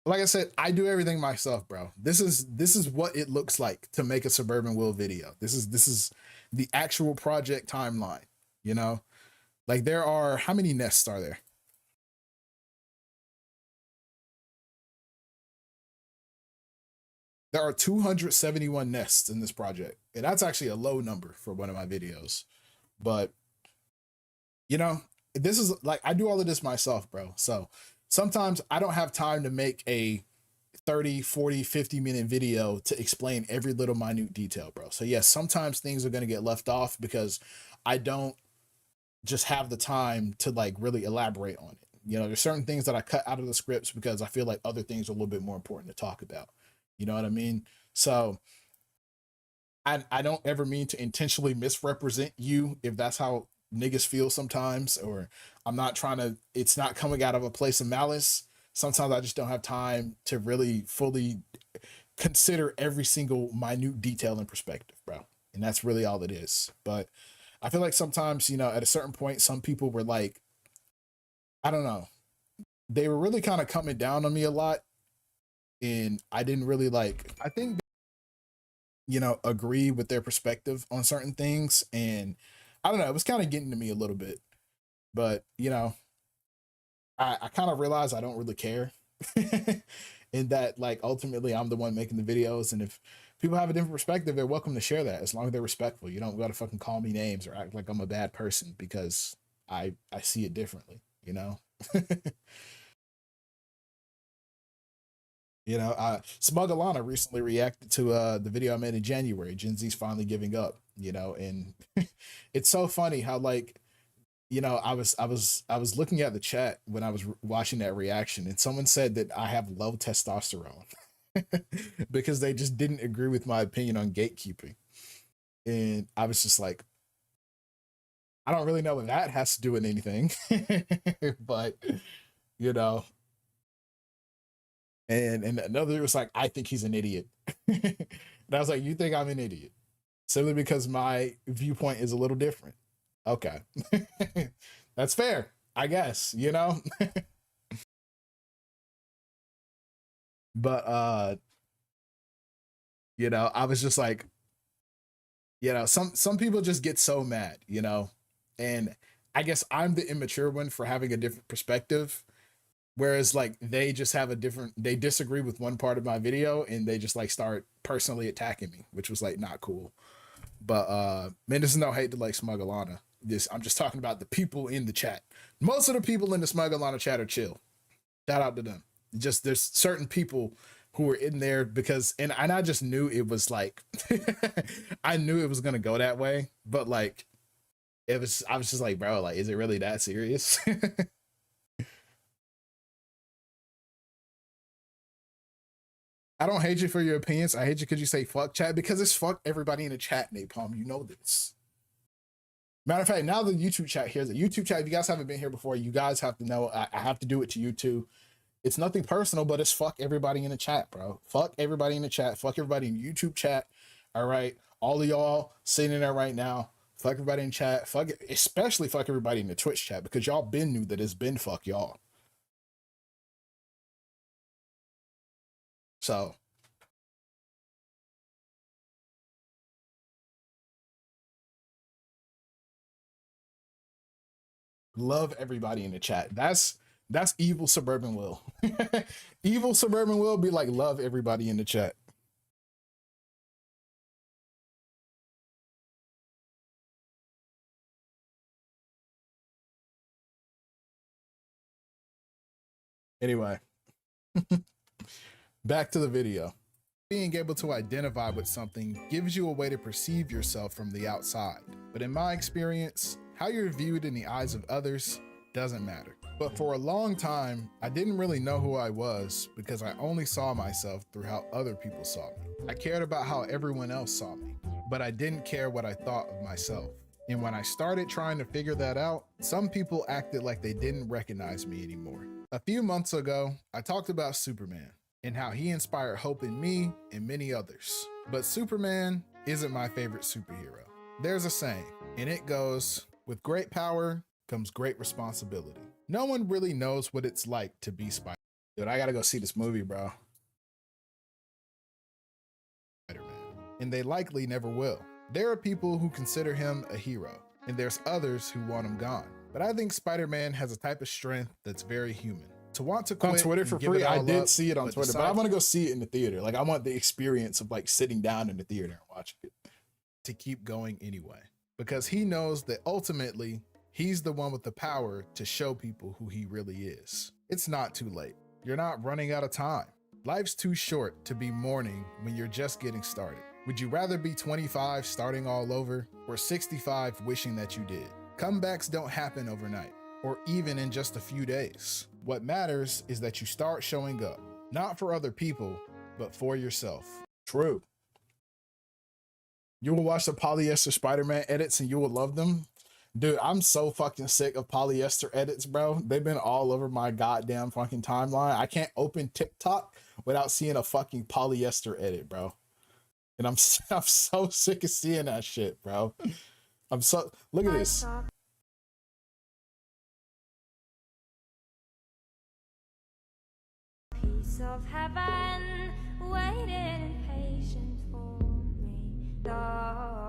like I said, I do everything myself, bro. This is what it looks like to make a Suburbanwill video. This is the actual project timeline, you know? Like there are how many nests are there? There are 271 nests in this project. And that's actually a low number for one of my videos. But you know, this is like I do all of this myself, bro. So sometimes I don't have time to make a 30, 40, 50-minute video to explain every little minute detail, bro. So yes, sometimes things are going to get left off because I don't just have the time to like really elaborate on it. You know, there's certain things that I cut out of the scripts because I feel like other things are a little bit more important to talk about. You know what I mean? So I don't ever mean to intentionally misrepresent you if that's how niggas feel sometimes, or I'm not trying to, it's not coming out of a place of malice. Sometimes I just don't have time to really fully consider every single minute detail and perspective, bro. And that's really all it is. But I feel like sometimes, you know, at a certain point, some people were like, I don't know, they were really kind of coming down on me a lot. And I didn't really like, I think, you know, agree with their perspective on certain things. And I don't know, it was kind of getting to me a little bit. But, you know, I kind of realized I don't really care. In that, like, ultimately, I'm the one making the videos. And if people have a different perspective, they're welcome to share that as long as they're respectful. You don't got to fucking call me names or act like I'm a bad person because I see it differently, you know? You know, Smug Alana recently reacted to the video I made in January. Gen Z's finally giving up, you know, and it's so funny how like, you know, I was looking at the chat when I was watching that reaction, and someone said that I have low testosterone because they just didn't agree with my opinion on gatekeeping, and I was just like, I don't really know what that has to do with anything, but you know, and another was like, I think he's an idiot. And I was like, you think I'm an idiot? Simply because my viewpoint is a little different. Okay. That's fair, I guess, you know? But you know, I was just like, you know, some people just get so mad, you know? And I guess I'm the immature one for having a different perspective. Whereas like they just have a different, they disagree with one part of my video and they just like start personally attacking me, which was like not cool. But man, this is no hate to like Smugglana. I'm just talking about the people in the chat. Most of the people in the Smugglana chat are chill. Shout out to them. Just there's certain people who were in there because and I just knew it was like I knew it was gonna go that way, but like I was just like, bro, like, is it really that serious? I don't hate you for your opinions. I hate you because you say fuck chat, because it's fuck everybody in the chat, Napalm. You know this. Matter of fact, now the YouTube chat here's a YouTube chat. If you guys haven't been here before, you guys have to know I have to do it to you too. It's nothing personal, but it's fuck everybody in the chat, bro. Fuck everybody in the chat. Fuck everybody in YouTube chat. All right. All of y'all sitting in there right now. Fuck everybody in chat. Fuck it, especially fuck everybody in the Twitch chat, because y'all been knew that it's been fuck y'all. So love everybody in the chat. That's evil Suburbanwill. Evil Suburbanwill be like, love everybody in the chat. Anyway, back to the video. Being able to identify with something gives you a way to perceive yourself from the outside. But in my experience, how you're viewed in the eyes of others doesn't matter. But for a long time, I didn't really know who I was because I only saw myself through how other people saw me. I cared about how everyone else saw me, but I didn't care what I thought of myself. And when I started trying to figure that out, some people acted like they didn't recognize me anymore. A few months ago, I talked about Superman and how he inspired hope in me and many others. But Superman isn't my favorite superhero. There's a saying, and it goes, with great power comes great responsibility. No one really knows what it's like to be Spider-Man. Dude, I gotta go see this movie, bro. Spider-Man. And they likely never will. There are people who consider him a hero, and there's others who want him gone. But I think Spider-Man has a type of strength that's very human. To want to quit on Twitter for free, I did see it on Twitter, but I want to go see it in the theater. Like, I want the experience of like sitting down in the theater and watching it. To keep going anyway, because he knows that ultimately he's the one with the power to show people who he really is. It's not too late. You're not running out of time. Life's too short to be mourning when you're just getting started. Would you rather be 25 starting all over, or 65 wishing that you did? Comebacks don't happen overnight, or even in just a few days. What matters is that you start showing up, not for other people, but for yourself. True. You will watch the polyester Spider-Man edits and you will love them. Dude, I'm so fucking sick of polyester edits, bro. They've been all over my goddamn fucking timeline. I can't open TikTok without seeing a fucking polyester edit, bro. And I'm so sick of seeing that shit, bro. Look at this. Piece of heaven waiting in patience for me, Lord.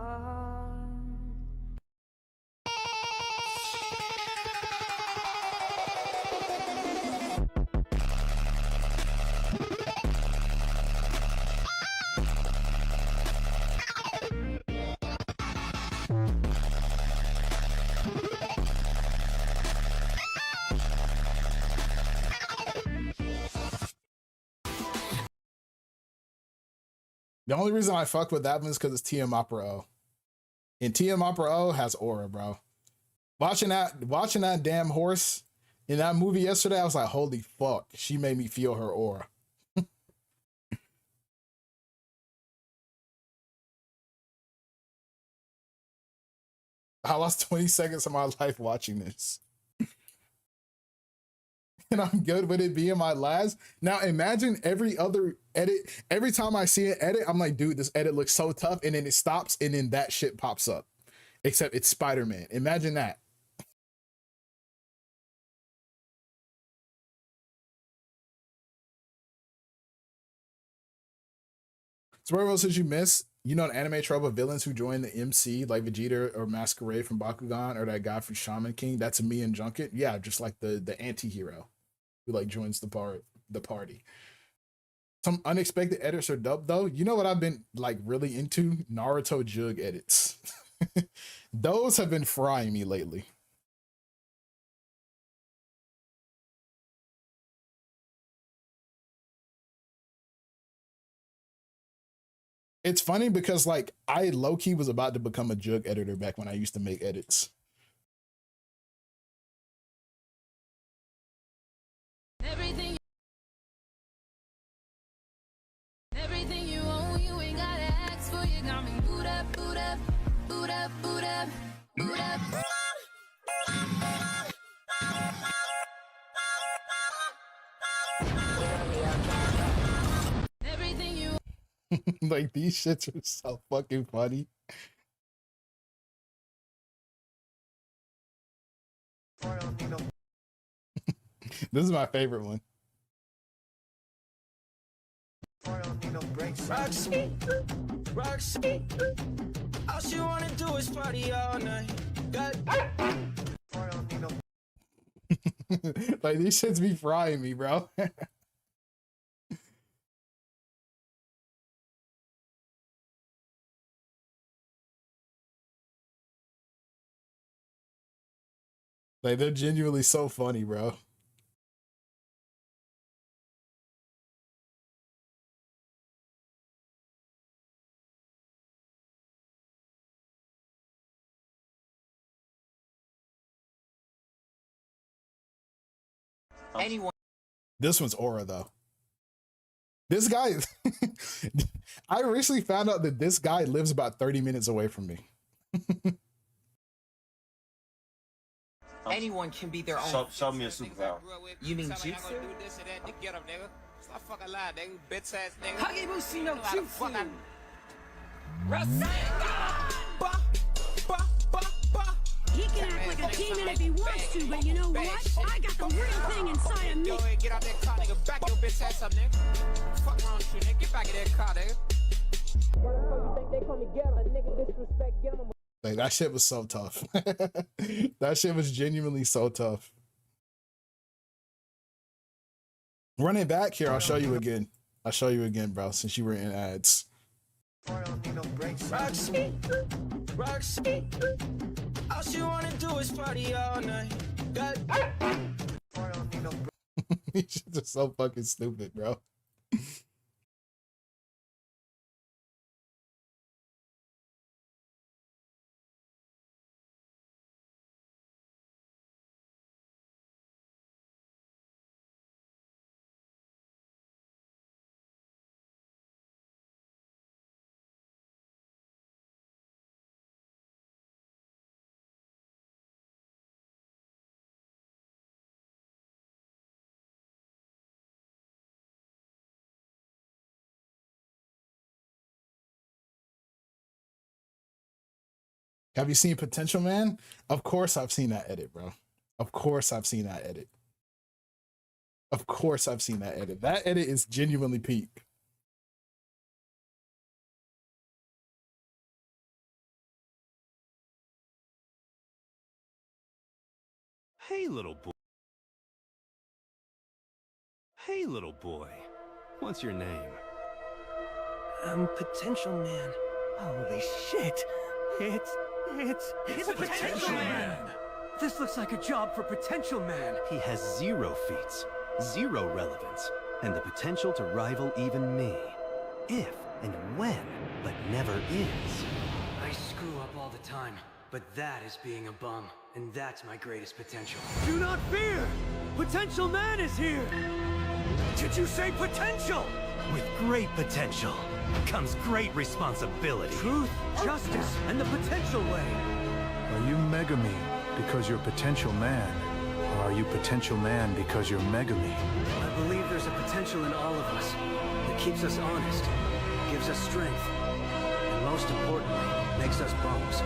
The only reason I fuck with that one is because it's TM Opera O. And TM Opera O has aura, bro. Watching that damn horse in that movie yesterday, I was like, holy fuck. She made me feel her aura. I lost 20 seconds of my life watching this. And I'm good with it being my last. Now imagine every other edit. Every time I see an edit, I'm like, dude, this edit looks so tough. And then it stops and then that shit pops up. Except it's Spider-Man. Imagine that. So where else did you miss? You know, an anime trope of villains who join the MC, like Vegeta or Masquerade from Bakugan, or that guy from Shaman King. That's me and Junket. Yeah, just like the anti-hero who like joins the party. Some unexpected edits are dope though. You know what I've been like really into? Naruto Jug edits. Those have been frying me lately. It's funny because like I low-key was about to become a Jug editor back when I used to make edits. Everything you own, you ain't gotta ask for. You got me boot up, boot up, boot up, boot up, boot up. Everything you Like these shits are so fucking funny. This is my favorite one. Roxy, Roxy, all she wanna do is party all night. Like these shits be frying me, bro. Like they're genuinely so funny, bro. Anyone. This one's Aura though. This guy, I recently found out that this guy lives about 30 minutes away from me. Anyone can be their own. Show me a superpower. You mean jutsu? Hagebushi no jutsu. He can act like a demon if he wants to, but you know what? I got the real thing inside of me. Get out that car, nigga. Back your bitch ass up, nigga. Fuck around with you, nigga. Get back in that car, nigga. Like that shit was so tough. That shit was genuinely so tough. Run it back here. I'll show you again. I'll show you again, bro, since you were in ads. Roxy, Roxy, all she wanna do is party all night. These shits are so fucking stupid, bro. Have you seen Potential Man? Of course I've seen that edit, bro. Of course I've seen that edit. Of course I've seen that edit. That edit is genuinely peak. Hey, little boy. Hey, little boy. What's your name? Potential Man. Holy shit. It's Potential Man. This looks like a job for Potential Man. He has 0 feats, 0 relevance, and the potential to rival even me. If and when, but never is. I screw up all the time, but that is being a bum, and that's my greatest potential. Do not fear! Potential Man is here! Did you say potential? With great potential comes great responsibility. Truth, justice, and the potential way. Are you Mega Me because you're Potential Man? Or are you Potential Man because you're Mega Me? I believe there's a potential in all of us that keeps us honest, gives us strength, and most importantly, makes us bums.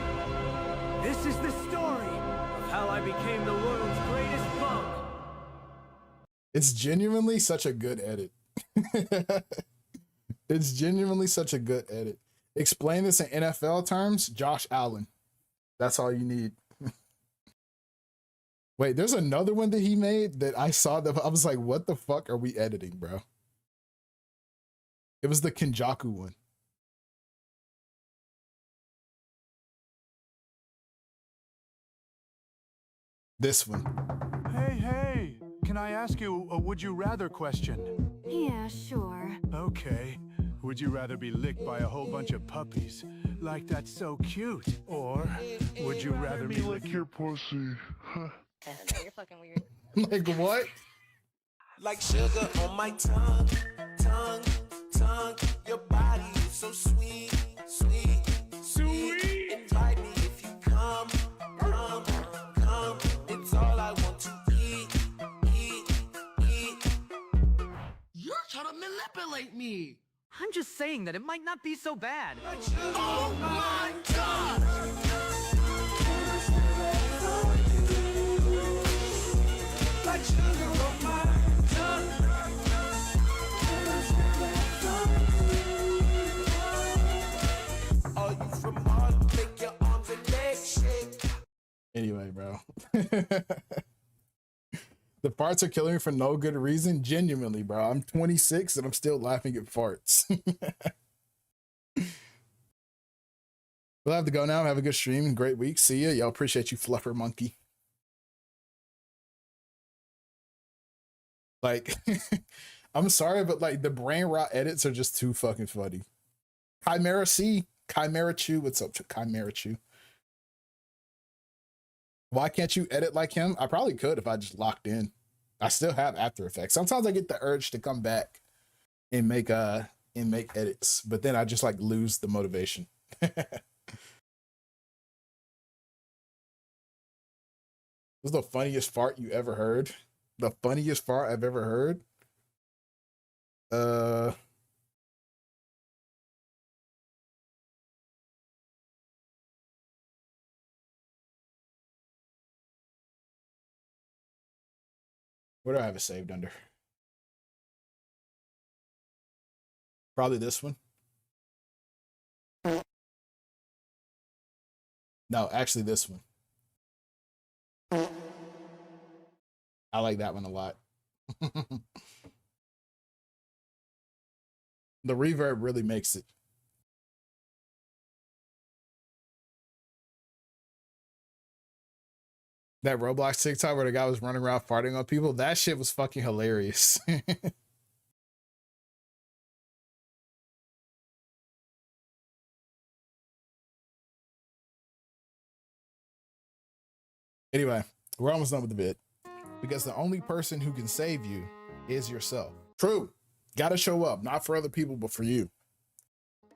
This is the story of how I became the world's greatest bum. It's genuinely such a good edit. It's genuinely such a good edit. Explain this in NFL terms, Josh Allen. That's all you need. Wait, there's another one that he made that I saw that I was like, what the fuck are we editing, bro? It was the Kenjaku one. This one. Hey, can I ask you a would you rather question? Yeah, sure. Okay. Would you rather be licked by a whole bunch of puppies, like that's so cute? Or would you rather be lick your pussy? You're fucking weird. Like what? Like sugar on my tongue, tongue, tongue. Your body is so sweet, sweet, sweet. Invite me if you come, come, come. It's all I want to eat, eat, eat. You're trying to manipulate me. I'm just saying that it might not be so bad. Oh my god! Like sugar on my tongue. Are you from Harlem? Make your arms and legs shake. Anyway, bro. The farts are killing me for no good reason. Genuinely, bro. I'm 26 and I'm still laughing at farts. We'll have to go now. Have a good stream. Great week. See ya. Y'all appreciate you, Fluffer Monkey. Like, I'm sorry, but like the brain rot edits are just too fucking funny. Chimera C. Chimera Chew. What's up, Chimera Chew? Why can't you edit like him? I probably could if I just locked in. I still have After Effects. Sometimes I get the urge to come back and make edits, but then I just like lose the motivation. This is the funniest fart you ever heard. The funniest fart I've ever heard. Where do I have it saved under? Probably this one. No, actually this one. I like that one a lot. The reverb really makes it. That Roblox TikTok where the guy was running around farting on people, that shit was fucking hilarious. Anyway, we're almost done with the bit. Because the only person who can save you is yourself. True. Gotta show up, not for other people, but for you.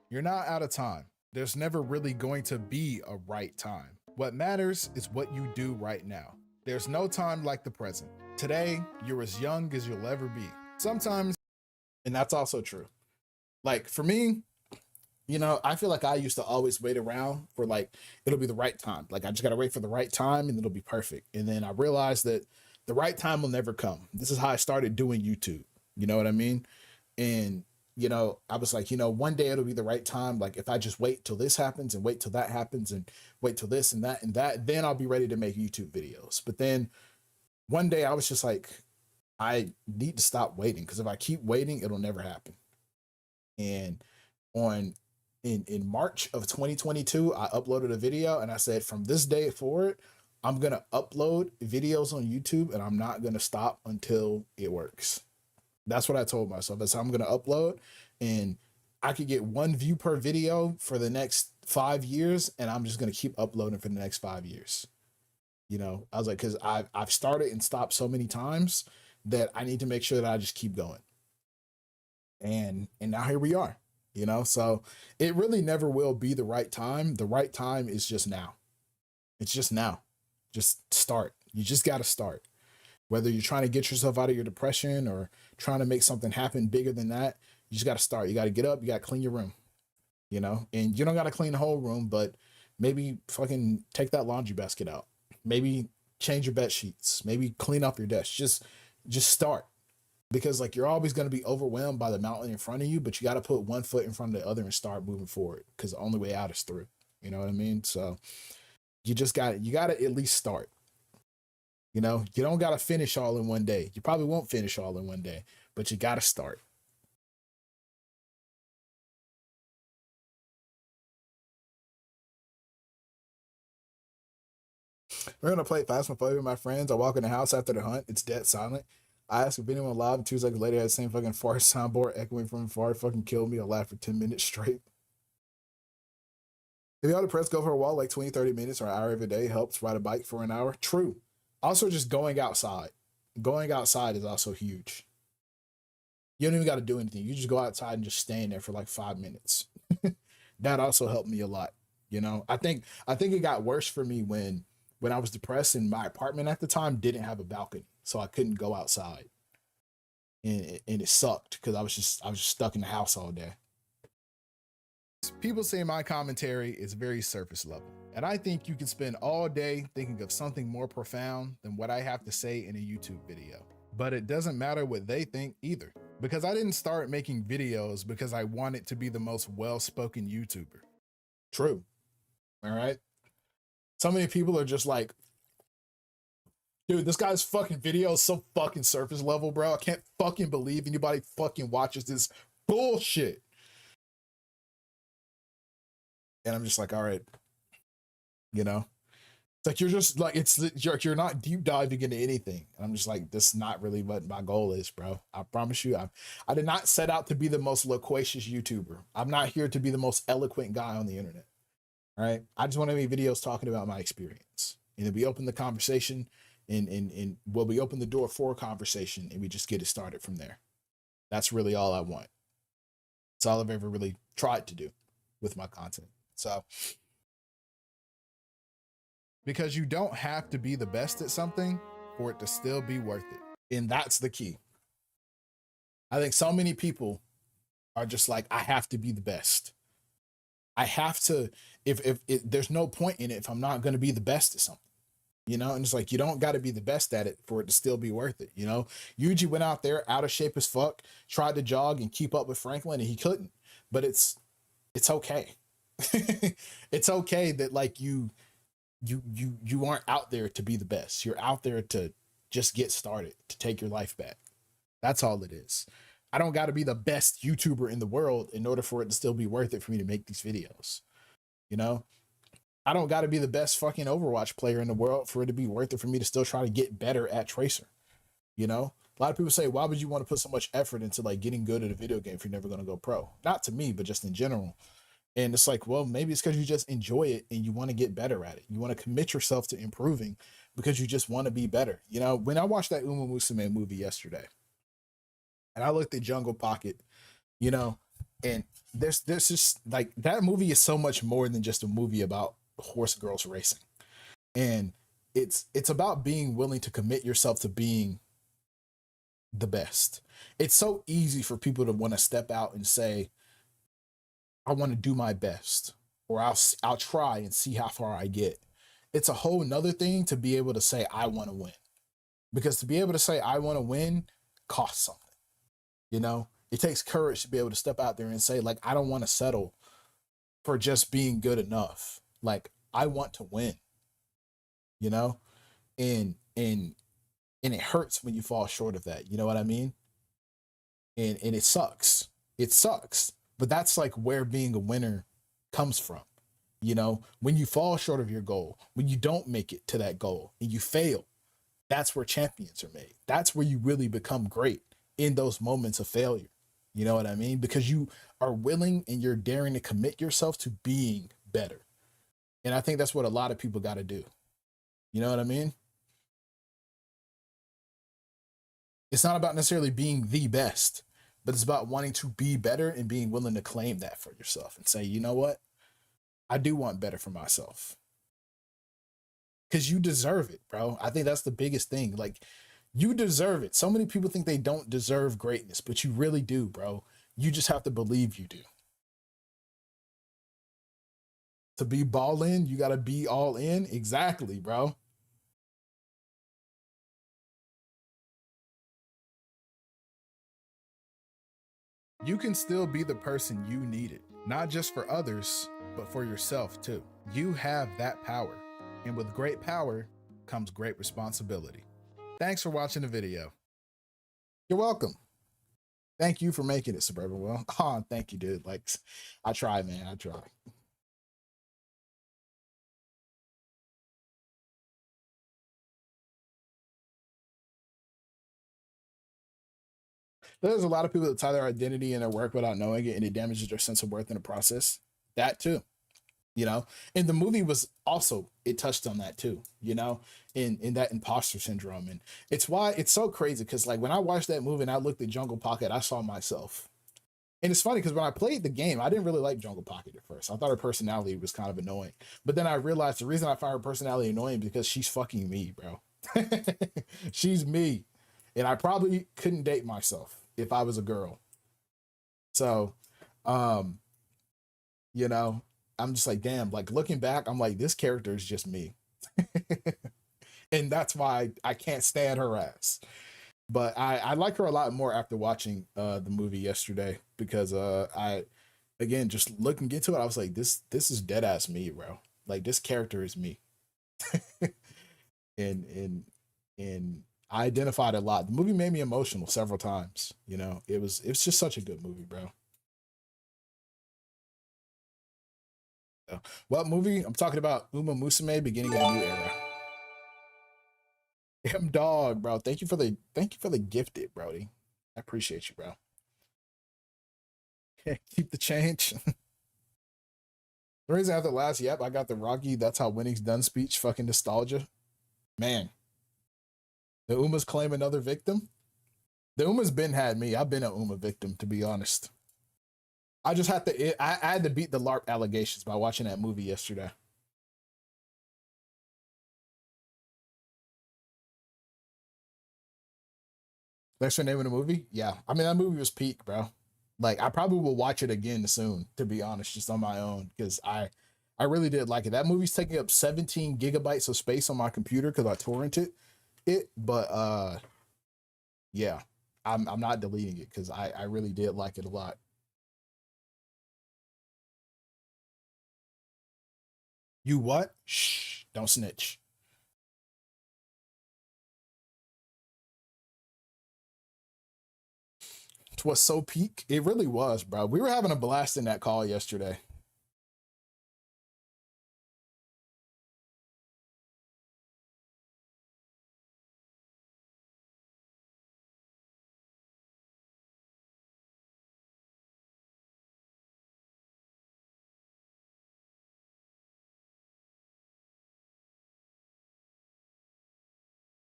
You're not out of time. There's never really going to be a right time. What matters is what you do right now. There's no time like the present. Today, you're as young as you'll ever be. Sometimes, and that's also true. Like for me, you know, I feel like I used to always wait around for like, it'll be the right time. Like I just gotta wait for the right time and it'll be perfect. And then I realized that the right time will never come. This is how I started doing YouTube. You know what I mean? And, you know, I was like, you know, one day it'll be the right time. Like if I just wait till this happens and wait till that happens and wait till this and that, then I'll be ready to make YouTube videos. But then one day I was just like, I need to stop waiting because if I keep waiting, it'll never happen. And in March of 2022, I uploaded a video and I said, from this day forward, I'm going to upload videos on YouTube and I'm not going to stop until it works. That's what I told myself. I said, I'm going to upload and I could get 1 view per video for the next 5 years. And I'm just going to keep uploading for the next 5 years. You know, I was like, cause I've started and stopped so many times that I need to make sure that I just keep going. And now here we are, you know, so it really never will be the right time. The right time is just now. It's just now. Just start. You just got to start. Whether you're trying to get yourself out of your depression or trying to make something happen bigger than that, you just got to start. You got to get up. You got to clean your room, you know, and you don't got to clean the whole room, but maybe fucking take that laundry basket out. Maybe change your bed sheets. Maybe clean up your desk. Just start. Because like you're always going to be overwhelmed by the mountain in front of you, but you got to put one foot in front of the other and start moving forward because the only way out is through. You know what I mean? So you got to at least start. You know, you don't got to finish all in one day. You probably won't finish all in one day, but you got to start. We're gonna play Phasmophobia with my friends. I walk in the house after the hunt. It's dead silent. I ask if anyone alive, and 2 seconds later, I had the same fucking fart soundboard echoing from afar. It fucking killed me. I laughed for 10 minutes straight. If you ought to press go for a walk like 20, 30 minutes or an hour every day helps. Ride a bike for an hour. True. Also, just going outside. Going outside is also huge. You don't even got to do anything. You just go outside and just stand there for like 5 minutes. That also helped me a lot. You know, I think it got worse for me when I was depressed and my apartment at the time didn't have a balcony, so I couldn't go outside, and it sucked because I was just stuck in the house all day. People say my commentary is very surface level, and I think you can spend all day thinking of something more profound than what I have to say in a YouTube video. But it doesn't matter what they think either, because I didn't start making videos because I wanted to be the most well-spoken YouTuber. True. All right. So many people are just like, dude, this guy's fucking video is so fucking surface level, bro. I can't fucking believe anybody fucking watches this bullshit. And I'm just like, all right, you know, it's like, you're just like, you're not deep diving into anything. And I'm just like, this is not really what my goal is, bro. I promise you, I did not set out to be the most loquacious YouTuber. I'm not here to be the most eloquent guy on the internet. All right. I just want to make videos talking about my experience. And if we open the conversation and well, we open the door for a conversation and we just get it started from there. That's really all I want. It's all I've ever really tried to do with my content. So, because you don't have to be the best at something for it to still be worth it. And that's the key. I think so many people are just like, I have to be the best. I have to, if there's no point in it if I'm not going to be the best at something, you know. And it's like, you don't got to be the best at it for it to still be worth it, you know. Yuji went out there out of shape as fuck, tried to jog and keep up with Franklin, and he couldn't. But it's okay. It's okay that like you aren't out there to be the best. You're out there to just get started, to take your life back. That's all it is. I don't got to be the best YouTuber in the world in order for it to still be worth it for me to make these videos. You know, I don't got to be the best fucking Overwatch player in the world for it to be worth it for me to still try to get better at Tracer. You know, a lot of people say, why would you want to put so much effort into like getting good at a video game if you're never going to go pro? Not to me, but just in general. And it's like, well, maybe it's because you just enjoy it and you want to get better at it. You want to commit yourself to improving because you just want to be better. You know, when I watched that Uma Musume movie yesterday and I looked at Jungle Pocket, you know, and there's just like, that movie is so much more than just a movie about horse girls racing. And it's about being willing to commit yourself to being the best. It's so easy for people to want to step out and say, I want to do my best, or I'll try and see how far I get. It's a whole nother thing to be able to say, I want to win, because to be able to say, I want to win costs something. You know, it takes courage to be able to step out there and say, like, I don't want to settle for just being good enough. Like, I want to win, you know, and it hurts when you fall short of that. You know what I mean? And it sucks. It sucks. But that's like where being a winner comes from. You know, when you fall short of your goal, when you don't make it to that goal and you fail, that's where champions are made. That's where you really become great, in those moments of failure. You know what I mean? Because you are willing and you're daring to commit yourself to being better. And I think that's what a lot of people got to do. You know what I mean? It's not about necessarily being the best, but it's about wanting to be better and being willing to claim that for yourself and say, you know what? I do want better for myself. Because you deserve it, bro. I think that's the biggest thing. Like, you deserve it. So many people think they don't deserve greatness, but you really do, bro. You just have to believe you do. To be ball in, you got to be all in. Exactly, bro. You can still be the person you needed, not just for others, but for yourself too. You have that power, and with great power comes great responsibility. Thanks for watching the video. You're welcome. Thank you for making it, Suburbanwill. Oh, thank you, dude. Like, I try, man. I try. There's a lot of people that tie their identity in their work without knowing it, and it damages their sense of worth in the process. That too, you know. And the movie was also, it touched on that too, you know, in that imposter syndrome. And it's why it's so crazy, because like when I watched that movie and I looked at Jungle Pocket, I saw myself. And it's funny because when I played the game, I didn't really like Jungle Pocket at first. I thought her personality was kind of annoying. But then I realized the reason I find her personality annoying is because she's fucking me, bro. She's me. And I probably couldn't date myself if I was a girl. So, you know, I'm just like, damn, like looking back, I'm like, this character is just me. And that's why I can't stand her ass. But I like her a lot more after watching the movie yesterday, because I, again, just looking into it, I was like, this is dead ass me, bro. Like this character is me. and I identified a lot. The movie made me emotional several times. You know, it's just such a good movie, bro. So, what movie? I'm talking about Uma Musume, beginning of a new era. M dog, bro. Thank you for the gifted, Brody. I appreciate you, bro. Keep the change. The reason after last, yep, I got the Rocky "That's How Winning's Done" speech. Fucking nostalgia, man. The Uma's claim another victim. The Uma's been had me. I've been an Uma victim, to be honest. I just had to. I had to beat the LARP allegations by watching that movie yesterday. That's your name of the movie? Yeah. I mean, that movie was peak, bro. Like, I probably will watch it again soon, to be honest, just on my own, because I really did like it. That movie's taking up 17 gigabytes of space on my computer because I torrented it. But yeah, I'm not deleting it because I really did like it a lot. You what? Shh, don't snitch. It was so peak. It really was, bro. We were having a blast in that call yesterday.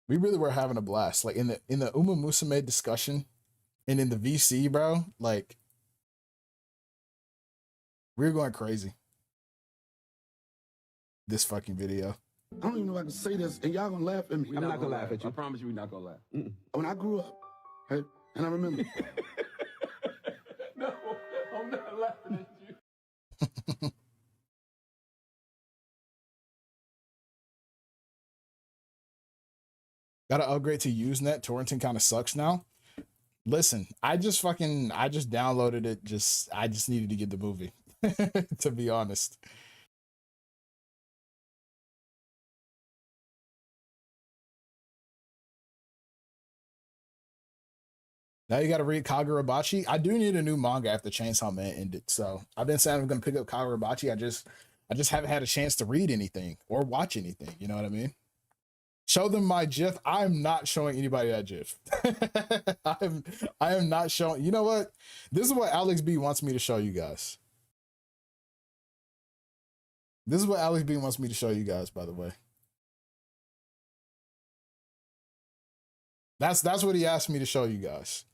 We really were having a blast. Like in the Uma Musume discussion and in the VC, bro, like we were going crazy. This fucking video. I don't even know if I can say this, and y'all gonna laugh at me. I'm not gonna laugh at you. I promise you we're not gonna laugh. When I grew up, right, and I remember. No, I'm not laughing at you. Gotta upgrade to Usenet. Torrenting kind of sucks now. Listen, I just downloaded it. I just needed to get the movie, to be honest. Now you got to read Kagurabachi. I do need a new manga after Chainsaw Man ended, so I've been saying I'm gonna pick up Kagurabachi. I just haven't had a chance to read anything or watch anything. You know what I mean? Show them my GIF. I'm not showing anybody that GIF. I am not showing. You know what? This is what Alex B wants me to show you guys. This is what Alex B wants me to show you guys, by the way. That's what he asked me to show you guys.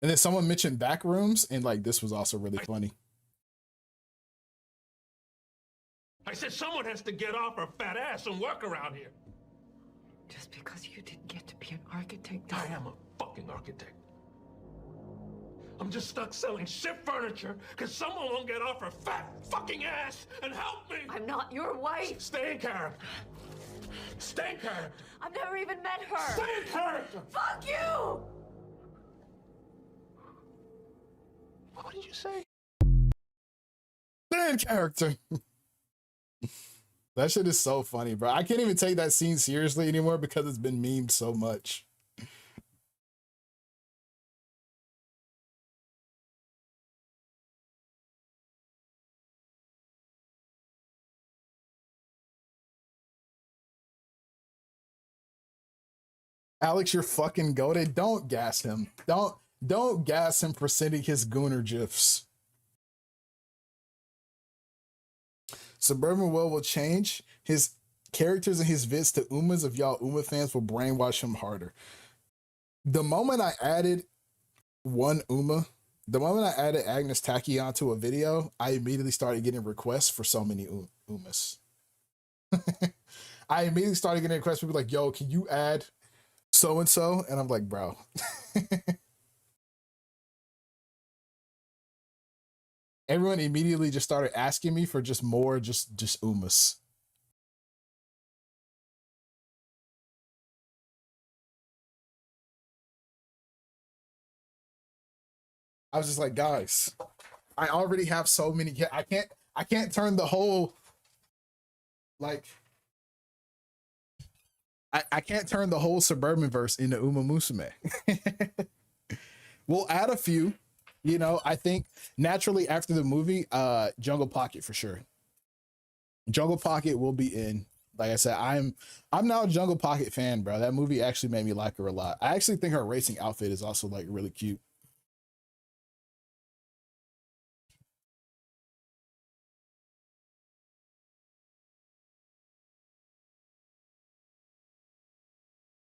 And then someone mentioned back rooms, and like this was also really funny. I said someone has to get off her fat ass and work around here. Just because you didn't get to be an architect. I am a fucking architect. I'm just stuck selling shit furniture because someone won't get off her fat fucking ass and help me. I'm not your wife. Stay in character. Stay in character. I've never even met her. Stay in character. Fuck you! What did you say? Stay in character. That shit is so funny, bro. I can't even take that scene seriously anymore because it's been memed so much. Alex, you're fucking goated. Don't gas him. Don't gas him for sending his gooner gifs. Suburbanwill will change his characters and his vids to Umas if y'all Uma fans will brainwash him harder. The moment I added one Uma, the moment I added Agnes Taki onto a video, I immediately started getting requests for so many Umas. I immediately started getting requests. People like, yo, can you add so-and-so? And I'm like, bro. Everyone immediately just started asking me for just more, just Umas. I was just like, guys, I already have so many. I can't turn the whole, like, I can't turn the whole Suburban verse into Uma Musume. We'll add a few, you know. I think naturally after the movie, Jungle Pocket for sure. Jungle Pocket will be in. Like I said, I'm now a Jungle Pocket fan, bro. That movie actually made me like her a lot. I actually think her racing outfit is also like really cute.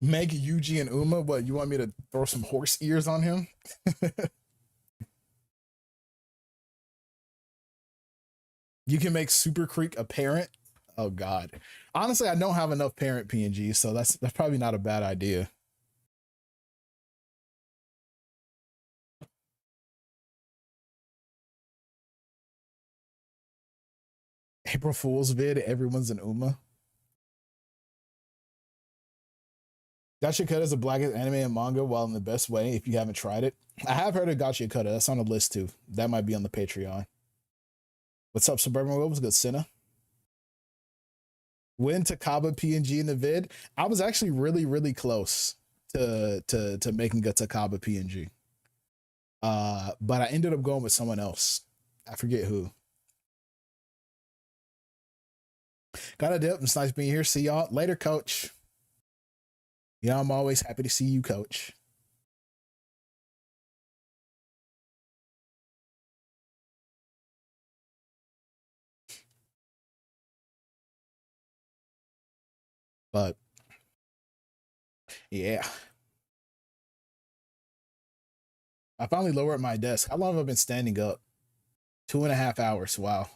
Meg, Yuji, and Uma. What, you want me to throw some horse ears on him? You can make Super Creek a parent. Oh God. Honestly, I don't have enough parent PNGs, so that's probably not a bad idea. April Fool's vid, everyone's an Uma. Gachikota is the blackest anime and manga while in the best way if you haven't tried it. I have heard of Gachikota. That's on the list too. That might be on the Patreon. What's up, Suburbanwill? What's good, Senna? When Takaba PNG in the vid, I was actually really close to making a Takaba PNG. But I ended up going with someone else. I forget who. Got a dip. It's nice being here. See y'all later, coach. Yeah, I'm always happy to see you, coach. But yeah, I finally lowered my desk. How long have I been standing up? 2.5 hours. Wow.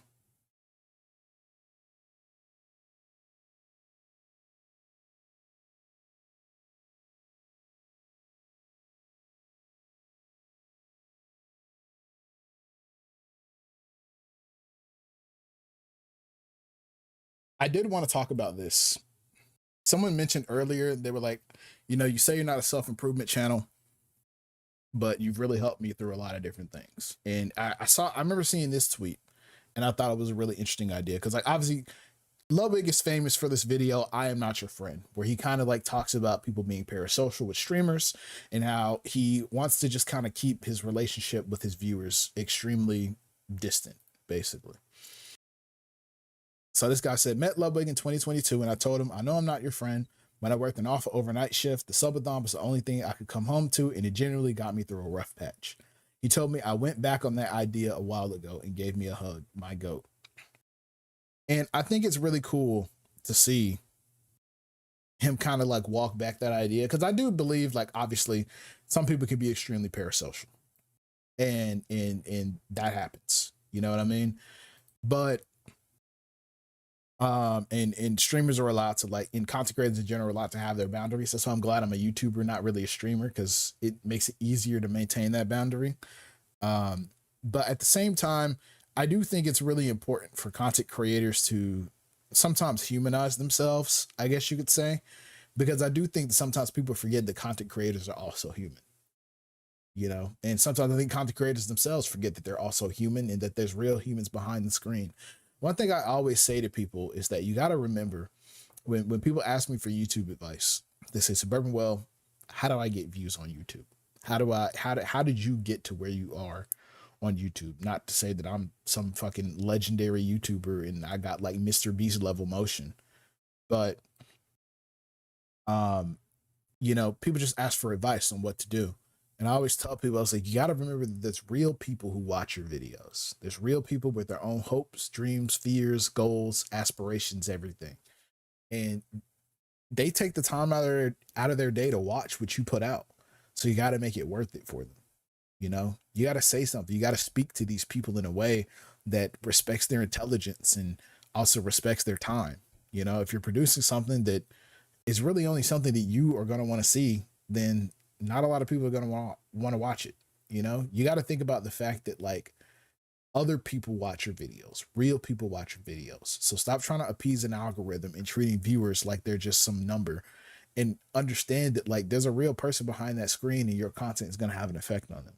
I did want to talk about this. Someone mentioned earlier, they were like, you know, you say you're not a self-improvement channel, but you've really helped me through a lot of different things. And I remember seeing this tweet and I thought it was a really interesting idea. Cause like obviously Ludwig is famous for this video, I Am Not Your Friend, where he kind of like talks about people being parasocial with streamers and how he wants to just kind of keep his relationship with his viewers extremely distant, basically. So this guy said, met Ludwig in 2022 and I told him, I know I'm not your friend. When I worked an awful overnight shift, the subathon was the only thing I could come home to, and it generally got me through a rough patch. He told me I went back on that idea a while ago and gave me a hug, my goat. And I think it's really cool to see him kind of like walk back that idea. Cause I do believe like, obviously some people can be extremely parasocial and that happens, you know what I mean? But and streamers are allowed to, like, in content creators in general, are allowed to have their boundaries. So I'm glad I'm a YouTuber, not really a streamer, because it makes it easier to maintain that boundary. But at the same time, I do think it's really important for content creators to sometimes humanize themselves, I guess you could say, because I do think that sometimes people forget that content creators are also human, you know, and sometimes I think content creators themselves forget that they're also human and that there's real humans behind the screen. One thing I always say to people is that you got to remember when people ask me for YouTube advice, they say, Suburbanwill, how do I get views on YouTube? How did you get to where you are on YouTube? Not to say that I'm some fucking legendary YouTuber and I got like Mr. Beast level motion, but you know, people just ask for advice on what to do. And I always tell people, I was like, you got to remember that there's real people who watch your videos. There's real people with their own hopes, dreams, fears, goals, aspirations, everything. And they take the time out of their day to watch what you put out. So you got to make it worth it for them. You know, you got to say something. You got to speak to these people in a way that respects their intelligence and also respects their time. You know, if you're producing something that is really only something that you are going to want to see, then not a lot of people are going to want to watch it. You know, you got to think about the fact that like other people watch your videos, real people watch your videos. So stop trying to appease an algorithm and treating viewers like they're just some number, and understand that like there's a real person behind that screen and your content is going to have an effect on them.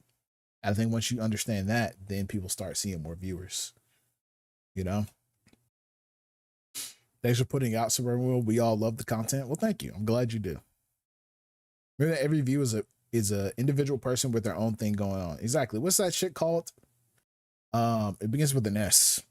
I think once you understand that, then people start seeing more viewers, you know? Thanks for putting out Suburbanwill. We all love the content. Well, thank you. I'm glad you do. Remember that every view is a individual person with their own thing going on. Exactly. What's that shit called? It begins with an S.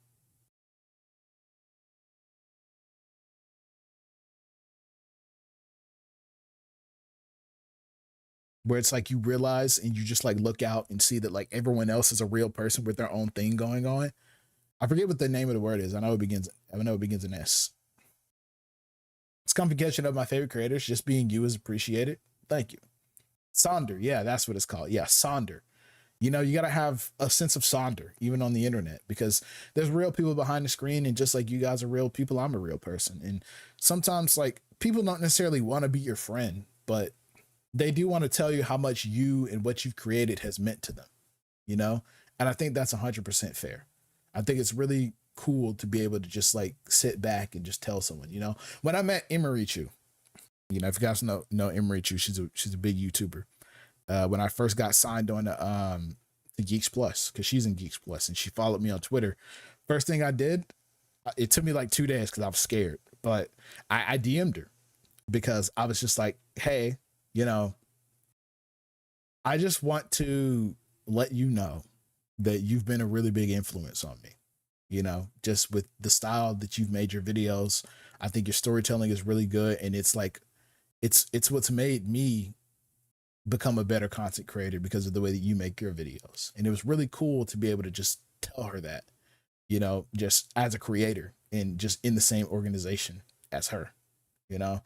Where it's like you realize and you just like look out and see that like everyone else is a real person with their own thing going on. I forget what the name of the word is. I know it begins an S. It's complication of my favorite creators. Just being you is appreciated. Thank you. Sonder. Yeah, that's what it's called. Yeah, Sonder. You know, you got to have a sense of Sonder, even on the internet, because there's real people behind the screen. And just like you guys are real people, I'm a real person. And sometimes like people don't necessarily want to be your friend, but they do want to tell you how much you and what you've created has meant to them, you know? And I think that's 100% fair. I think it's really cool to be able to just like sit back and just tell someone, you know, when I met Imarichu, you know, if you guys know Imarichu, she's a big YouTuber. When I first got signed on the Geeks Plus, because she's in Geeks Plus and she followed me on Twitter. First thing I did, it took me like 2 days because I was scared, but I DM'd her because I was just like, hey, you know, I just want to let you know that you've been a really big influence on me, you know, just with the style that you've made your videos. I think your storytelling is really good. And it's like, it's what's made me become a better content creator because of the way that you make your videos. And it was really cool to be able to just tell her that, you know, just as a creator and just in the same organization as her, you know.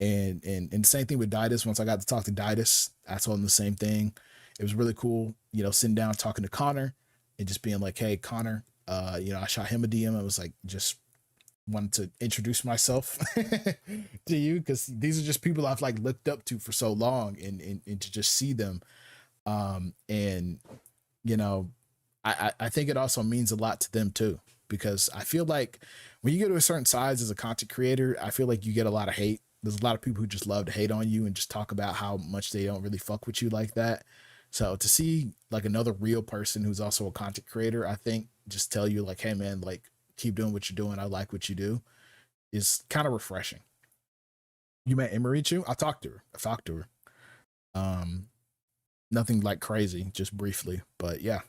And the same thing with Didus. Once I got to talk to Didus, I told him the same thing. It was really cool, you know, sitting down talking to Connor and just being like, hey, Connor, you know, I shot him a DM. I was like, just wanted to introduce myself to you, because these are just people I've like looked up to for so long, and to just see them. And, you know, I think it also means a lot to them too, because I feel like when you get to a certain size as a content creator, I feel like you get a lot of hate. There's a lot of people who just love to hate on you and just talk about how much they don't really fuck with you like that. So to see like another real person who's also a content creator, I think just tell you like, hey man, like keep doing what you're doing. I like what you do, is kind of refreshing. You met Imarichu? I talked to her. Nothing like crazy, just briefly, but yeah.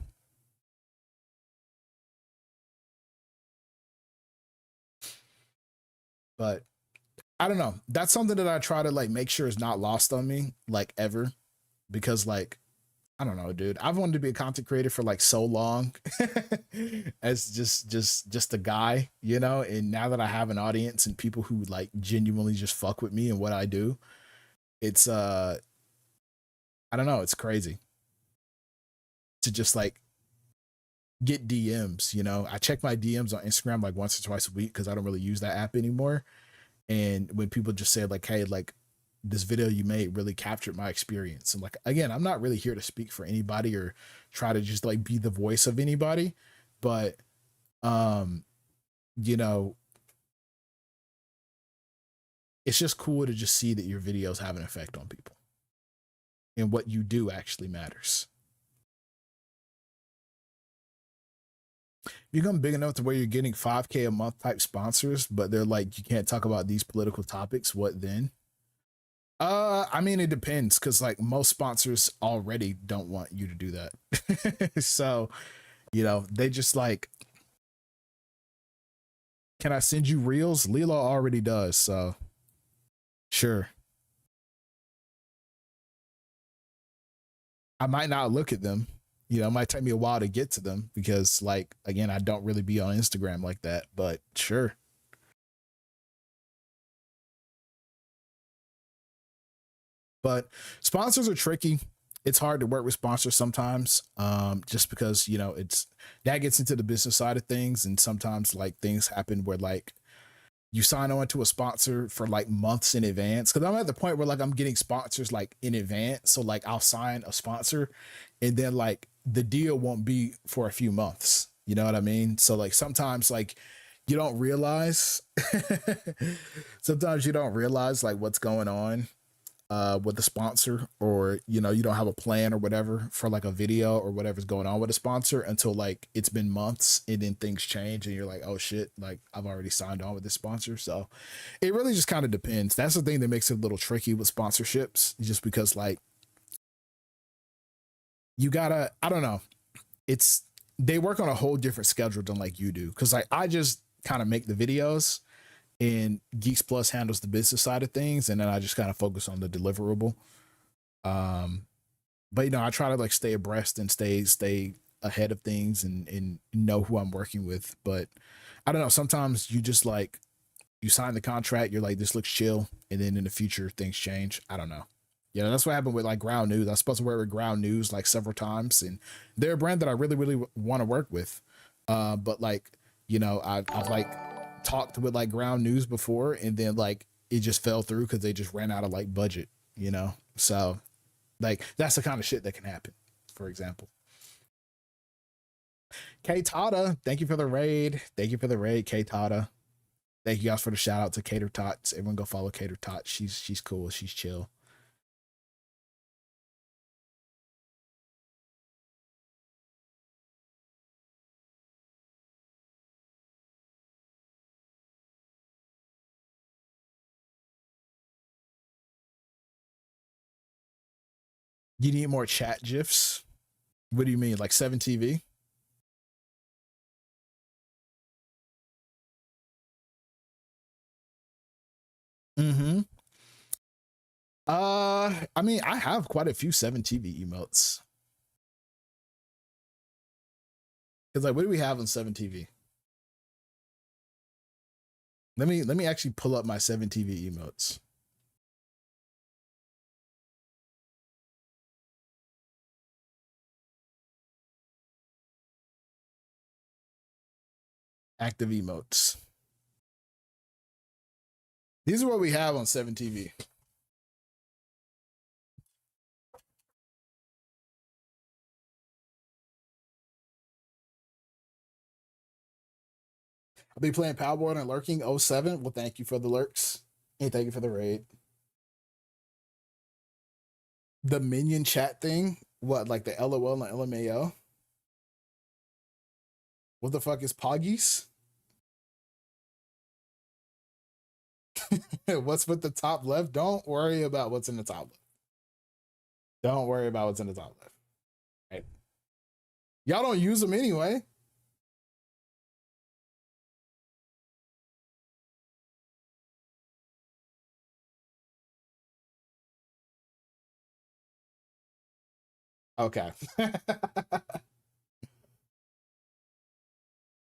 But I don't know. That's something that I try to like make sure is not lost on me, like ever, because like, I don't know, dude. I've wanted to be a content creator for like so long as just a guy, you know, and now that I have an audience and people who like genuinely just fuck with me and what I do, it's I don't know, it's crazy to just like get DMs, you know. I check my DMs on Instagram like once or twice a week because I don't really use that app anymore. And when people just say like, hey, like this video you made really captured my experience. And like, again, I'm not really here to speak for anybody or try to just like be the voice of anybody, but, you know, it's just cool to just see that your videos have an effect on people and what you do actually matters. You become big enough to where you're getting 5K a month type sponsors, but they're like, you can't talk about these political topics. What then? I mean, it depends, because like most sponsors already don't want you to do that. So, you know, they just like, can I send you reels? Lilo already does, so sure. I might not look at them. You know, it might take me a while to get to them because, like, again, I don't really be on Instagram like that, but sure. But sponsors are tricky. It's hard to work with sponsors sometimes, just because, you know, it's that gets into the business side of things. And sometimes, like, things happen where, like, you sign on to a sponsor for like months in advance. Cause I'm at the point where like I'm getting sponsors like in advance. So like I'll sign a sponsor and then like the deal won't be for a few months. You know what I mean? So like sometimes like you don't realize sometimes you don't realize like what's going on with the sponsor, or you know, you don't have a plan or whatever for like a video or whatever's going on with a sponsor until like it's been months and then things change and you're like, oh shit, like I've already signed on with this sponsor. So it really just kind of depends. That's the thing that makes it a little tricky with sponsorships, just because like you gotta, I don't know, it's they work on a whole different schedule than like you do, because like I just kind of make the videos and Geeks Plus handles the business side of things, and then I just kind of focus on the deliverable. Um, but you know, I try to like stay abreast and stay ahead of things and know who I'm working with. But I don't know, sometimes you just like you sign the contract, you're like, this looks chill, and then in the future things change. I don't know. Yeah, that's what happened with like Ground News. I was supposed to work with Ground News like several times, and they're a brand that I really want to work with. But like, you know, I've like talked with like Ground News before, and then like it just fell through because they just ran out of like budget, you know. So like that's the kind of shit that can happen, for example. K Tata, thank you for the raid. Thank you for the raid, K Tata. Thank you guys for the shout out to Cater Tots. Everyone go follow Cater Tots. She's cool. She's chill. You need more chat gifs? What do you mean? Like 7TV? Mm-hmm. I mean, I have quite a few 7TV emotes. Cause like, what do we have on 7TV? Let me actually pull up my 7TV emotes. Active emotes. These are what we have on 7TV. I'll be playing Powerboard and Lurking 07. Well, thank you for the lurks. And thank you for the raid. The minion chat thing? What, like the LOL and LMAO? What the fuck is Poggies? What's with the top left? Don't worry about what's in the top left. Don't worry about what's in the top left. Right. Y'all don't use them anyway. Okay.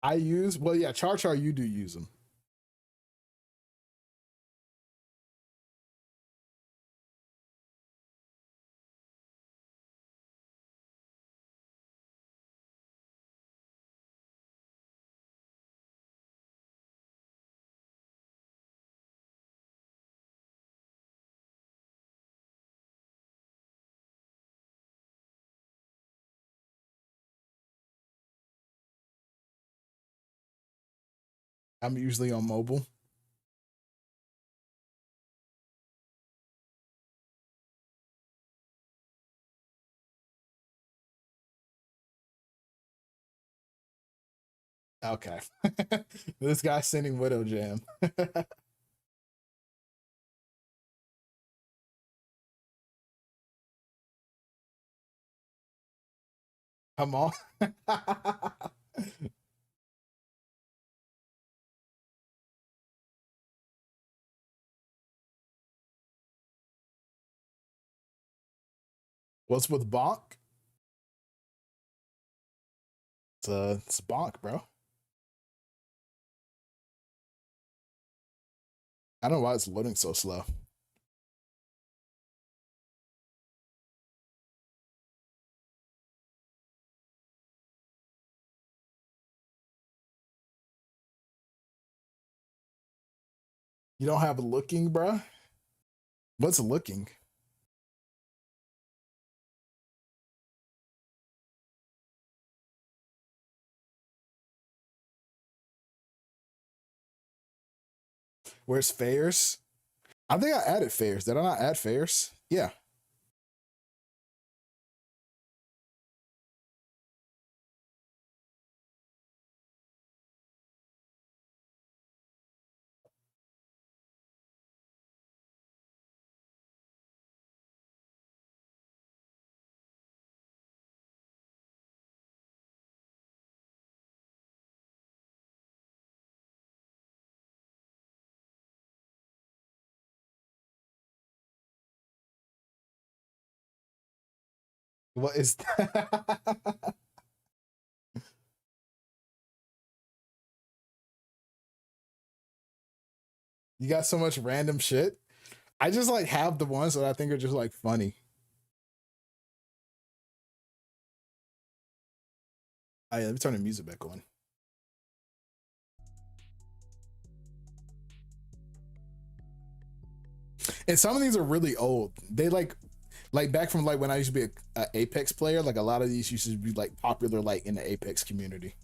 I use, well, yeah, Char, you do use them. I'm usually on mobile. Okay. This guy's sending Widow Jam. Come on. What's with bonk? It's bonk, bro. I don't know why it's loading so slow. You don't have looking, bro? What's looking? Where's fairs? I think I added fairs. Did I not add fairs? Yeah. What is that? You got so much random shit. I just like have the ones that I think are just like funny. Oh, yeah, let me turn the music back on. And some of these are really old. They like back from like when I used to be a Apex player. Like a lot of these used to be like popular like in the Apex community.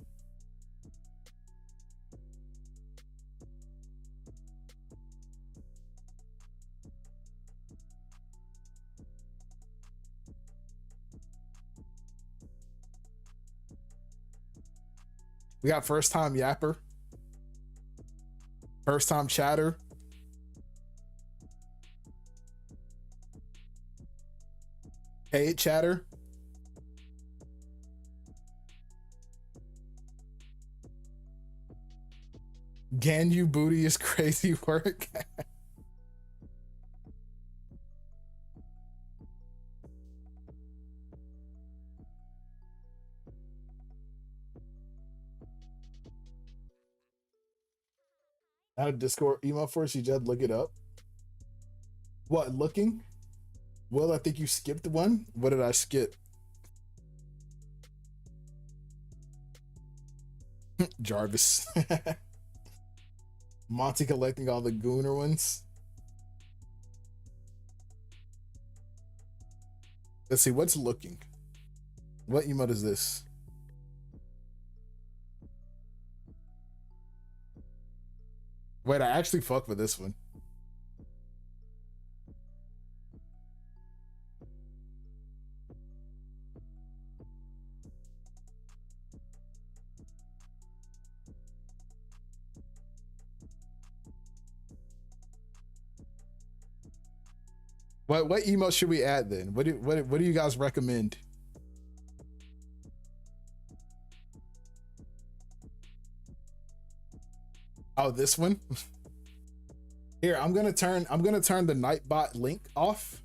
We got first time yapper, first time chatter, paid chatter, Ganyu booty is crazy work. I had a Discord email for us. You just look it up. What looking? Well, I think you skipped one. What did I skip? Jarvis. Monty collecting all the Gooner ones. Let's see, what's looking? What emote is this? Wait, I actually fuck with this one. What emote should we add then? What do you guys recommend? Oh, this one. Here, I'm gonna turn the Nightbot link off.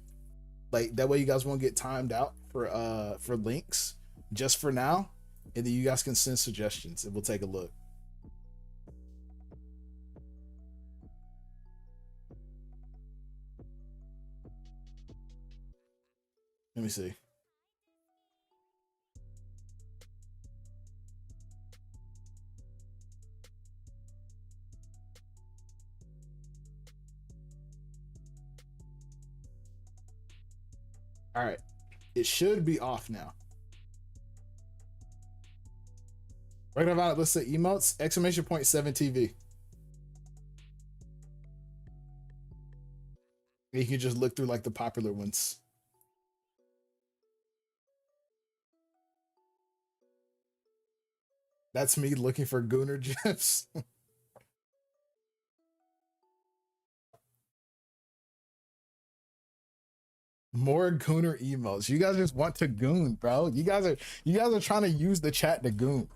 Like that way you guys won't get timed out for links just for now. And then you guys can send suggestions and we'll take a look. Let me see. All right. It should be off now. Right about it, let's say emotes, exclamation point 7 TV. And you can just look through like the popular ones. That's me looking for Gooner gifs. More Gooner emotes. You guys just want to goon, bro. You guys are trying to use the chat to goon.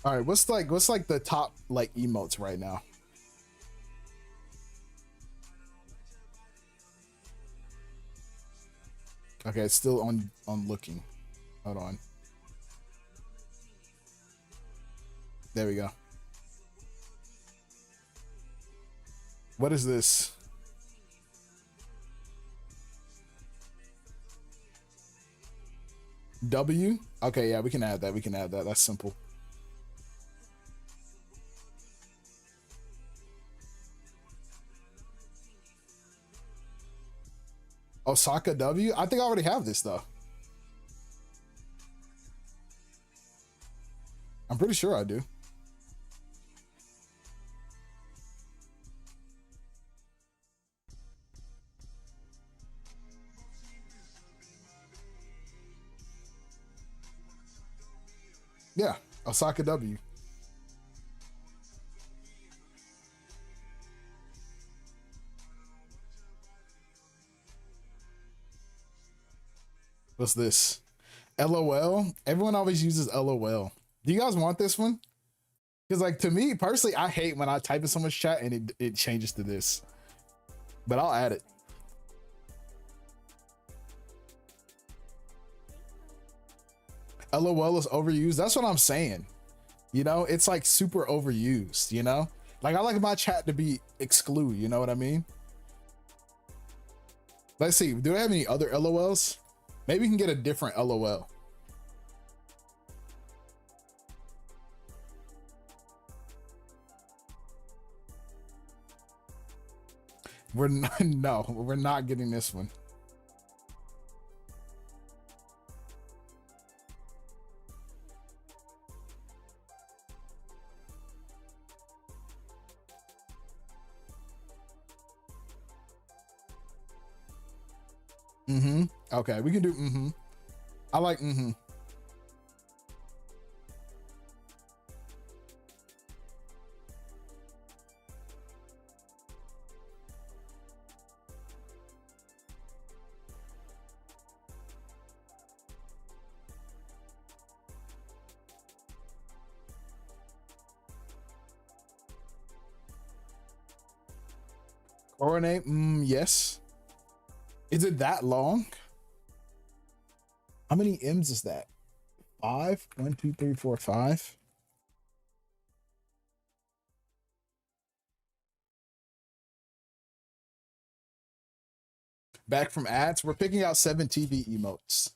All right, what's like the top like emotes right now? Okay, it's still on looking. Hold on. There we go. What is this? W? Okay, yeah, we can add that. We can add that. That's simple. Osaka W? I think I already have this though. I'm pretty sure I do. Yeah, Osaka W. What's this? LOL? Everyone always uses LOL. Do you guys want this one? Because like to me personally, I hate when I type in someone's chat and it changes to this. But I'll add it. LOL is overused. That's what I'm saying. You know, it's like super overused, you know? Like I like my chat to be exclude, you know what I mean? Let's see, do they have any other LOLs? Maybe we can get a different LOL. We're not, no, we're not getting this one. Mm-hmm. Okay, we can do mm-hmm. I like mm-hmm. Coronate, yes. Is it that long? How many M's is that? 5? 1, 2, 3, 4, 5. Back from ads. We're picking out 7 TV emotes.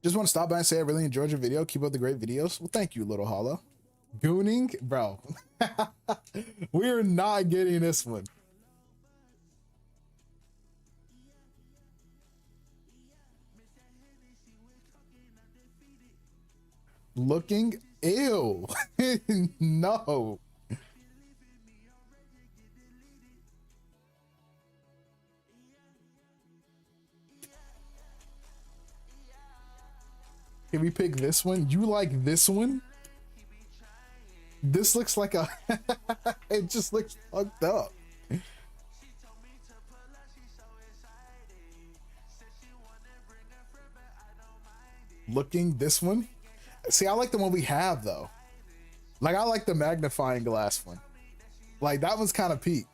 Just want to stop by and say I really enjoyed your video. Keep up the great videos. Well, thank you, Little Hollow. Gooning? Bro. We're not getting this one. Looking? Ew. No. Can we pick this one? You like this one? This looks like a it just looks fucked up. Looking this one? See, I like the one we have though. Like I like the magnifying glass one. Like that one's kind of peak.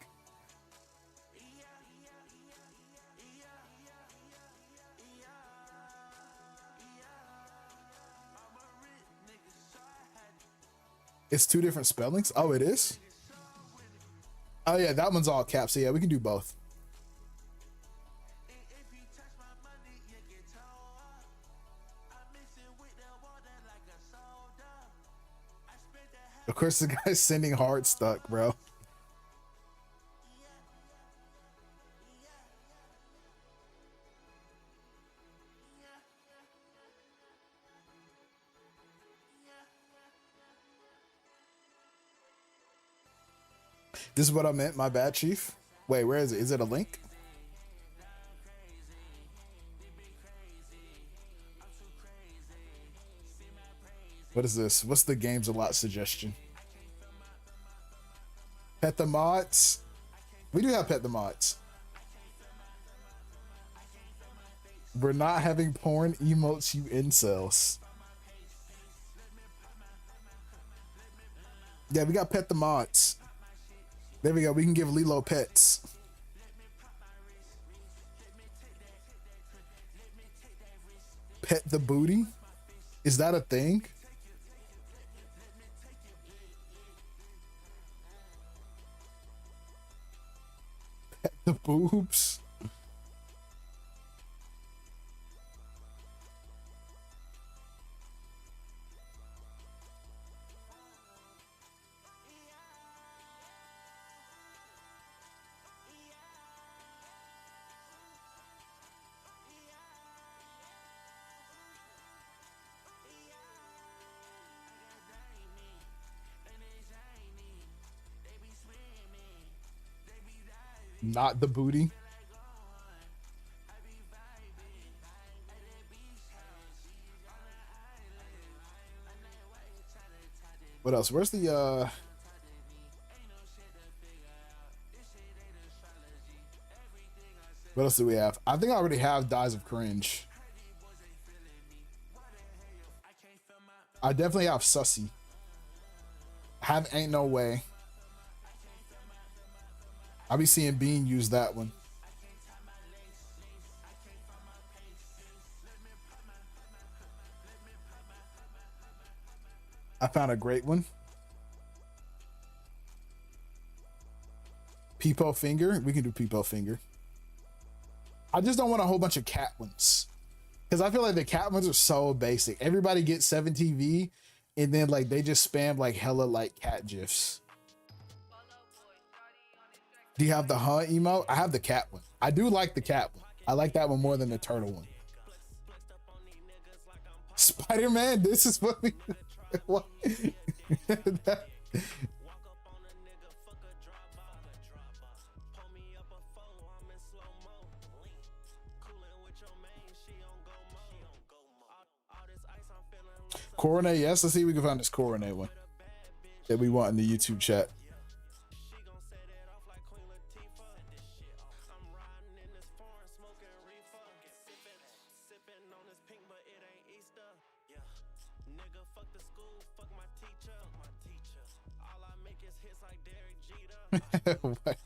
It's 2 different spellings. Oh, it is? Oh yeah, that one's all caps. So yeah, we can do both. Of course, the guy's sending hard stuck, bro. This is what I meant. My bad, Chief. Wait, where is it? Is it a link? What is this? What's the games a lot suggestion? Pet the mods. We do have pet the mods. We're not having porn emotes, you incels. Yeah, we got pet the mods. There we go. We can give Lilo pets. Pet the booty? Is that a thing? Pet the boobs? Not the booty. What else? Where's the what else do we have? I think I already have Dies of Cringe. I definitely have Sussy. Have Ain't No Way. I be seeing Bean use that one. I found a great one. Peepo Finger. We can do Peepo Finger. I just don't want a whole bunch of cat ones. Because I feel like the cat ones are so basic. Everybody gets 7TV and then like they just spam like hella like cat gifs. Do you have the emote? I have the cat one. I do like the cat one. I like that one more than the turtle one. Spider-Man, this is what we what? Coronet, yes. Let's see if we can find this Coronet one that we want in the YouTube chat. What?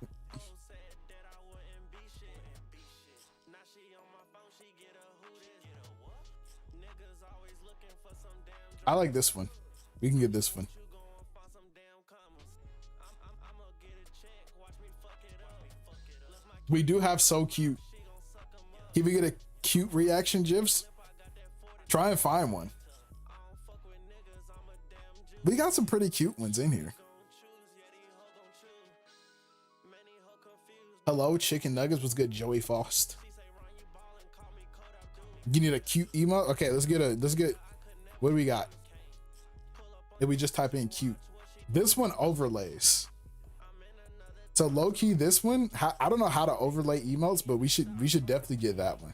I like this one. We can get this one. We do have So Cute. Can we get a cute reaction gifs? Try and find one. We got some pretty cute ones in here. Hello, chicken nuggets was good. Joey Faust. You need a cute emote? Okay, let's get what do we got? If we just type in cute. This one overlays. So low key, this one, I don't know how to overlay emotes, but we should definitely get that one.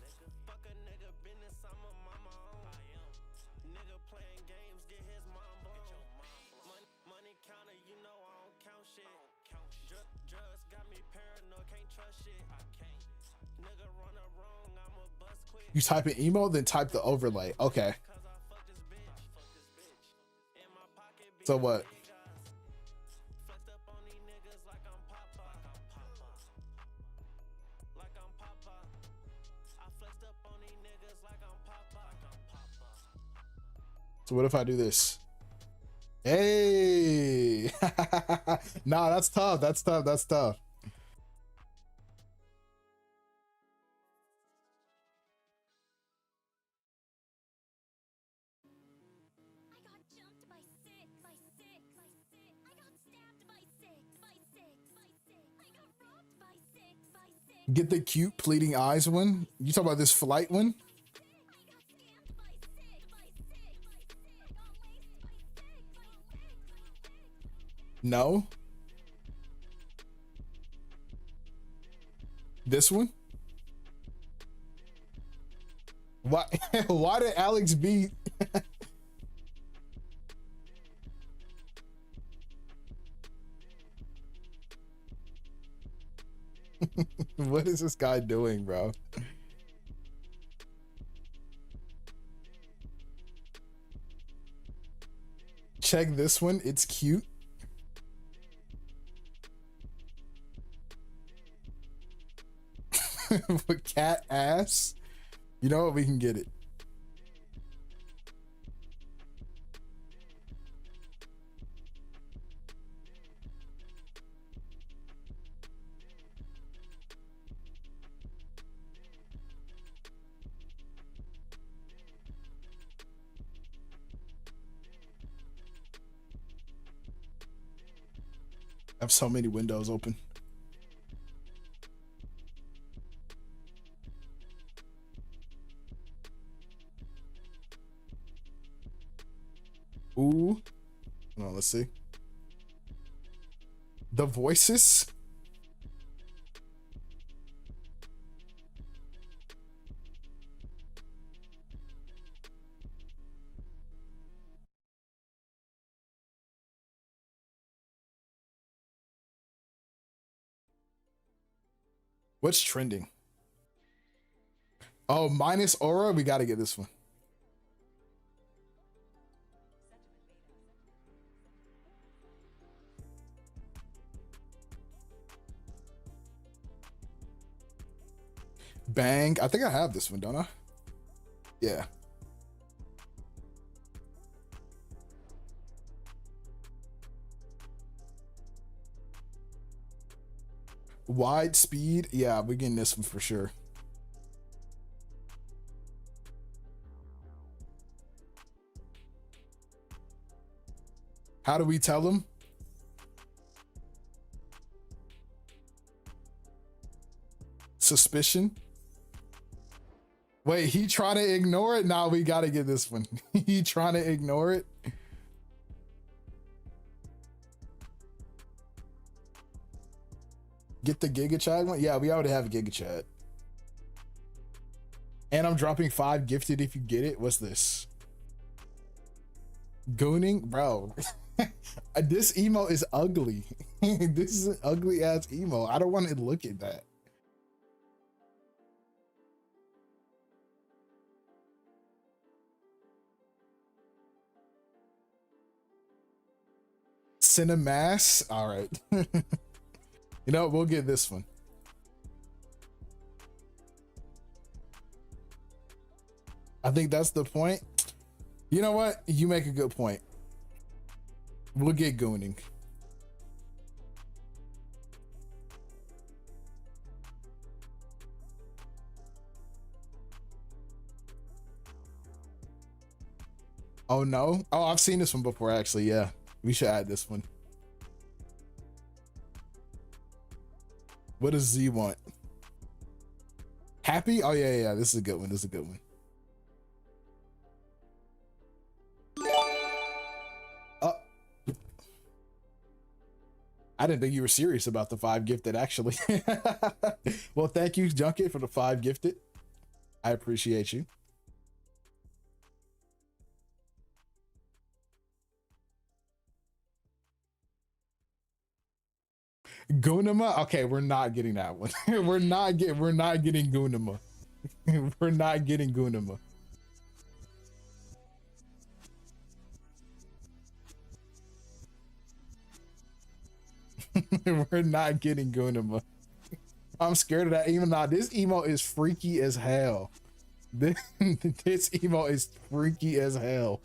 You type in emo, then type the overlay. Okay. So what? So what if I do this? Hey. Nah, that's tough. That's tough. That's tough. Get the cute pleading eyes one. You talk about this flight one? No. This one? Why why did Alex B what is this guy doing, bro? check this one. It's cute. With cat ass. You know what? We can get it. I have so many windows open. Ooh. Hold on, let's see. The voices. What's trending? Oh, minus aura. We got to get this one. Bang. I think I have this one, don't I? Yeah. Wide speed. Yeah, we're getting this one for sure. How do we tell them? Suspicion. Wait, he trying to ignore it? Nah, we gotta get this one. He trying to ignore it? Get the Giga Chat one? Yeah, we already have a Giga Chat. And I'm dropping 5 gifted if you get it. What's this? Gooning? Bro. This emo is ugly. This is an ugly ass emo. I don't want to look at that. Cinemass? All right. You know, we'll get this one. I think that's the point. You know what? You make a good point. We'll get gooning. Oh no. Oh, I've seen this one before actually. Yeah, we should add this one. What does Z want? Happy? Oh yeah, yeah, this is a good one. This is a good one. I didn't think you were serious about the 5 gifted actually. Well, thank you, Junket, for the 5 gifted. I appreciate you. Gunama? Okay, we're not getting that one. we're not getting Gunama. We're not getting Gunama. We're not getting Gunama. I'm scared of that. Even now, this emo is freaky as hell. This emo is freaky as hell.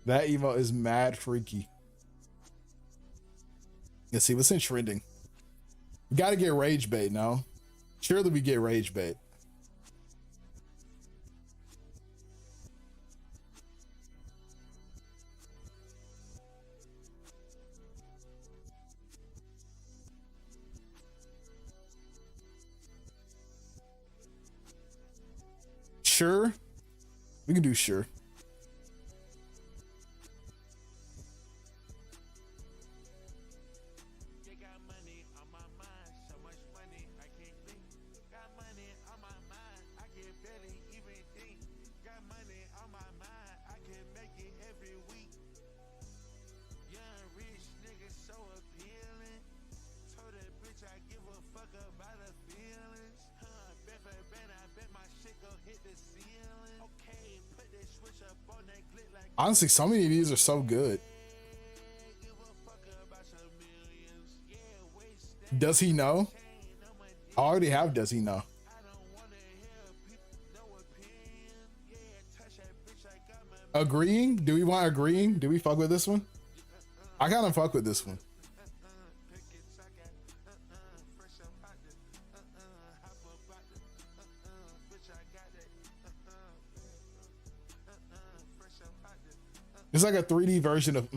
That emo is mad freaky. Let's see what's in trending. We gotta get rage bait now. Surely we get rage bait. Sure. We can do sure. Honestly, so many of these are so good. Does he know? I already have Does he know? Agreeing? Do we want agreeing? Do we fuck with this one? I kind of fuck with this one. It's like a 3D version of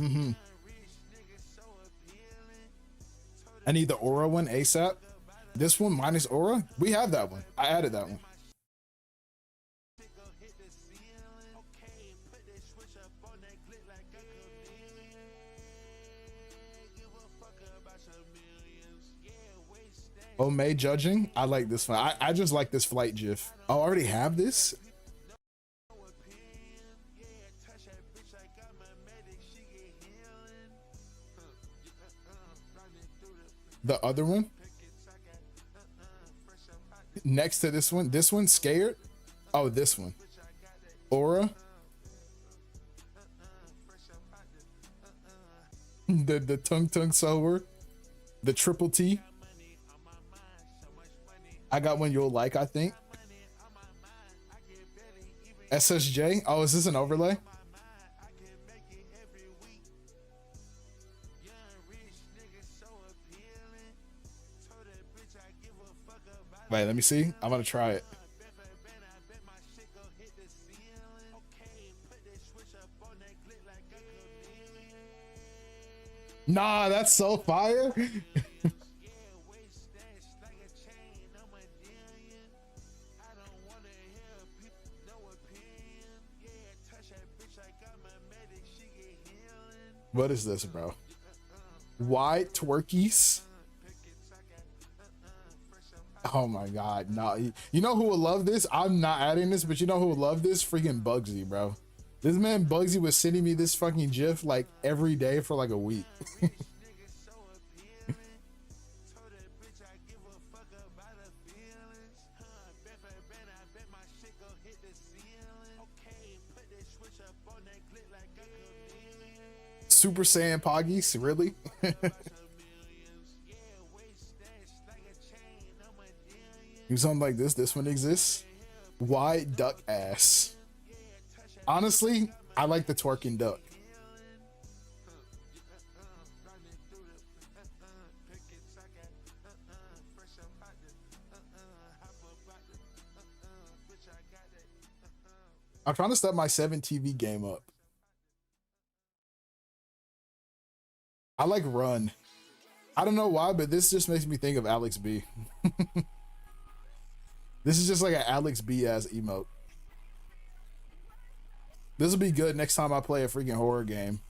I need the aura one ASAP. This one minus aura? We have that one. I added that one. Oh, May judging? I like this one. I just like this flight gif. Oh, I already have this? The other one? Next to this one scared? Oh, this one. Aura? The tung sober? The triple T? I got one you'll like, I think. SSJ? Oh, is this an overlay? Wait, let me see. I'm gonna try it. Nah, that's so fire. What is this, bro? White twerkies? Oh my god, no. You know who will love this? I'm not adding this, but you know who will love this? Freaking Bugsy, bro. This man Bugsy was sending me this fucking gif like every day for like a week. Super Saiyan Poggies, really? Do something like this. This one exists. Wide duck ass. Honestly, I like the twerking duck. I'm trying to step my 7 TV game up. I like Run. I don't know why, but this just makes me think of Alex B. This is just like an Alex B ass emote. This will be good next time I play a freaking horror game.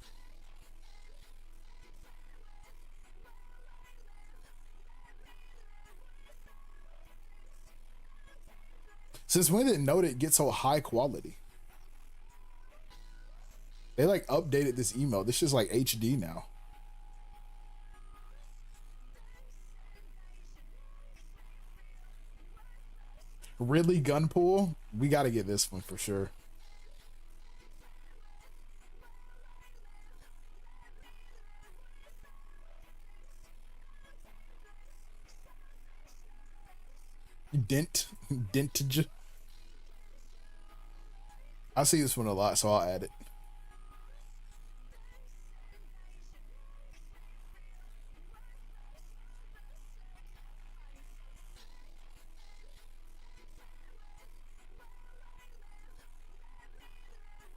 Since when did Note It get so high quality? They like updated this emote. This is like HD now. Really, Gunpool? We got to get this one for sure. Dentage. I see this one a lot, so I'll add it.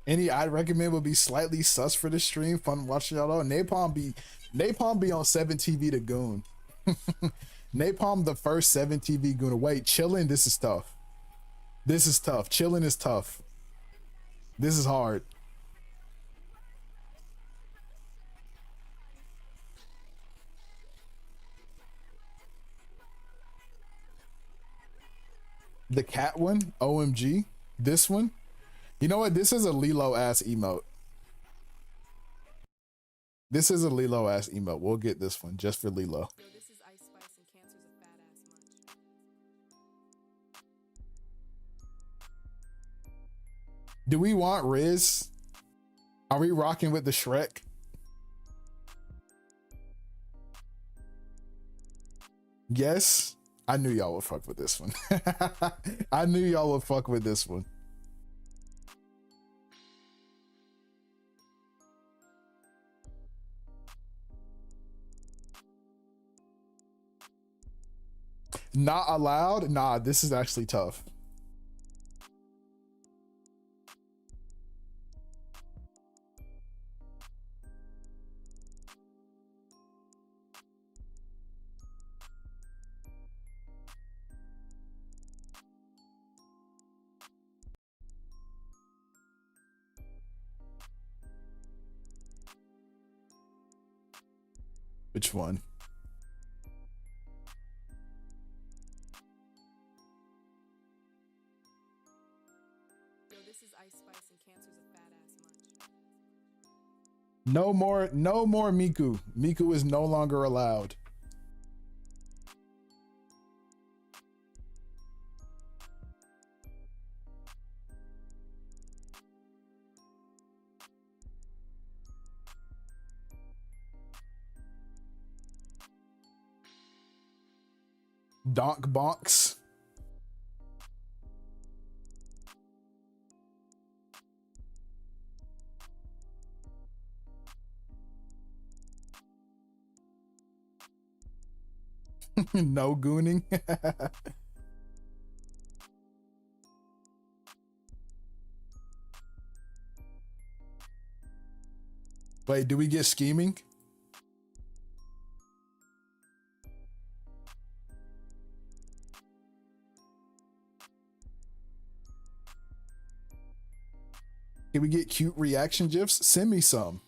Any I'd recommend would be slightly sus for the stream. Fun watching y'all. Napalm be on 7 TV the goon. Napalm the first 7 TV goon. Wait, chilling. This is tough. This is tough. Chilling is tough. This is hard. The cat one, OMG. This one. You know what? This is a Lilo ass emote. This is a Lilo ass emote. We'll get this one just for Lilo. Do we want Riz? Are we rocking with the Shrek? Yes. I knew y'all would fuck with this one. I knew y'all would fuck with this one. Not allowed? Nah, this is actually tough. Which one? No more Miku. Miku is no longer allowed. Donk bonks. No gooning. Wait, do we get scheming? Can we get cute reaction gifs? Send me some.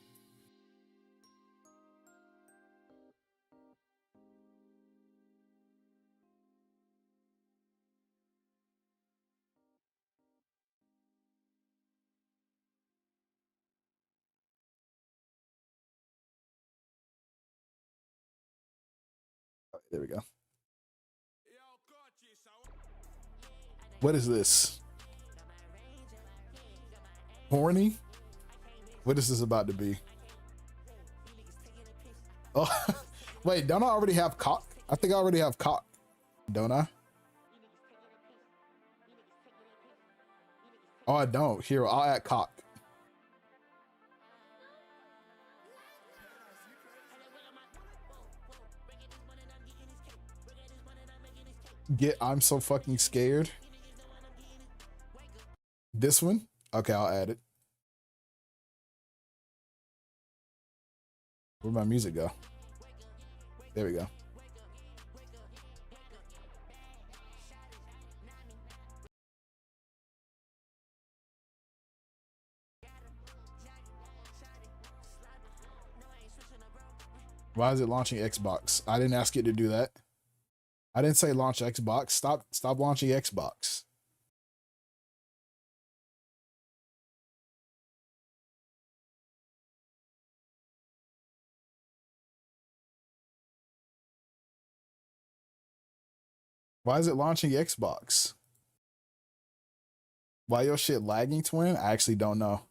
There we go. What is this? Horny? What is this about to be? Oh, wait, don't I already have cock? I think I already have cock, don't I? Oh, I don't. Here, I'll add cock. Get I'm so fucking scared. This one? Okay, I'll add it. Where'd my music go? There we go. Why is it launching Xbox? I didn't ask it to do that. I didn't say launch Xbox. Stop launching Xbox. Why is it launching Xbox? Why your shit lagging, twin? I actually don't know.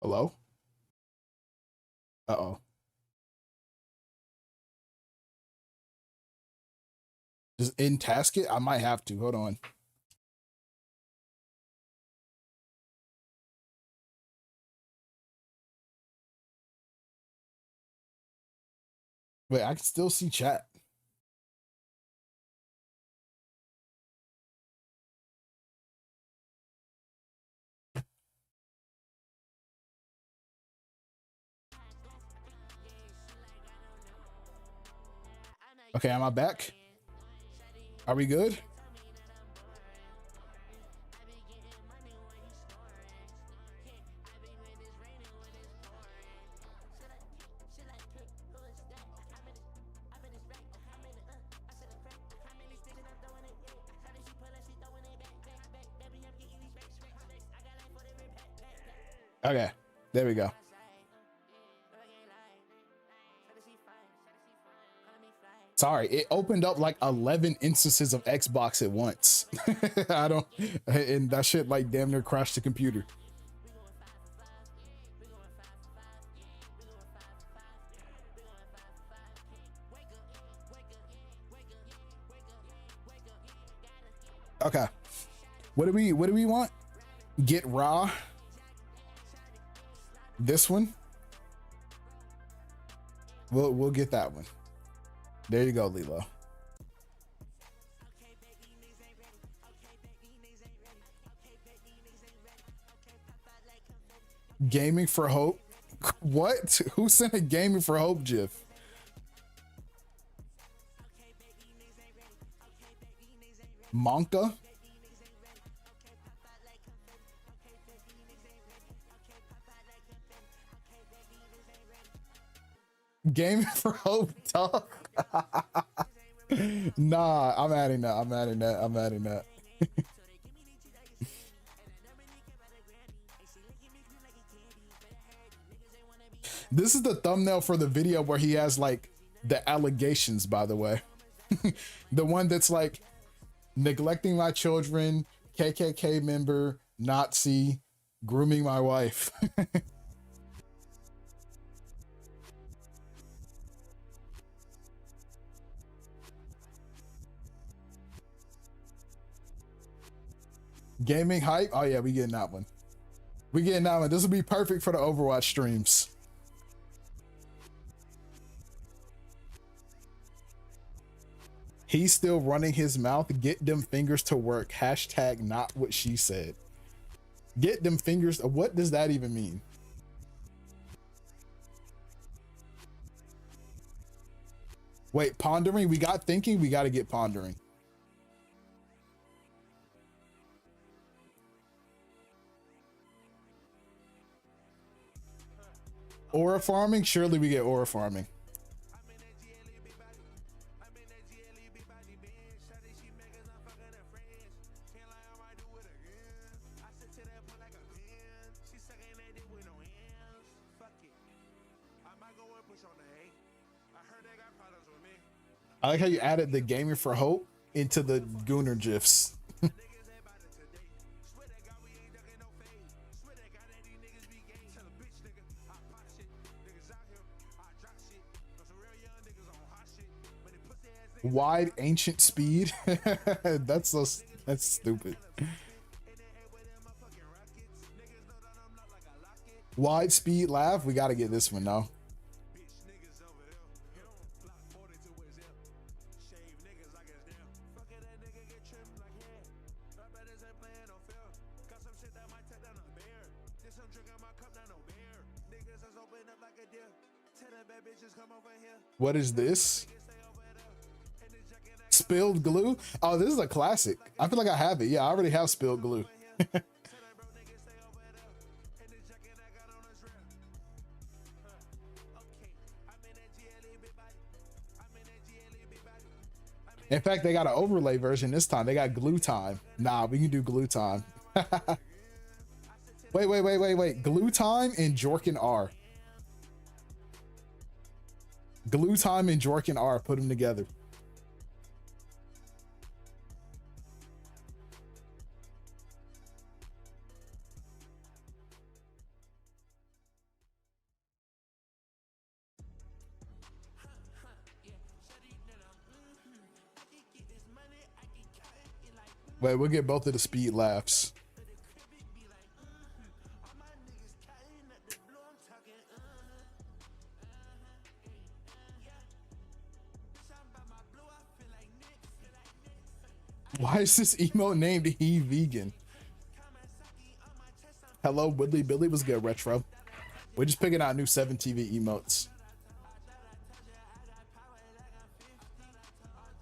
Hello? Uh-oh. Just in task it? I might have to. Hold on. Wait, I can still see chat. Okay, am I back? Are we good? Okay, there we go. Sorry, it opened up like 11 instances of Xbox at once. I don't, and that shit like damn near crashed the computer. Okay, what do we want? Get raw. This one. We'll get that one. There you go, Lilo. Gaming for Hope. What? Who sent a Gaming for Hope gif? Monka? Gaming for Hope talk. Nah, I'm adding that. This is the thumbnail for the video where he has like the allegations, by the way. The one that's like neglecting my children, KKK member, Nazi, grooming my wife. Gaming hype. Oh yeah, we getting that one. This will be perfect for the Overwatch streams. He's still running his mouth. Get them fingers to work. Hashtag not what she said. Get them fingers. What does that even mean? Wait, pondering. We got thinking. We got to get pondering. Aura farming. Surely we get aura farming. I like how you added the Gaming for Hope into the Gooner GIFs. Wide ancient speed. That's stupid. Wide speed laugh. We got to get this one now. What is this? Spilled glue? Oh, this is a classic. I feel like I have it. Yeah, I already have spilled glue. In fact, they got an overlay version this time. They got glue time. Nah, we can do glue time. Wait. Glue time and Jorkin R. Glue time and Jorkin R. Put them together. Wait, we'll get both of the speed laughs. Why is this emote named He Vegan? Hello, Woodley Billy was good, retro. We're just picking out new 7TV emotes.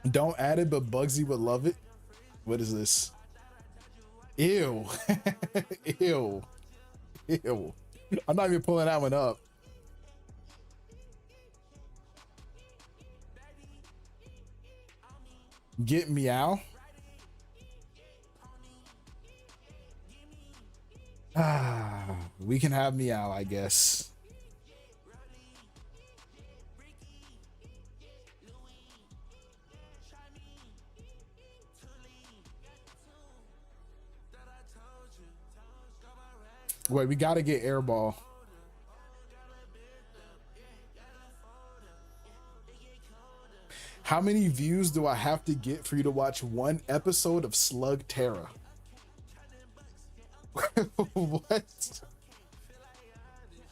Don't add it, but Bugsy would love it. What is this? Ew. Ew. Ew. I'm not even pulling that one up. Get meow. We can have Meow, I guess. Wait, we gotta get Airball. How many views do I have to get for you to watch one episode of Slug Terra? What?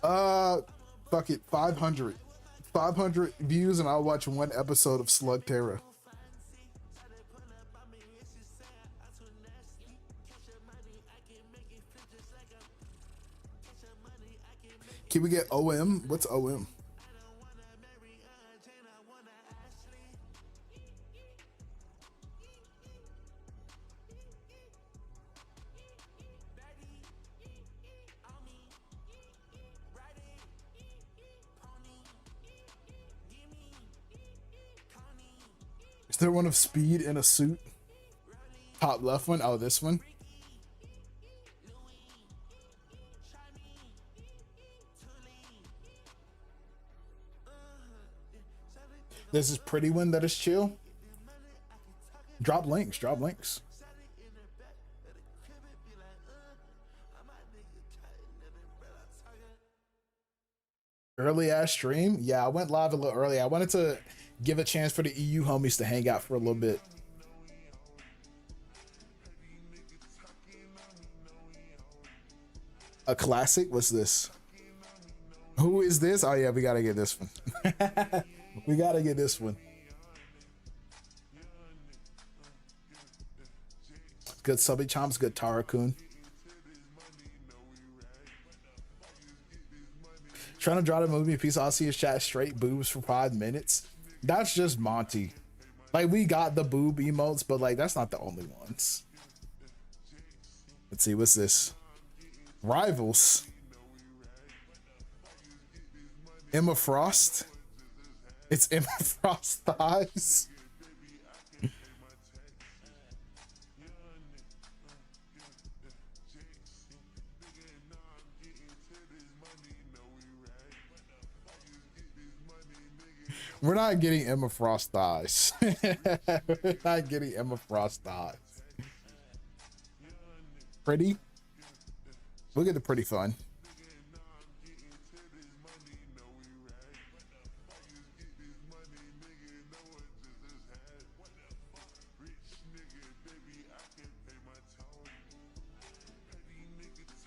Fuck it, 500. 500 views and I'll watch one episode of Slug Terra. Can we get OM? What's OM? Is there one of Speed in a suit? Top left one? Oh, this one. This is pretty one that is chill. Drop links, drop links. Early ass stream? Yeah, I went live a little early. I wanted to give a chance for the EU homies to hang out for a little bit. A classic? What's this? Who is this? Oh yeah, we gotta get this one. We gotta get this one. Good Subby Chomps, good Tara-kun. Trying to draw the movie piece. I'll see his chat straight boobs for 5 minutes. That's just Monty. Like, we got the boob emotes, but like that's not the only ones. Let's see, what's this? Rivals. Emma Frost. It's Emma Frost thighs. We're not getting Emma Frost thighs. We're not getting Emma Frost thighs. Pretty? We'll get the pretty fun.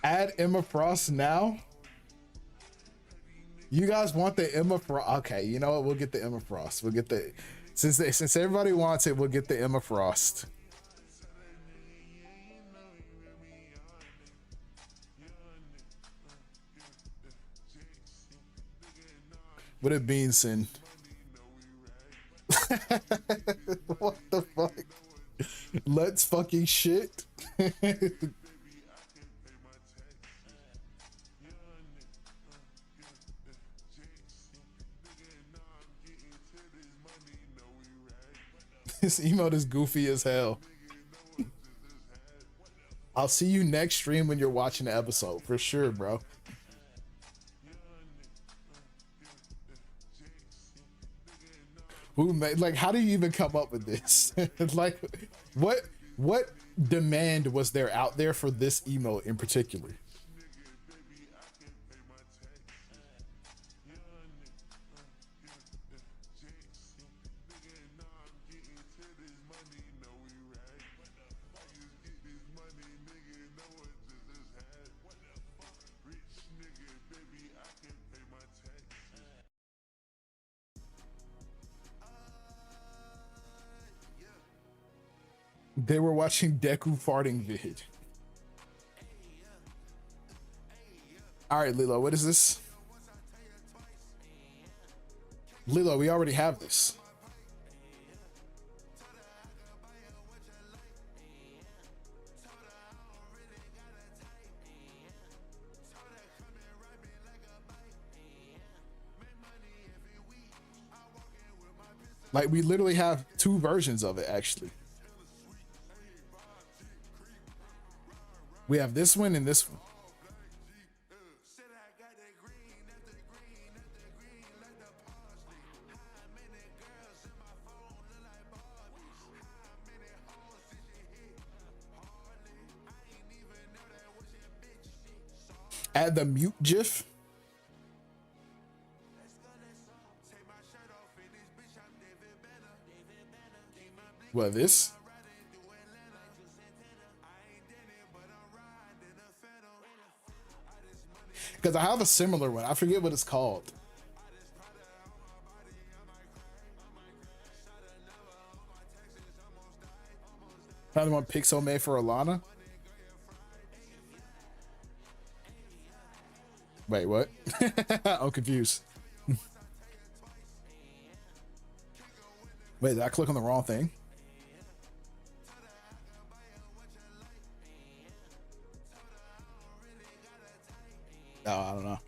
Add Emma Frost now. You guys want the Emma Frost? Okay, you know what? We'll get the Emma Frost. We'll get the since everybody wants it, we'll get the Emma Frost. What did Bean send? What the fuck? Let's fucking shit. This emote is goofy as hell. I'll see you next stream when you're watching the episode for sure, bro. Who made, like, how do you even come up with this? Like, what demand was there out there for this emote in particular? They were watching Deku farting vid. All right, Lilo, what is this? Lilo, we already have this. Like, we literally have 2 versions of it, actually. We have this one and this one. Add the mute gif. What, this? Because I have a similar one. I forget what it's called. Another one Pixel made for Alana. Wait, what? I'm confused. Wait, did I click on the wrong thing? Oh, I don't know.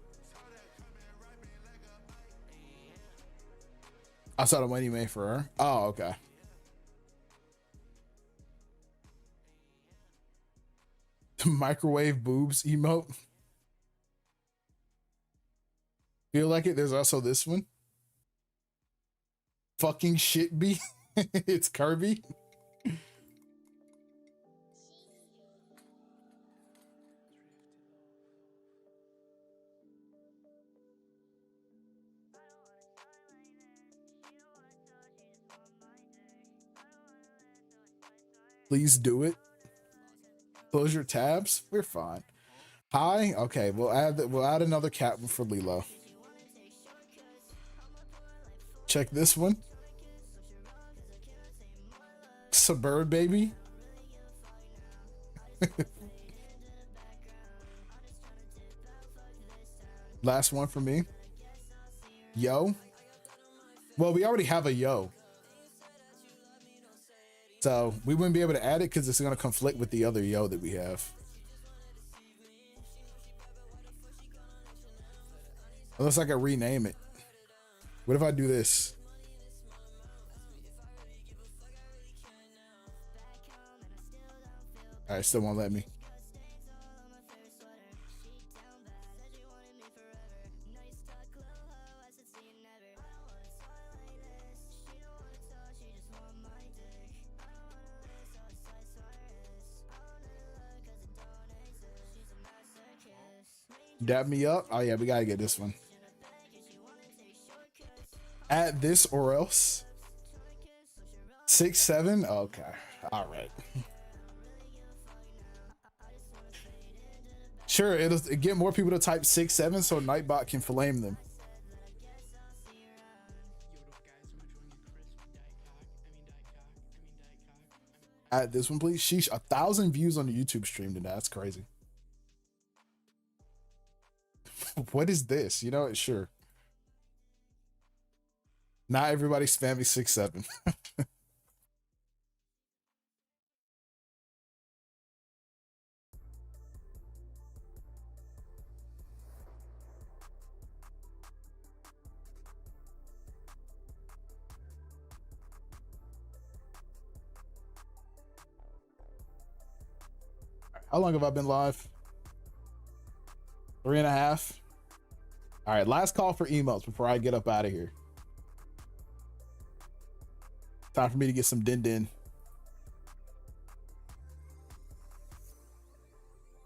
I saw the one you made for her. Oh, okay. Microwave boobs emote. Feel like it. There's also this one. Fucking shit be. It's Kirby. Please do it. Close your tabs. We're fine. Hi. Okay, we'll add another cat for Lilo. Check this one. Suburb baby. Last one for me. Yo. Well, we already have a yo. So we wouldn't be able to add it because it's going to conflict with the other yo that we have. Unless I can rename it. What if I do this? All right, still won't let me. Dab me up. Oh yeah, we gotta get this one. Add this or else. 6'7". Okay. All right. Sure, it'll get more people to type 6'7" so Nightbot can flame them. Add this one, please. Sheesh, 1,000 views on the YouTube stream today. That's crazy. What is this? You know what? Sure. Not everybody spam me 6'7". How long have I been live? 3.5. All right, last call for emotes before I get up out of here. Time for me to get some din.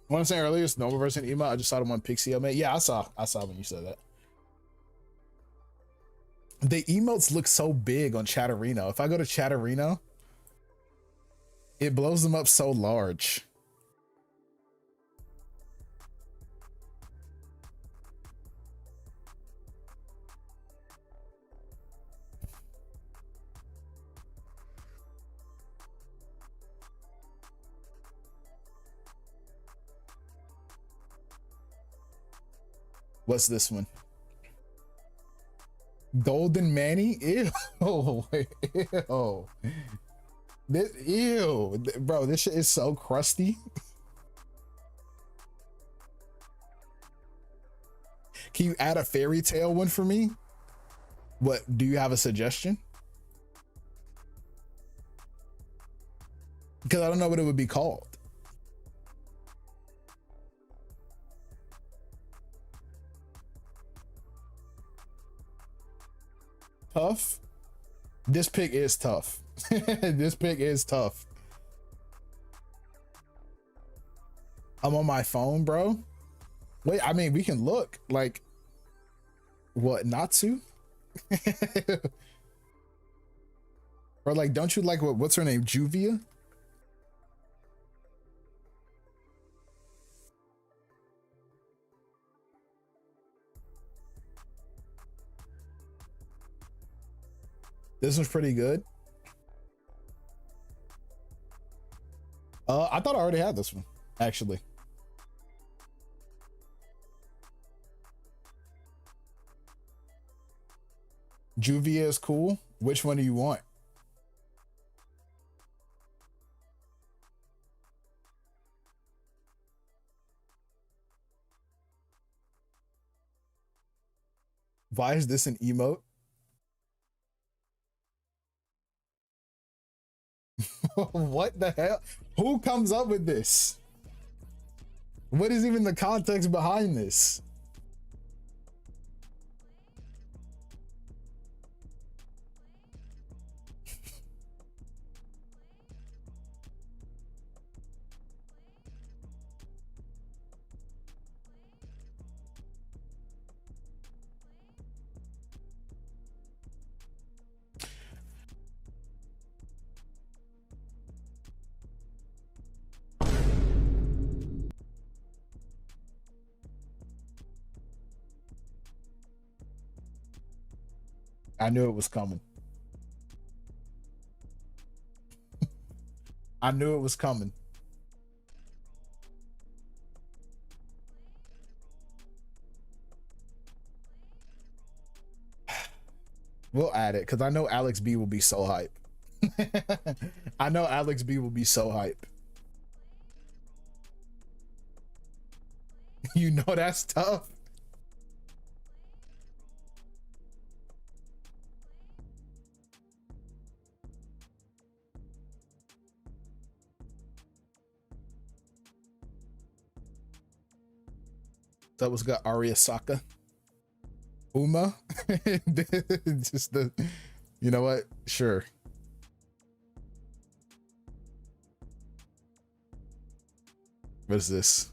What I'm saying earlier is normal version emote. I just saw the one Pixie made. Yeah, I saw when you said that. The emotes look so big on Chatterino. If I go to Chatterino, it blows them up so large. What's this one? Golden Manny? Ew. Ew. Ew. Bro, this shit is so crusty. Can you add a fairy tale one for me? What, do you have a suggestion? Because I don't know what it would be called. Tough. This pick is tough. This pick is tough. I'm on my phone, bro. Wait, I mean, we can look like what, Natsu? Or like, don't you like what's her name, Juvia? This one's pretty good. I thought I already had this one, actually. Juvia is cool. Which one do you want? Why is this an emote? What the hell? Who comes up with this? What is even the context behind this? I knew it was coming. I knew it was coming. We'll add it because I know Alex B will be so hype. I know Alex B will be so hype. You know that's tough. That was got Arya Saka. Uma. Just the, you know what? Sure. What is this?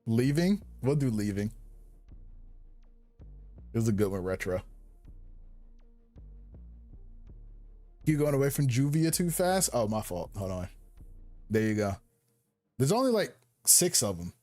Leaving? We'll do leaving. It was a good one, retro. You going away from Juvia too fast? Oh, my fault. Hold on. There you go. There's only like 6 of them.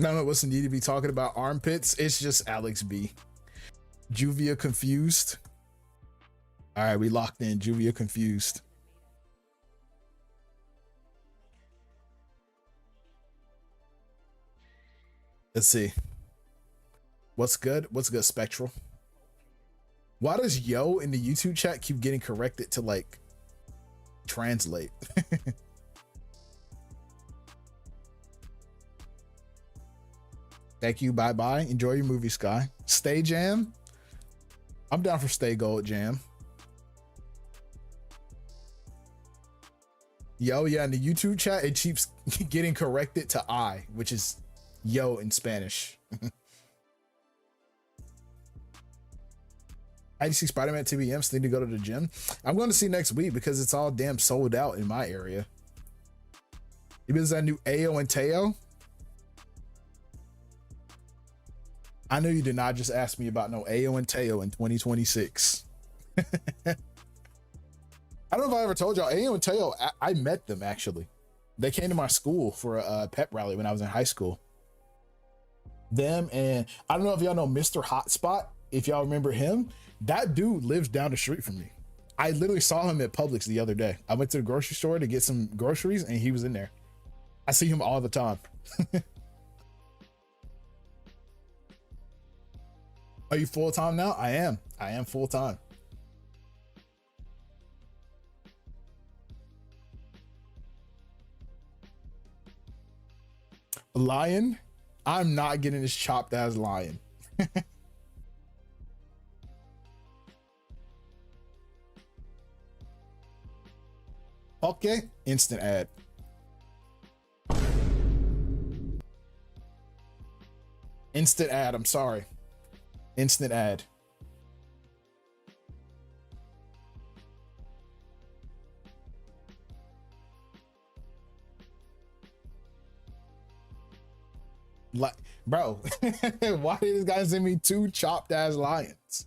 None of us need to be talking about armpits. It's just Alex B. Juvia confused. All right, we locked in. Juvia confused. Let's see. What's good? What's good, Spectral? Why does yo in the YouTube chat keep getting corrected to like translate? Thank you. Bye bye. Enjoy your movie, Sky. Stay Jam. I'm down for Stay Gold Jam. Yo, yeah, in the YouTube chat, it keeps getting corrected to I, which is yo in Spanish. I see Spider-Man TBM, still need to go to the gym. I'm going to see next week because it's all damn sold out in my area. Is that new Ayo and Teo? I know you did not just ask me about no Ayo and Teo in 2026. I don't know if I ever told y'all, Ayo and Teo, I met them actually. They came to my school for a pep rally when I was in high school. Them, and I don't know if y'all know Mr. Hotspot, if y'all remember him. That dude lives down the street from me. I literally saw him at Publix the other day. I went to the grocery store to get some groceries and he was in there. I see him all the time. Are you full-time now? I am full-time. Lion? I'm not getting this chopped as lion. Okay, instant ad. Instant ad, I'm sorry. Instant ad. Like, bro, why did this guy send me 2 chopped ass lions?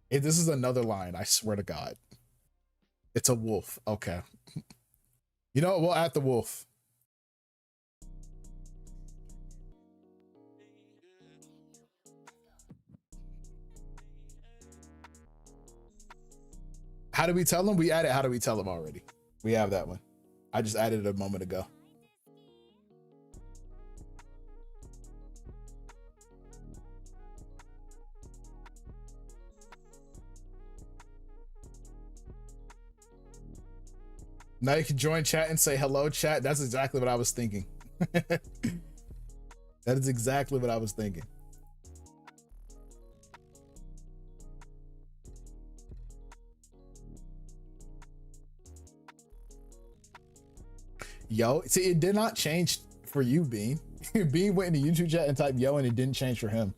If this is another lion, I swear to God. It's a wolf. Okay. You know what? We'll add the wolf. How do we tell them? We added how do we tell them already. We have that one. I just added it a moment ago. Now you can join chat and say hello, chat. That's exactly what I was thinking. That is exactly what I was thinking. Yo, see, it did not change for you, Bean. Bean went into YouTube chat and typed yo, and it didn't change for him.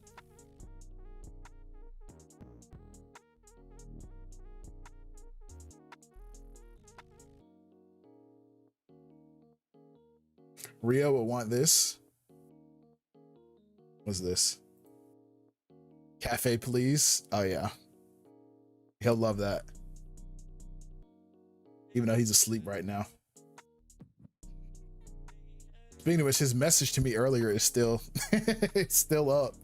Rio will want this. What's this? Cafe, please. Oh, yeah. He'll love that. Even though he's asleep right now. Speaking of which, his message to me earlier is still, it's still up.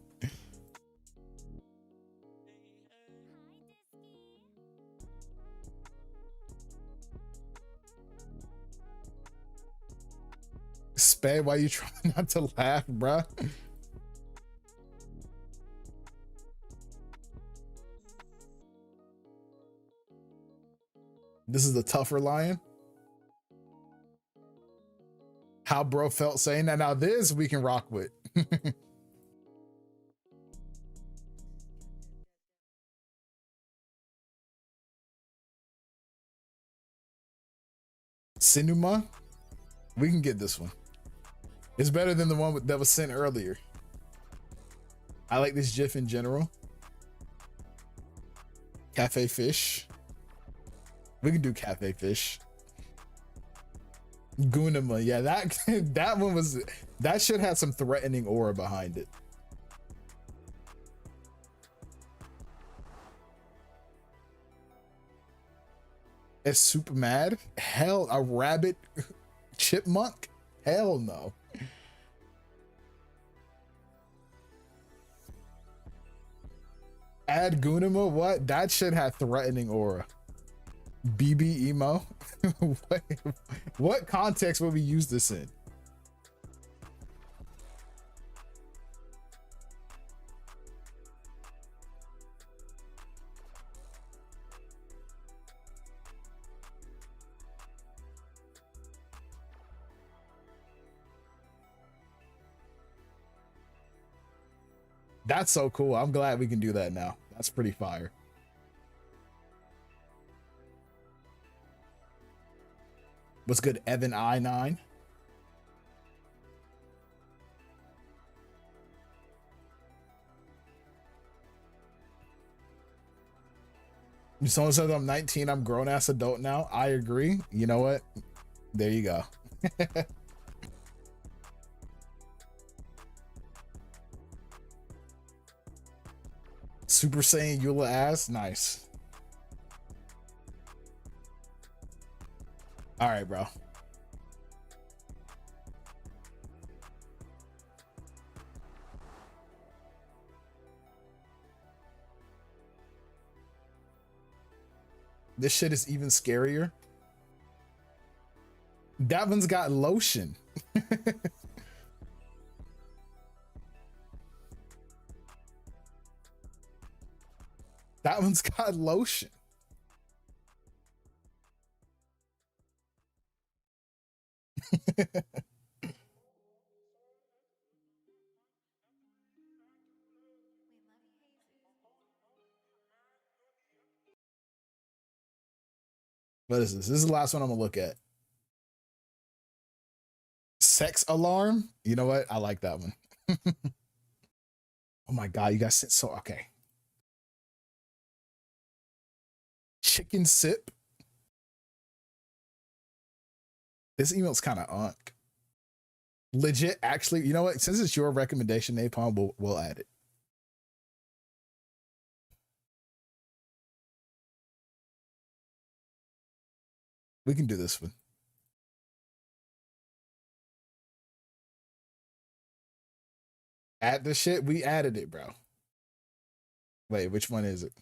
Spade, why you trying not to laugh, bruh? This is the tougher lion. How bro felt saying that. Now this we can rock with. Cinema. We can get this one. It's better than the one that was sent earlier. I like this GIF in general. Cafe fish. We can do cafe fish. Gunama, yeah, that one was, that should have some threatening aura behind it. It's super mad. Hell, a rabbit chipmunk? Hell no. Add Gunama, what? That should have threatening aura. BB emo. What context would we use this in? That's so cool. I'm glad we can do that now. That's pretty fire. What's good, Evan I9? Someone says I'm 19, I'm grown ass adult now. I agree. You know what? There you go. Super Saiyan Eula ass, nice. All right, bro. This shit is even scarier. That one's got lotion. That one's got lotion. What is this? This is the last one I'm gonna look at. Sex alarm. You know what? I like that one. Oh my God, you guys sit so okay. Chicken sip. This email's kind of unk. Legit, actually, you know what? Since it's your recommendation, Napalm, we'll add it. We can do this one. Add the shit. We added it, bro. Wait, which one is it?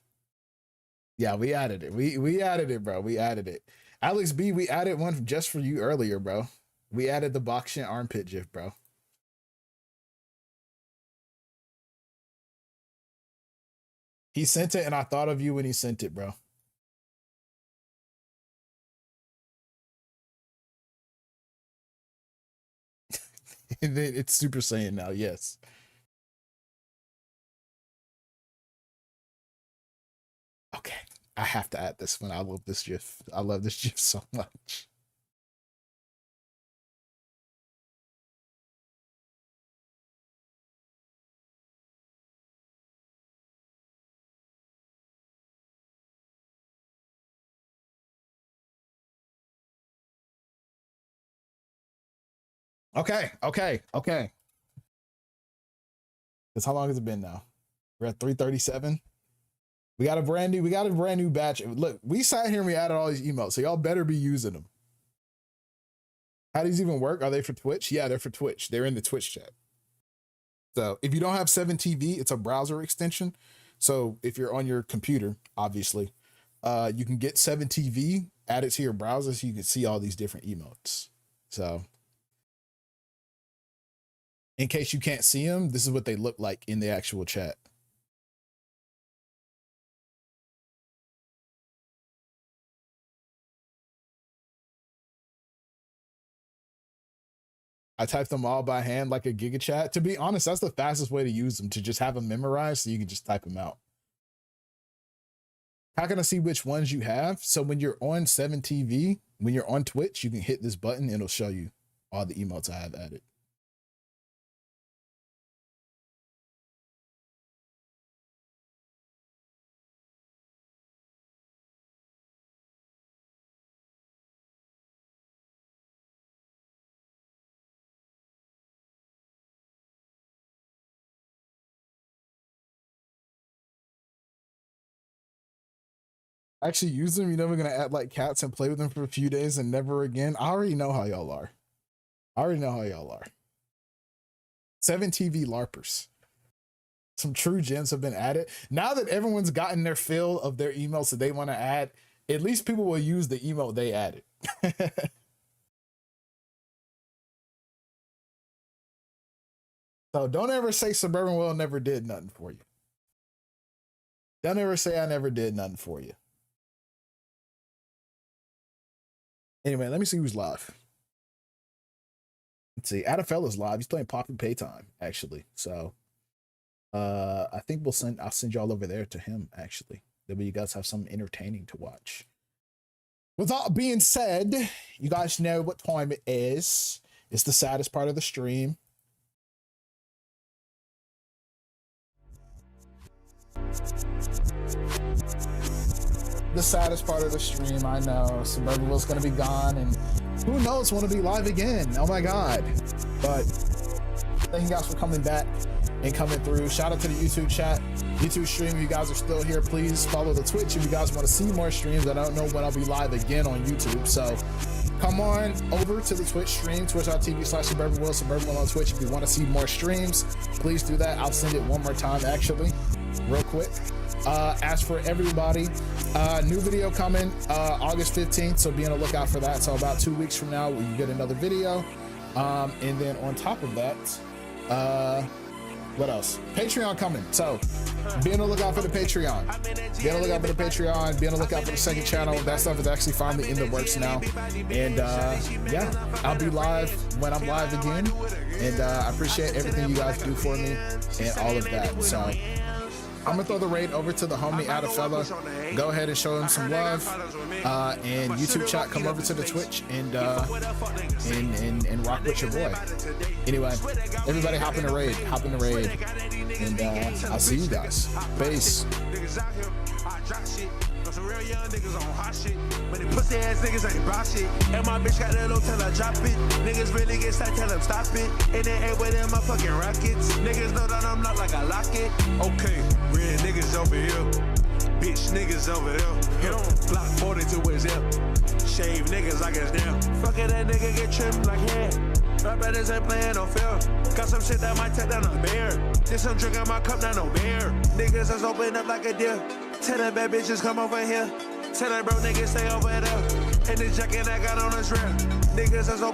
Yeah, we added it. We added it, bro. We added it. Alex B, we added one just for you earlier, bro. We added the box shin armpit gif, bro. He sent it and I thought of you when he sent it, bro. It's Super Saiyan now, yes. Okay, I have to add this one. I love this GIF. I love this GIF so much. Okay. Because how long has it been now? We're at 3:37. We got a brand new batch. Look, we sat here and we added all these emails, so y'all better be using them. How do these even work? Are they for Twitch? Yeah, they're for Twitch. They're in the Twitch chat. So if you don't have 7TV, it's a browser extension. So if you're on your computer, obviously, you can get 7TV, add it to your browser so you can see all these different emotes. So in case you can't see them, this is what they look like in the actual chat. I typed them all by hand like a Giga Chat. To be honest, that's the fastest way to use them, to just have them memorized so you can just type them out. How can I see which ones you have? So when you're on 7TV, when you're on Twitch, you can hit this button and it'll show you all the emotes I have added. Actually use them. You're never gonna act like cats and play with them for a few days and never again. I already know how y'all are. 7TV LARPers. Some true gems have been added. Now that everyone's gotten their fill of their emails that they want to add, at least people will use the emote they added. So don't ever say Suburbanwill never did nothing for you. Don't ever say I never did nothing for you. Anyway, let me see who's live. Let's see. Adafella's live. He's playing Poppy Paytime, actually. So I think I'll send y'all over there to him, actually. That way you guys have something entertaining to watch. With that being said, you guys know what time it is. It's the saddest part of the stream. The saddest part of the stream, I know. Suburbanwill's gonna be gone, and who knows when it'll be live again. Oh my God. But thank you guys for coming back and coming through. Shout out to the YouTube chat, YouTube stream. You guys are still here. Please follow the Twitch if you guys want to see more streams. I don't know when I'll be live again on YouTube, so come on over to the Twitch stream, twitch.tv/Suburbanwill, Suburbanwill on Twitch. If you want to see more streams, please do that. I'll send it one more time, actually, real quick. As for everybody, new video coming August 15th, so be on the lookout for that. So about 2 weeks from now, we get another video. And then on top of that, what else? Patreon coming. So be on the lookout for the Patreon. Be on the lookout for the Patreon. Be on the lookout for the second channel. That stuff is actually finally in the works now. And yeah, I'll be live when I'm live again. And I appreciate everything you guys do for me and all of that. So I'm gonna throw the raid over to the homie Adafella. Go ahead and show him some love. And YouTube chat, come over to the Twitch and rock with your boy. Anyway, everybody hop in the raid, and I'll see you guys. Peace. Some real young niggas on hot shit, but they pussy ass niggas ain't bout shit. And my bitch got that low till I drop it. Niggas really get stuck, tell them stop it. And they ain't with them my fucking rockets. Niggas know that I'm not like I lock it. Okay, real niggas over here, bitch niggas over there. Block 42 is hip. Shave niggas like it's them. Fuck it, that nigga get trimmed like hair. My brothers ain't playing no fair. Got some shit that might take down a bear. There's some drink in my cup, not no beer. Niggas just open up like a deer. Tell them bad bitches come over here. Tell them bro niggas stay over there. And the jacket I got on is real. Niggas just open